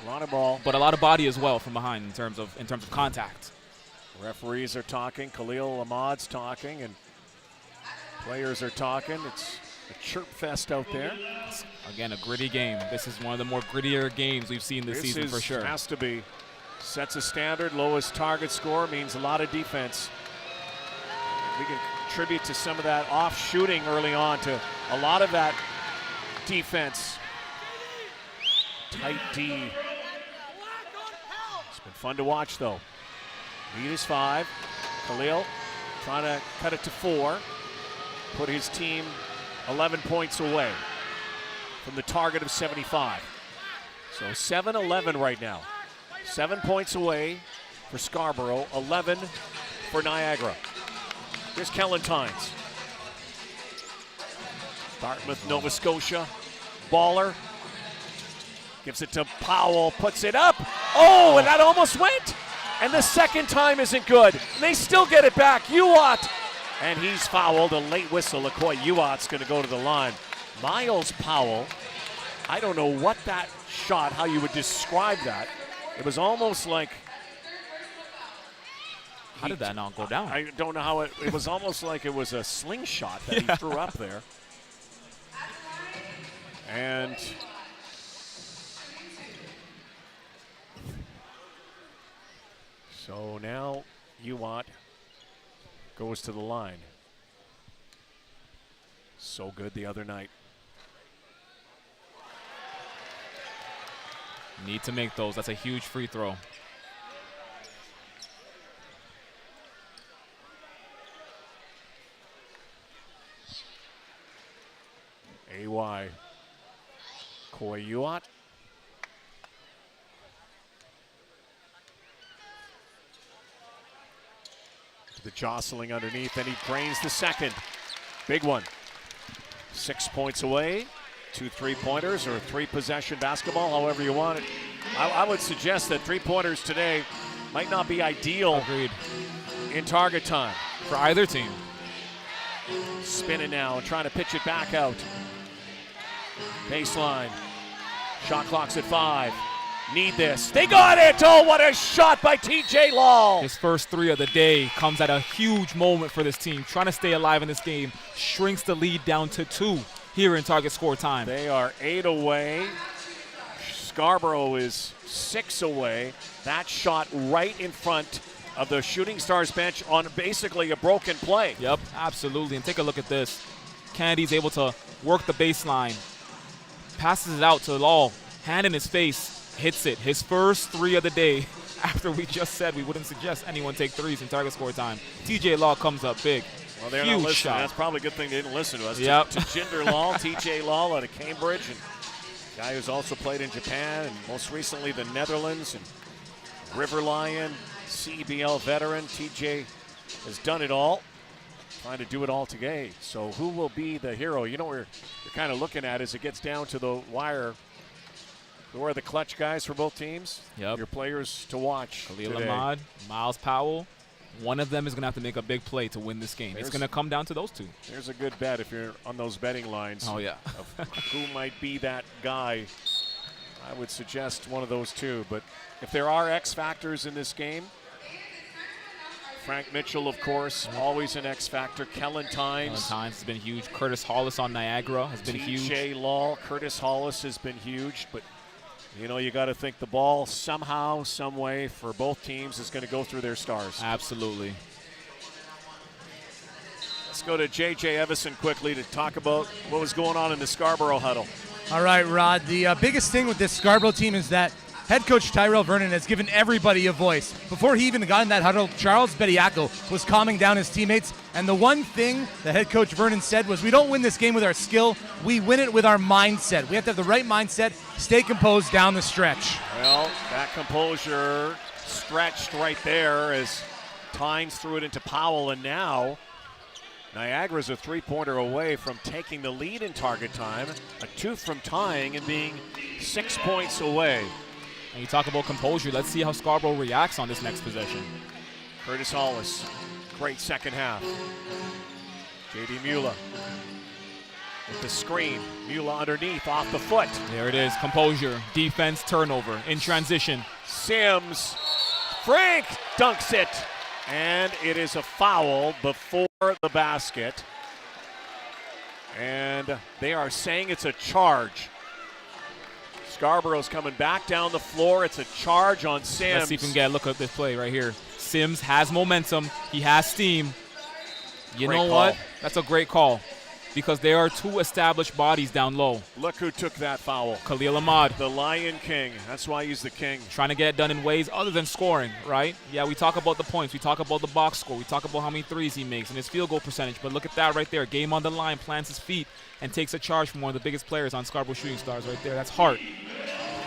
but a lot of body as well from behind in terms of contact. Referees are talking. Khalil Ahmad's talking, and players are talking. It's a chirp fest out there. It's, again, a gritty game. This is one of the more grittier games we've seen this season for sure. Has to be. Sets a standard. Lowest target score means a lot of defense. We can contribute to some of that off shooting early on, to a lot of that defense. Tight D. It's been fun to watch, though. Lead is 5. Khalil trying to cut it to 4. Put his team 11 points away from the target of 75. So 7-11 right now. 7 points away for Scarborough, 11 for Niagara. Here's Kellen Tynes. Dartmouth, Nova Scotia. Baller. Gives it to Powell, puts it up. Oh, and that almost went. And the second time isn't good. And they still get it back. Uat. And he's fouled. A late whistle. Uat's going to go to the line. Miles Powell. I don't know what that shot, how you would describe that. It was almost like. How did that not go down? I don't know how it was almost like it was a slingshot that he threw up there. And so now Uat goes to the line. So good the other night. Need to make those. That's a huge free throw. AY. Koyuat. The jostling underneath, and he drains the second. Big one. 6 points away. 2 3-pointers or 3-possession basketball, however you want it. I would suggest that 3-pointers today might not be ideal. Agreed. In target time. For either team. Spinning now, trying to pitch it back out. Baseline. Shot clock's at 5. Need this. They got it! Oh, what a shot by TJ Law! His first 3 of the day comes at a huge moment for this team. Trying to stay alive in this game. Shrinks the lead down to 2 here in target score time. They are 8 away. Scarborough is 6 away. That shot right in front of the Shooting Stars bench on basically a broken play. Yep, absolutely. And take a look at this. Kennedy's able to work the baseline. Passes it out to Law. Hand in his face. Hits it. His first 3 of the day after we just said we wouldn't suggest anyone take 3s in target score time. TJ Law comes up big. Well, they're Huge not listening. shot. That's probably a good thing they didn't listen to us. Yep. To Jinder Law, TJ Law out of Cambridge, and guy who's also played in Japan and most recently the Netherlands, and River Lion, CEBL veteran. TJ has done it all. Trying to do it all today. So who will be the hero? You know what you're kind of looking at as it gets down to the wire. Who are the clutch guys for both teams? Yep. Your players to watch Khalil today. Ahmad, Miles Powell. One of them is going to have to make a big play to win this game. It's going to come down to those 2. There's a good bet if you're on those betting lines. Oh, yeah. Of who might be that guy. I would suggest one of those 2. But if there are X factors in this game, Frank Mitchell, of course, always an X factor. Kellen Tynes has been huge. Curtis Hollis on Niagara has been huge. TJ Law, Curtis Hollis has been huge. But, you know, you got to think the ball somehow, some way for both teams is going to go through their stars. Absolutely. Let's go to J.J. Evison quickly to talk about what was going on in the Scarborough huddle. All right, Rod. The biggest thing with this Scarborough team is that head coach Tyrell Vernon has given everybody a voice. Before he even got in that huddle, Charles Bediako was calming down his teammates. And the one thing that head coach Vernon said was, we don't win this game with our skill. We win it with our mindset. We have to have the right mindset, stay composed down the stretch. Well, that composure stretched right there as Tynes threw it into Powell. And now Niagara's a 3-pointer away from taking the lead in target time. A 2 from tying and being 6 points away. And you talk about composure. Let's see how Scarborough reacts on this next possession. Curtis Hollis, great second half. J.D. Mula with the screen. Mula underneath, off the foot. There it is, composure, defense, turnover, in transition. Sims, Frank dunks it. And it is a foul before the basket. And they are saying it's a charge. Scarborough's coming back down the floor. It's a charge on Sims. Let's see if we can get a look at this play right here. Sims has momentum. He has steam. You know what? That's a great call because there are 2 established bodies down low. Look who took that foul. Khalil Ahmad. The Lion King. That's why he's the king. Trying to get it done in ways other than scoring, right? Yeah, we talk about the points. We talk about the box score. We talk about how many 3s he makes and his field goal percentage. But look at that right there. Game on the line, plants his feet, and takes a charge from one of the biggest players on Scarborough Shooting Stars right there. That's Hart.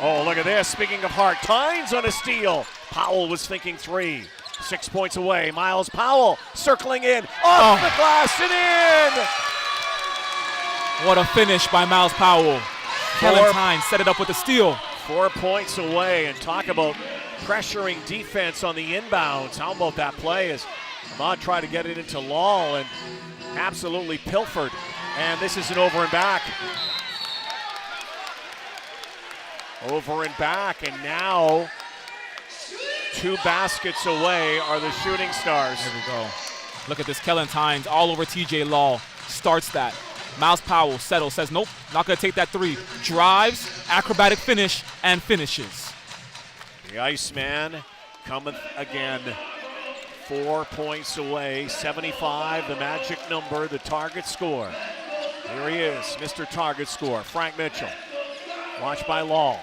Oh, look at this. Speaking of Hart, Tynes on a steal. Powell was thinking 3. 6 points away. Miles Powell circling in. Off the glass and in! What a finish by Miles Powell. Kellen Tynes set it up with a steal. 4 points away, and talk about pressuring defense on the inbounds. How about that play as Ahmad tried to get it into Law and absolutely pilfered. And this is an over and back. Over and back, and now 2 baskets away are the Shooting Stars. There we go. Look at this, Kellen Tynes all over TJ Law. Starts that. Miles Powell settles, says nope, not gonna take that 3. Drives, acrobatic finish, and finishes. The Iceman coming again. 4 points away, 75, the magic number, the target score. Here he is, Mr. Target Score, Frank Mitchell. Watched by Law.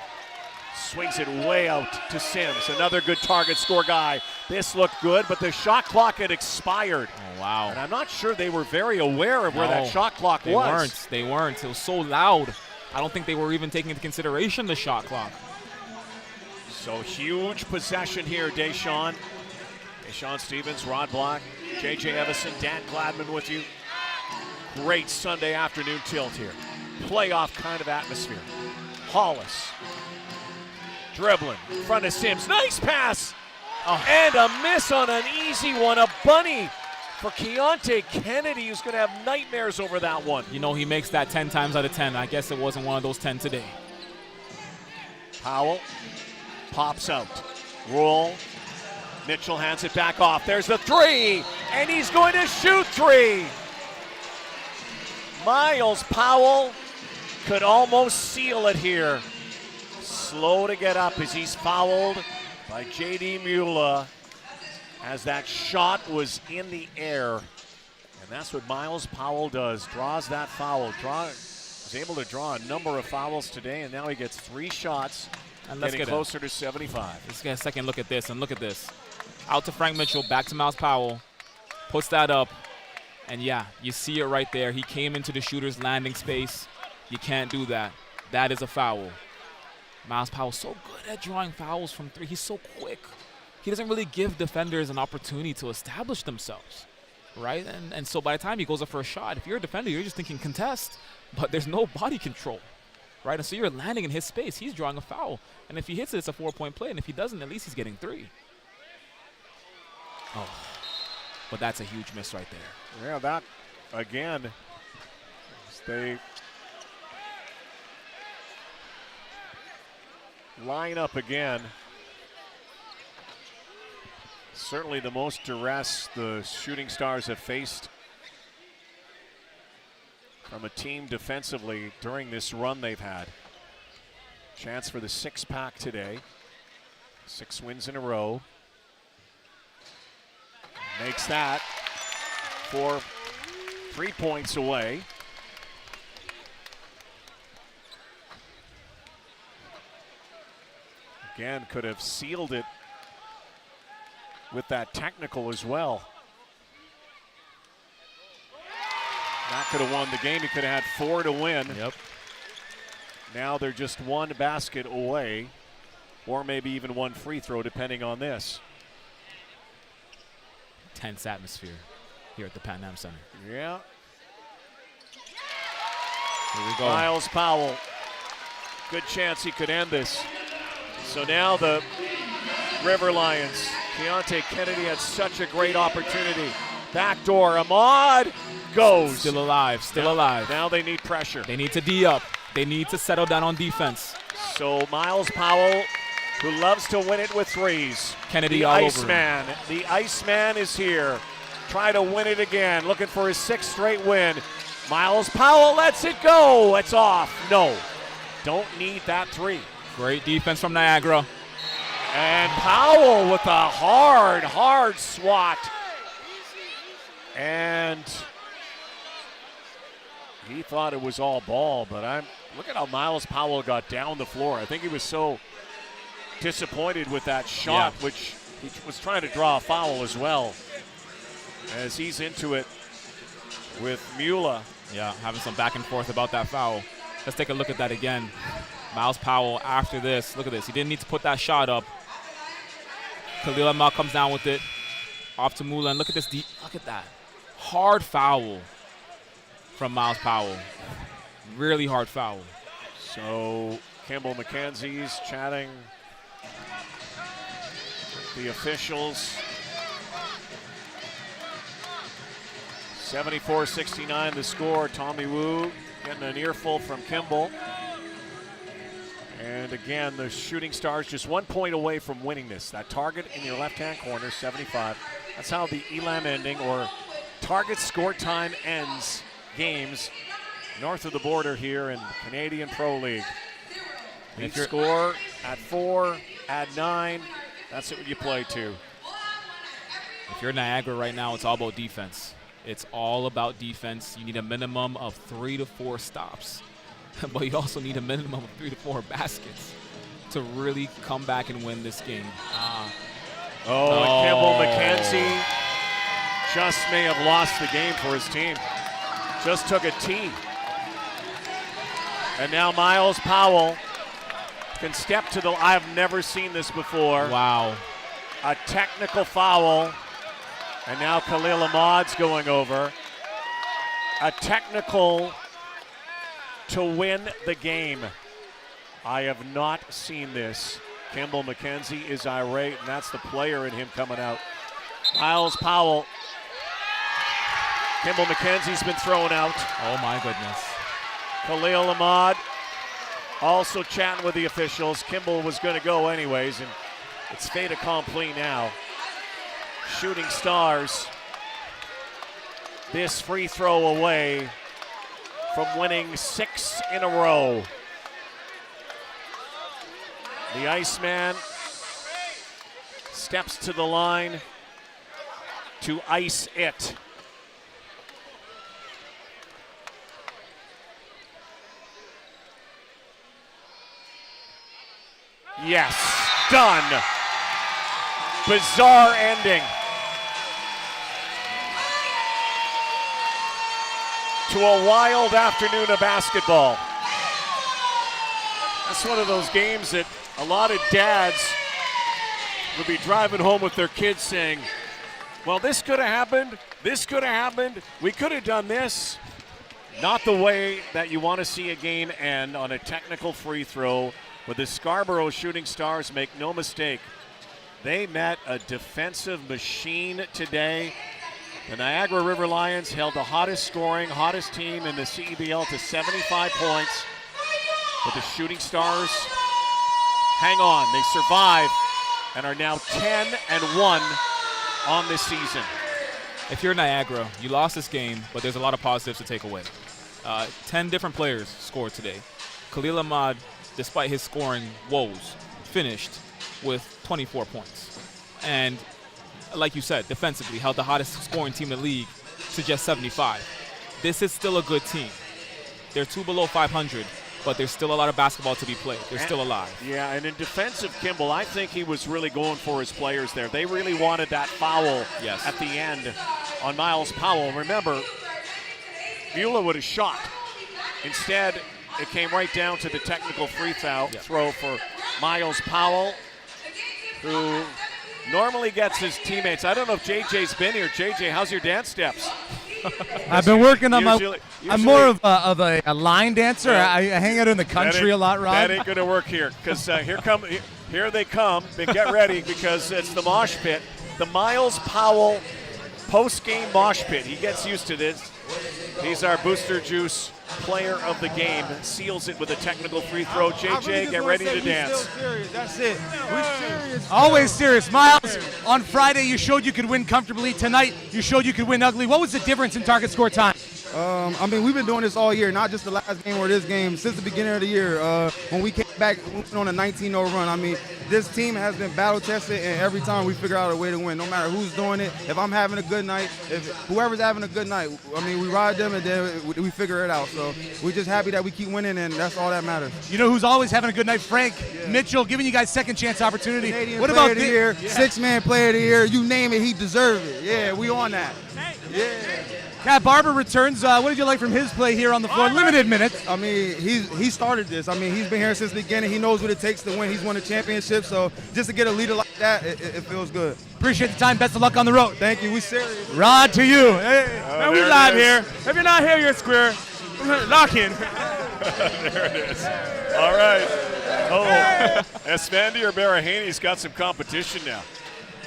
Swings it way out to Sims. Another good target score guy. This looked good, but the shot clock had expired. Oh, wow. And I'm not sure they were very aware of where that shot clock was. They weren't. It was so loud. I don't think they were even taking into consideration the shot clock. So huge possession here, Deshaun. Deshaun Stevens, Rod Block, J.J. Evison, Dan Gladman with you. Great Sunday afternoon tilt here. Playoff kind of atmosphere. Hollis. Dribbling in front of Sims. Nice pass! And a miss on an easy one. A bunny for Keontae Kennedy, who's going to have nightmares over that one. You know, he makes that 10 times out of 10. I guess it wasn't one of those 10 today. Powell pops out. Roll. Mitchell hands it back off. There's the three, and he's going to shoot three. Miles Powell could almost seal it here. Slow to get up as he's fouled by J.D. Mula as that shot was in the air. And that's what Miles Powell does, draws that foul. Was able to draw a number of fouls today, and now he gets 3 shots, and getting closer to 75. Let's get a second look at this, and look at this. Out to Frank Mitchell, back to Miles Powell, puts that up, and yeah, you see it right there. He came into the shooter's landing space. You can't do that. That is a foul. Miles Powell so good at drawing fouls from 3. He's so quick. He doesn't really give defenders an opportunity to establish themselves, right? And so by the time he goes up for a shot, if you're a defender, you're just thinking contest, but there's no body control, right? And so you're landing in his space. He's drawing a foul. And if he hits it, it's a 4-point play. And if he doesn't, at least he's getting 3. Oh, but that's a huge miss right there. Yeah, that, again, they line up again. Certainly the most duress the Shooting Stars have faced from a team defensively during this run they've had. Chance for the 6-pack today. 6 wins in a row. Makes that 3 points away. Again, could have sealed it with that technical as well. That could have won the game. He could have had 4 to win. Yep. Now they're just 1 basket away, or maybe even 1 free throw, depending on this. Tense atmosphere here at the Pan Am Center. Yeah. Here we go. Miles Powell. Good chance he could end this. So now the River Lions. Keontae Kennedy had such a great opportunity. Backdoor. Ahmad goes. Still alive. Still alive. Now they need pressure. They need to D up. They need to settle down on defense. So Miles Powell, who loves to win it with threes. Kennedy the all Iceman. over him. The Iceman is here. Try to win it again. Looking for his 6th straight win. Miles Powell lets it go. It's off. No. Don't need that 3. Great defense from Niagara. And Powell with a hard swat. And he thought it was all ball, but look at how Miles Powell got down the floor. I think he was so disappointed with that shot, which he was trying to draw a foul as well, as he's into it with Mula. Yeah, having some back and forth about that foul. Let's take a look at that again. Miles Powell after this. Look at this. He didn't need to put that shot up. Khalil Ahmad comes down with it. Off to Mula. And look at this. Look at that. Hard foul from Miles Powell. Really hard foul. So Kimball McKenzie's chatting with the officials. 74-69 the score. Tommy Wu getting an earful from Kimball. And again, the Shooting Stars just 1 point away from winning this. That target in your left-hand corner, 75. That's how the ELAM ending, or target score time, ends games north of the border here in Canadian Pro League. Lead score at 4, add 9. That's what you play to. If you're Niagara right now, it's all about defense. It's all about defense. You need a minimum of 3 to 4 stops. But you also need a minimum of 3 to 4 baskets to really come back and win this game. And Campbell McKenzie just may have lost the game for his team. Just took a tee. And now Miles Powell can step to the, I've never seen this before. Wow. A technical foul. And now Khalil Ahmad's going over. A technical to win the game. I have not seen this. Campbell McKenzie is irate, and that's the player in him coming out. Miles Powell. Campbell McKenzie's been thrown out. Oh my goodness. Khalil Ahmad also chatting with the officials. Kimball was going to go anyways, and it's fait accompli now. Shooting Stars this free throw away from winning 6 in a row. The Iceman steps to the line to ice it. Yes, done. Bizarre ending to a wild afternoon of basketball. That's one of those games that a lot of dads would be driving home with their kids saying, well, this could have happened, this could have happened, we could have done this. Not the way that you want to see a game end, on a technical free throw. With the Scarborough Shooting Stars, make no mistake, they met a defensive machine today. The Niagara River Lions held the hottest scoring, hottest team in the CEBL to 75 points. But the Shooting Stars hang on. They survive and are now 10-1 on this season. If you're Niagara, you lost this game, but there's a lot of positives to take away. 10 different players scored today. Khalil Ahmad, despite his scoring woes, finished with 24 points. And like you said, defensively, held the hottest scoring team in the league to just 75. This is still a good team. They're 2 below 500, but there's still a lot of basketball to be played. They're still alive. Yeah, and in defensive Kimball, I think he was really going for his players there. They really wanted that foul at the end on Miles Powell. Remember, Mueller would have shot. Instead, it came right down to the technical free throw for Miles Powell, who normally gets his teammates. I don't know if JJ's been here. JJ, how's your dance steps? I've been working on usually, I'm more of a line dancer. I hang out in the country a lot, Rob. That ain't going to work here, because here they come. Get ready, because it's the mosh pit. The Miles Powell post-game mosh pit. He gets used to this. He's our Booster Juice player of the game. Seals it with a technical free throw. JJ, get ready to dance. That's it. We're serious. Always serious. Miles, on Friday you showed you could win comfortably. Tonight you showed you could win ugly. What was the difference in target score time? I mean, we've been doing this all year, not just the last game or this game, since the beginning of the year. When we came back, we went on a 19-0 run. I mean, this team has been battle-tested, and every time we figure out a way to win, no matter who's doing it. If I'm having a good night, if whoever's having a good night, I mean, we ride them, and then we figure it out. So we're just happy that we keep winning, and that's all that matters. You know who's always having a good night? Frank Mitchell, giving you guys second chance opportunity. Canadian what player about of the year, six-man player of the year, you name it, he deserves it. Yeah, we on that. Yeah. Cat Barber returns. What did you like from his play here on the floor? Limited minutes. I mean, he started this. I mean, he's been here since the beginning. He knows what it takes to win. He's won a championship, so just to get a leader like that, it feels good. Appreciate the time. Best of luck on the road. Thank you. We serious. Rod, to you. Hey. Man, we live here. If you're not here, you're square. Lock in. There it is. All right. Oh, Esfandi or Barahaney's got some competition now.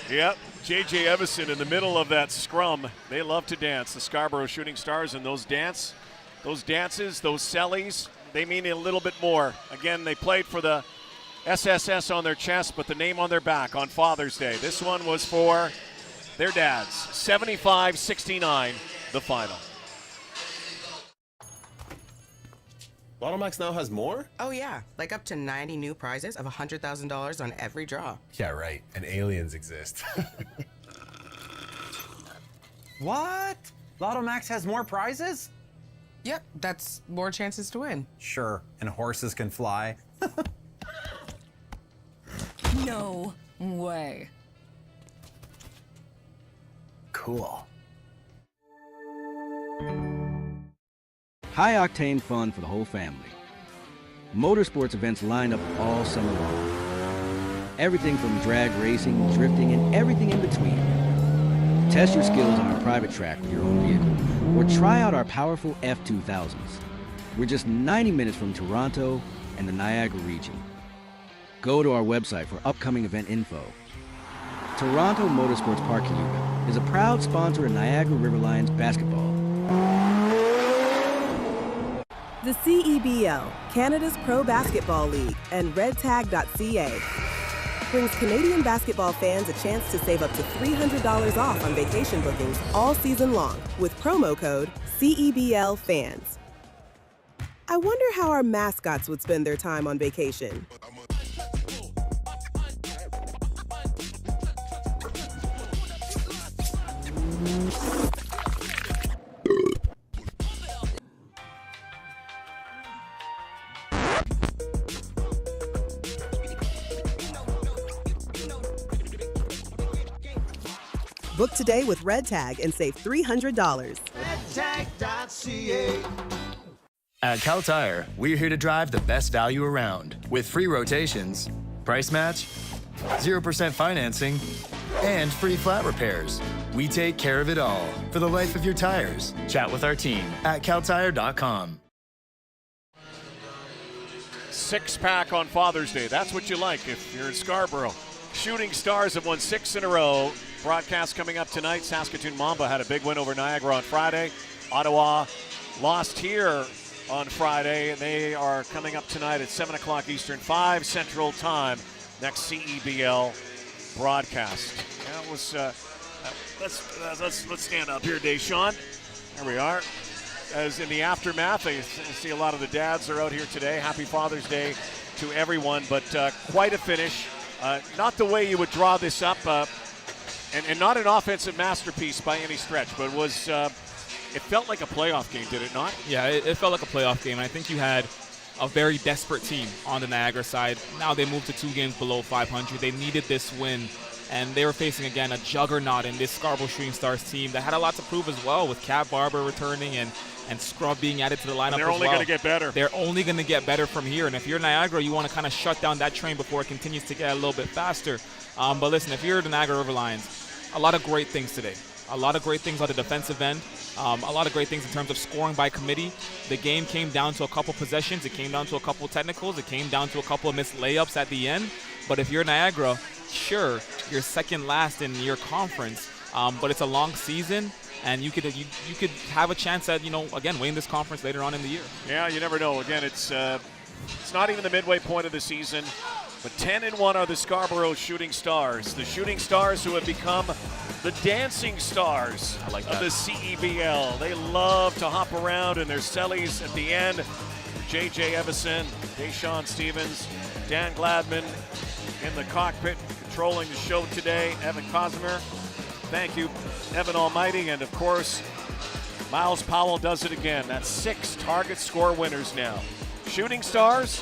Yep. J.J. Evison in the middle of that scrum. They love to dance, the Scarborough Shooting Stars, and those dances, those sellies, they mean a little bit more. Again, they played for the SSS on their chest, but the name on their back on Father's Day. This one was for their dads. 75-69, the final. Lotto Max now has more? Oh, yeah. Like up to 90 new prizes of $100,000 on every draw. Yeah, right. And aliens exist. What? Lotto Max has more prizes? Yep, that's more chances to win. Sure, and horses can fly. No way. Cool. High-octane fun for the whole family. Motorsports events line up all summer long. Everything from drag racing, drifting, and everything in between. Test your skills on our private track with your own vehicle, or try out our powerful F2000s. We're just 90 minutes from Toronto and the Niagara region. Go to our website for upcoming event info. Toronto Motorsports Park Cayuga is a proud sponsor of Niagara River Lions basketball. The CEBL, Canada's Pro Basketball League, and redtag.ca brings Canadian basketball fans a chance to save up to $300 off on vacation bookings all season long with promo code CEBLFans. I wonder how our mascots would spend their time on vacation. Book today with Red Tag and save $300. Redtag.ca. At Cal Tire, we're here to drive the best value around with free rotations, price match, 0% financing, and free flat repairs. We take care of it all for the life of your tires. Chat with our team at caltire.com. Six-pack on Father's Day. That's what you like if you're in Scarborough. Shooting Stars have won 6 in a row. Broadcast coming up tonight. Saskatoon Mamba had a big win over Niagara on Friday. Ottawa lost here on Friday, and they are coming up tonight at 7 o'clock Eastern, 5 Central Time. Next CEBL broadcast. That was. Let's stand up here, Deshaun. There we are. As in the aftermath, I see a lot of the dads are out here today. Happy Father's Day to everyone, but quite a finish. Not the way you would draw this up, and not an offensive masterpiece by any stretch, but it felt like a playoff game, did it not? Yeah, it felt like a playoff game, and I think you had a very desperate team on the Niagara side. Now they moved to 2 games below 500. They needed this win, and they were facing, again, a juggernaut in this Scarborough Shooting Stars team that had a lot to prove as well, with Cat Barber returning and Scrub being added to the lineup as well. They're only going to get better. They're only going to get better from here, and if you're Niagara, you want to kind of shut down that train before it continues to get a little bit faster. But listen, if you're the Niagara River Lions, a lot of great things today. A lot of great things on the defensive end. A lot of great things in terms of scoring by committee. The game came down to a couple possessions. It came down to a couple technicals. It came down to a couple of missed layups at the end. But if you're Niagara, sure, you're second last in your conference, but it's a long season, and you could have a chance at, again, winning this conference later on in the year. Yeah, you never know. Again, it's not even the midway point of the season, but 10-1 are the Scarborough Shooting Stars. The Shooting Stars who have become the dancing stars of the CEBL. They love to hop around in their cellies at the end. J.J. Evison, Deshaun Stevens, Dan Gladman in the cockpit controlling the show today. Evan Cosimer. Thank you, Evan Almighty. And, of course, Miles Powell does it again. That's 6 target score winners now. Shooting Stars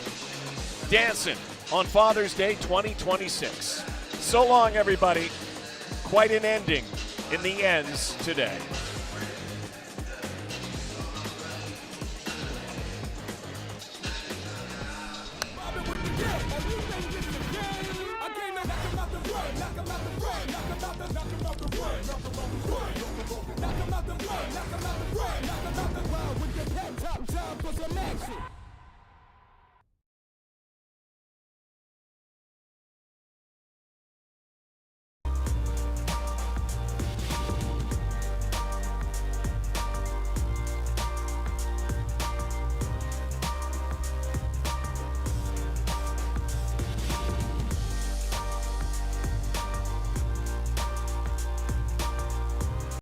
dancing on Father's Day 2026. So long, everybody. Quite an ending in the ends today. Knock 'em out the run, knock 'em out the run, knock 'em out the run with your pen top, time for some action.